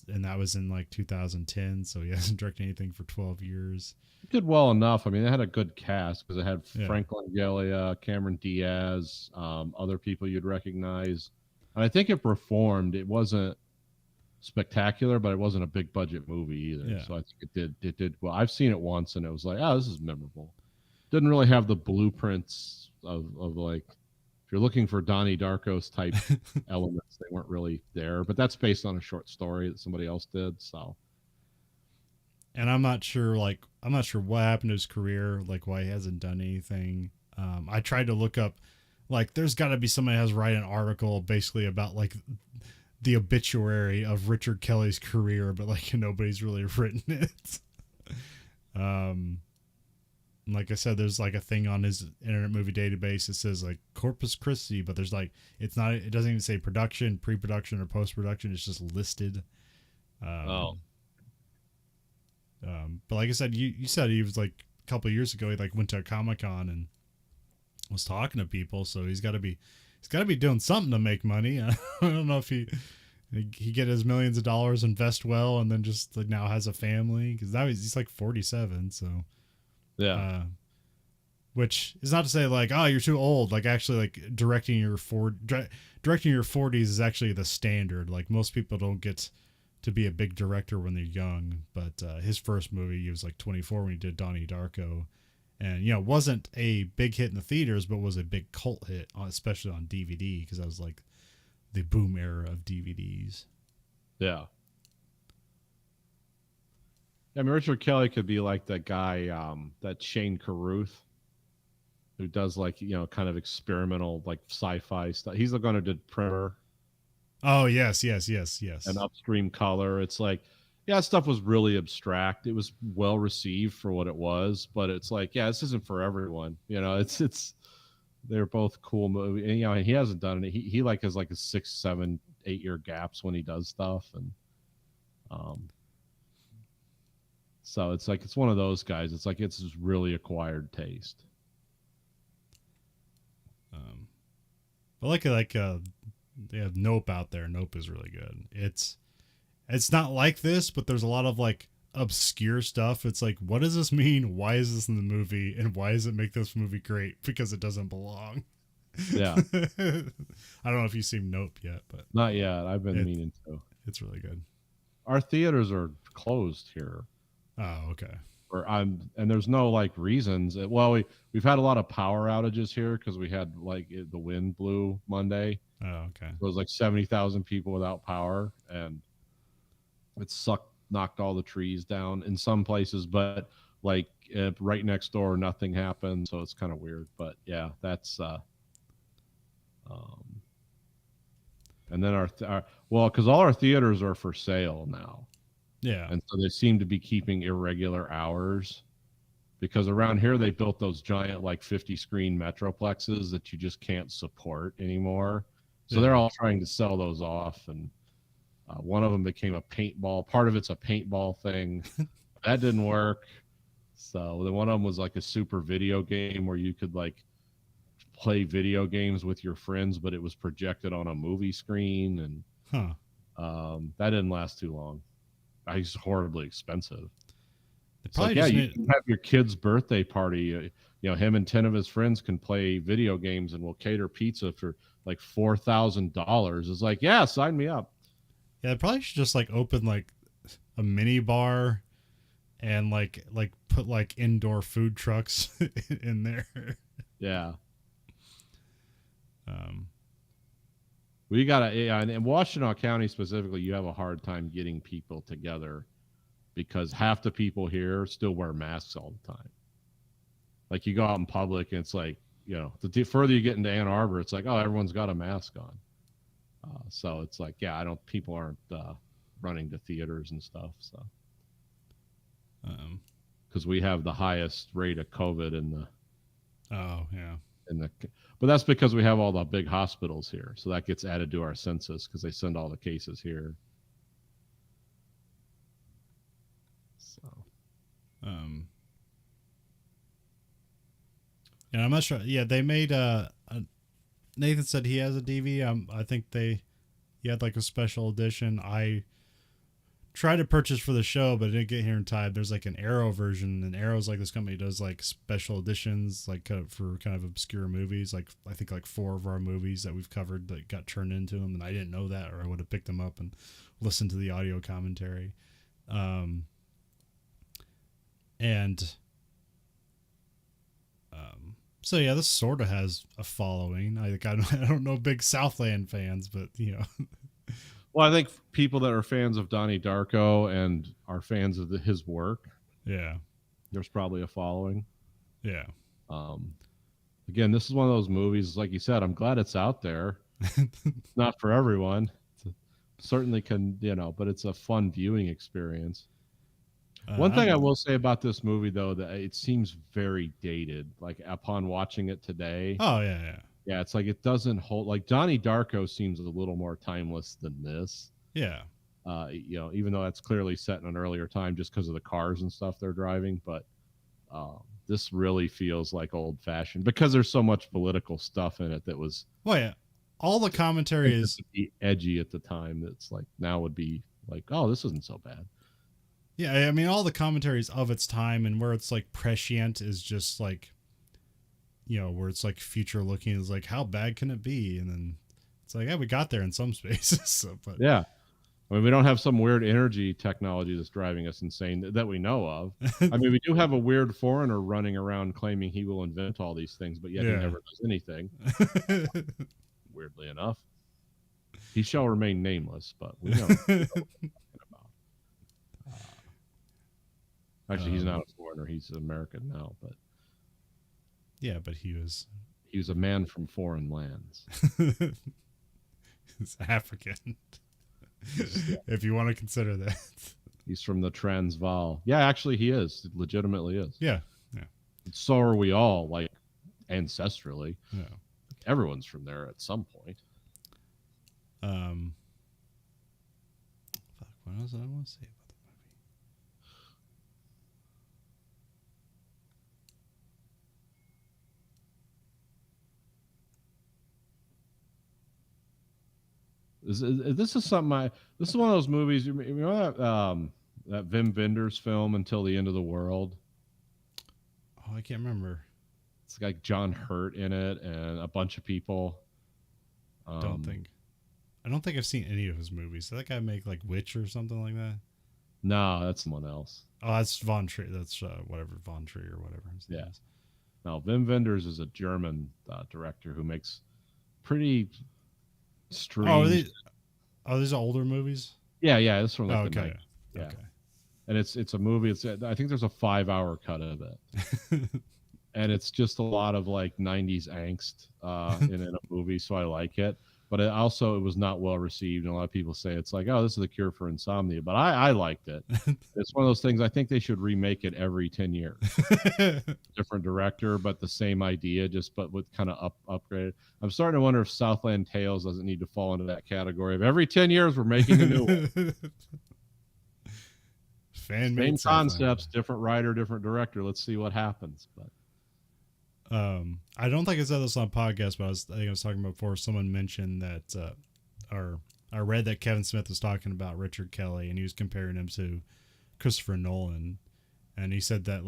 And that was in like 2010, so he hasn't directed anything for 12 years. It did well enough. I mean, it had a good cast because it had Frank Langella, Cameron Diaz, other people you'd recognize. And I think it performed. It wasn't spectacular, but it wasn't a big budget movie either. Yeah. So I think it did well. I've seen it once, and it was like, oh, this is memorable. Didn't really have the blueprints of like, if you're looking for Donnie Darko's type elements, they weren't really there. But that's based on a short story that somebody else did. So, and I'm not sure what happened to his career, like why he hasn't done anything. I tried to look up, like, there's got to be somebody has write an article basically about like the obituary of Richard Kelly's career, but like nobody's really written it. Like I said, there's like a thing on his Internet Movie Database that says like Corpus Christi, but there's like, it doesn't even say production, pre-production, or post-production. It's just listed. But like I said, you said he was like a couple of years ago, he like went to a Comic-Con and was talking to people. So he's got to be doing something to make money. I don't know if he get his millions of dollars, invest well, and then just like now has a family, because now he's like 47. So yeah. Which is not to say like, oh, you're too old. Like actually, like directing your 40s is actually the standard. Like most people don't get to be a big director when they're young. But his first movie, he was like 24 when he did Donnie Darko, and wasn't a big hit in the theaters, but was a big cult hit, especially on DVD, because that was like the boom era of DVDs. Yeah. I mean, Richard Kelly could be like that guy, that Shane Carruth, who does like, kind of experimental, like sci-fi stuff. He's the guy who did Primer. Oh, yes. And Upstream Color. It's like, yeah, stuff was really abstract. It was well received for what it was, but it's like, yeah, this isn't for everyone. They're both cool movies. And, he hasn't done it. He like has like a 6, 7, 8 year gaps when he does stuff. And, so it's like, it's one of those guys. It's like, it's just really acquired taste. But they have Nope out there. Nope is really good. It's not like this, but there's a lot of like obscure stuff. It's like, what does this mean? Why is this in the movie? And why does it make this movie great? Because it doesn't belong. Yeah. I don't know if you've seen Nope yet, but Not yet. I've been meaning to. it's really good. Our theaters are closed here. Oh, okay. And there's no like reasons. Well, we've had a lot of power outages here because we had like the wind blew Monday. Oh, okay. So it was like 70,000 people without power, and it knocked all the trees down in some places, but like right next door, nothing happened. So it's kind of weird. But yeah, that's and then well, because all our theaters are for sale now. Yeah. And so they seem to be keeping irregular hours because around here they built those giant like 50 screen metroplexes that you just can't support anymore. So they're all trying to sell those off, and one of them became a paintball. Part of it's a paintball thing. That didn't work. So then one of them was like a super video game where you could like play video games with your friends, but it was projected on a movie screen, and that didn't last too long. It's horribly expensive. It's like, yeah, you can have your kid's birthday party. Him and 10 of his friends can play video games, and we'll cater pizza for like $4,000. It's like, yeah, sign me up. Yeah, they probably should just like open like a mini bar and like put like indoor food trucks in there. Yeah. We gotta, and in Washtenaw County specifically, you have a hard time getting people together because half the people here still wear masks all the time. Like you go out in public and it's like, the further you get into Ann Arbor, it's like, oh, everyone's got a mask on. So it's like, yeah, people aren't running to theaters and stuff. So, because we have the highest rate of COVID in the. Oh yeah. But that's because we have all the big hospitals here, so that gets added to our census because they send all the cases here. So, and I'm not sure. Yeah, they made Nathan said he has a DVD. I think he had like a special edition. I tried to purchase for the show, but it didn't get here in time. There's like an Arrow version, and Arrow's like this company does like special editions, like for kind of obscure movies. Like I think like 4 of our movies that we've covered that got turned into them, and I didn't know that, or I would have picked them up and listened to the audio commentary. So yeah, this sort of has a following. I don't know big Southland fans, but Well, I think people that are fans of Donnie Darko and are fans of his work, yeah, there's probably a following. Yeah. Again, this is one of those movies, like you said, I'm glad it's out there. It's not for everyone. Certainly can, but it's a fun viewing experience. One thing I will say about this movie, though, that it seems very dated. Like upon watching it today. Oh yeah. Yeah, it's like it doesn't hold. Like Donnie Darko seems a little more timeless than this. Yeah. Even though that's clearly set in an earlier time, just because of the cars and stuff they're driving, but this really feels like old fashioned because there's so much political stuff in it that was. Well, yeah, all the commentary is edgy at the time. That's like now would be like, oh, this isn't so bad. Yeah, I mean, all the commentaries of its time, and where it's like prescient is just like, where it's like future looking is like, how bad can it be? And then it's like, yeah, we got there in some spaces. So, but yeah, I mean, we don't have some weird energy technology that's driving us insane that we know of. I mean, we do have a weird foreigner running around claiming he will invent all these things, but yet he never does anything. Weirdly enough, he shall remain nameless, but we know. Actually, he's not a foreigner; he's American now. But yeah, but he was a man from foreign lands. He's African, if you want to consider that. He's from the Transvaal. Yeah, actually, he is. Legitimately is. Yeah. So are we all, like ancestrally. Yeah. Everyone's from there at some point. What else did I want to say about the movie? This is something this is one of those movies. You know that Wim Wenders film Until the End of the World? Oh, I can't remember. It's like John Hurt in it and a bunch of people. Don't think. I don't think I've seen any of his movies. Did that guy make like Witch or something like that? No, that's someone else. Oh, that's Von Trier. That's whatever Von Trier or whatever his name Yeah. is. No, Wim Wenders is a German director who makes pretty Oh, strange. these are older movies. Yeah, it's from like Oh, the okay. 90s. Yeah. Okay. And it's a movie. I think there's a 5-hour cut of it, and it's just a lot of like 90s angst in a movie. So I like it, but it was not well received, and a lot of people say it's like, oh, this is the cure for insomnia. But I liked it. It's one of those things. I think they should remake it every 10 years. Different director, but the same idea, but with kind of upgraded. I'm starting to wonder if Southland Tales doesn't need to fall into that category of every 10 years we're making a new one. Same concepts, different writer, different director. Let's see what happens. But I don't think I said this on podcast, but I think I was talking about before. Someone mentioned that, or I read that Kevin Smith was talking about Richard Kelly, and he was comparing him to Christopher Nolan, and he said that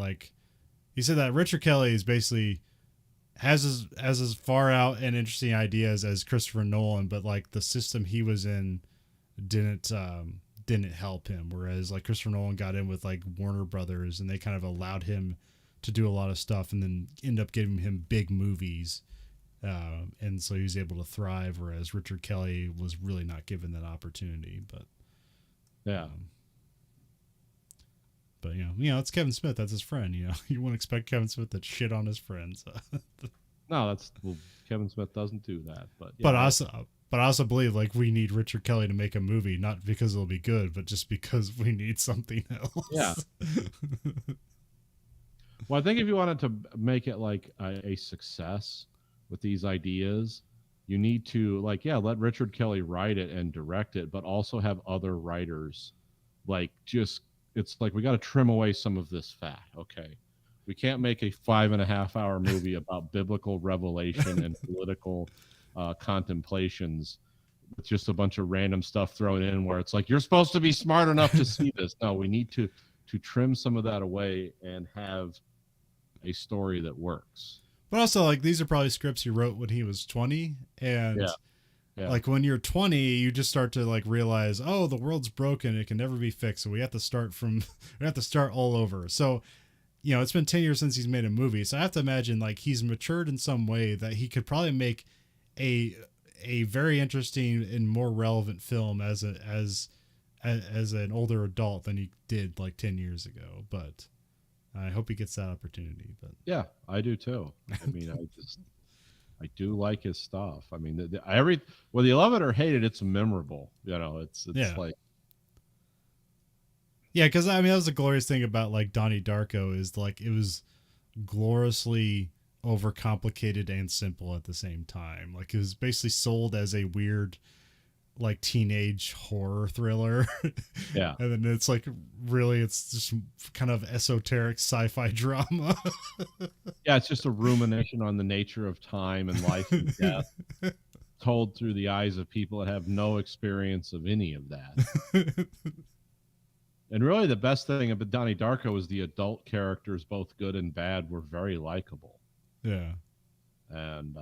Richard Kelly is basically has as far out and interesting ideas as Christopher Nolan, but like the system he was in didn't help him, whereas like Christopher Nolan got in with like Warner Brothers, and they kind of allowed him to do a lot of stuff, and then end up giving him big movies, and so he was able to thrive, whereas Richard Kelly was really not given that opportunity. But but it's Kevin Smith, that's his friend. You wouldn't expect Kevin Smith to shit on his friends. No, Kevin Smith doesn't do that. But I also believe like we need Richard Kelly to make a movie, not because it'll be good, but just because we need something else. Yeah. Well, I think if you wanted to make it like a success with these ideas, you need to let Richard Kelly write it and direct it, but also have other writers. It's like we got to trim away some of this fat. Okay. We can't make a 5.5-hour movie about biblical revelation and political contemplations with just a bunch of random stuff thrown in where it's like, you're supposed to be smart enough to see this. No, we need to trim some of that away and have a story that works. But also, like, these are probably scripts he wrote when he was 20, and like when you're 20, you just start to like realize, oh, the world's broken, it can never be fixed, so we have to start all over. So it's been 10 years since he's made a movie, so I have to imagine like he's matured in some way that he could probably make a very interesting and more relevant film as an older adult than he did like 10 years ago. But I hope he gets that opportunity. But yeah, I do too. I mean, I do like his stuff. I mean, whether you love it or hate it, it's memorable. It's like. Yeah, because I mean, that was the glorious thing about like Donnie Darko is like it was gloriously overcomplicated and simple at the same time. Like it was basically sold as a weird like teenage horror thriller. Yeah. And then it's like really it's just kind of esoteric sci-fi drama. Yeah, it's just a rumination on the nature of time and life and death told through the eyes of people that have no experience of any of that. And really the best thing about Donnie Darko was the adult characters, both good and bad, were very likable. Yeah. And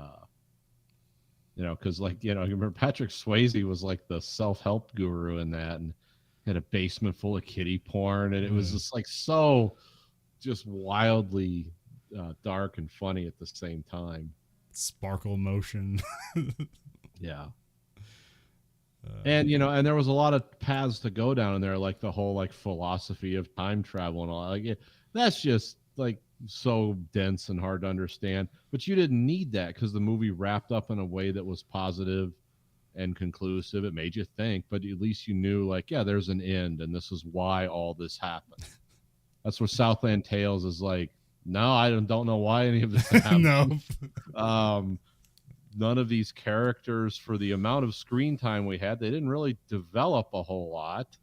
because I remember Patrick Swayze was like the self-help guru in that, and had a basement full of kiddie porn, and it was just like so just wildly dark and funny at the same time. Sparkle motion. Yeah. And and there was a lot of paths to go down in there, like the whole like philosophy of time travel and all. Like that's just like so dense and hard to understand. But you didn't need that because the movie wrapped up in a way that was positive and conclusive. It made you think, but at least you knew, like, yeah, there's an end, and this is why all this happened. That's where Southland Tales is like, no, I don't know why any of this happened. No. None of these characters, for the amount of screen time we had, they didn't really develop a whole lot.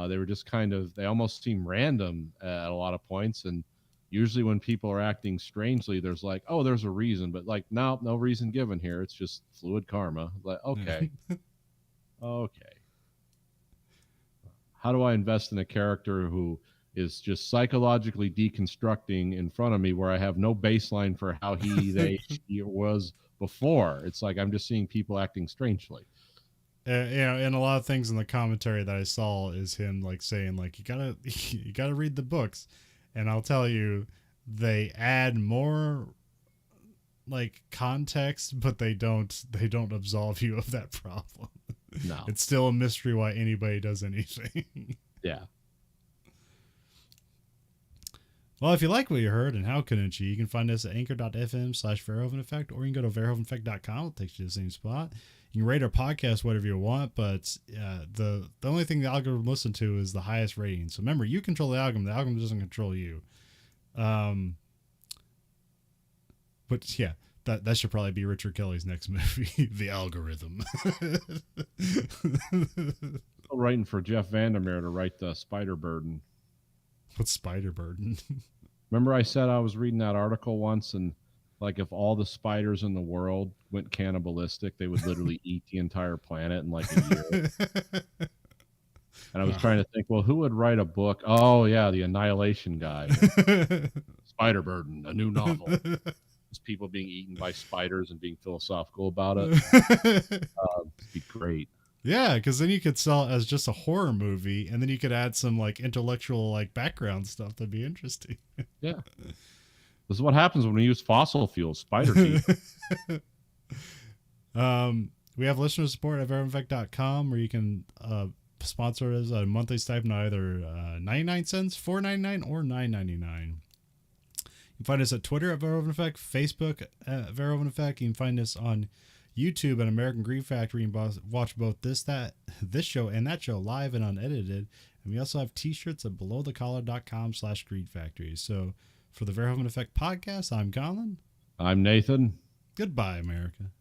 They were just they almost seem random at a lot of points. And usually when people are acting strangely, there's like, oh, there's a reason. But like, no reason given here. It's just fluid karma. Like, okay. Okay. How do I invest in a character who is just psychologically deconstructing in front of me, where I have no baseline for how she was before. It's like I'm just seeing people acting strangely. And a lot of things in the commentary that I saw is him like saying like you gotta read the books, and I'll tell you, they add more like context, but they don't absolve you of that problem. No, it's still a mystery why anybody does anything. Yeah. Well, if you like what you heard, and how couldn't you can find us at anchor.fm/Verhoeven Effect, or you can go to verhoeveneffect.com. It takes you to the same spot. You can rate our podcast whatever you want, but the only thing the algorithm listens to is the highest rating. So remember, you control the algorithm doesn't control you. But yeah, that should probably be Richard Kelly's next movie, The Algorithm. I'm writing for Jeff Vandermeer to write the Spider Burden. What's Spider Burden? Remember I said I was reading that article once, and like if all the spiders in the world went cannibalistic, they would literally eat the entire planet in like a year. And I was trying to think, well, who would write a book? Oh yeah, the Annihilation guy. Spider Burden, a new novel. It's people being eaten by spiders and being philosophical about it. It'd be great. Yeah, because then you could sell it as just a horror movie, and then you could add some like intellectual like background stuff that'd be interesting. Yeah. This is what happens when we use fossil fuels, spider teeth. We have listener support at verhoeveneffect.com, where you can sponsor us a monthly stipend, either 99 cents, $4.99, or $9.99. You can find us at Twitter at Verhoeven Effect, Facebook at Verhoeven Effect. You can find us on YouTube at American Greed Factory. You can watch both this show and that show live and unedited. And we also have t-shirts at belowthecollar.com/Greed Factory. So for the Verhoeven Effect podcast, I'm Colin. I'm Nathan. Goodbye, America.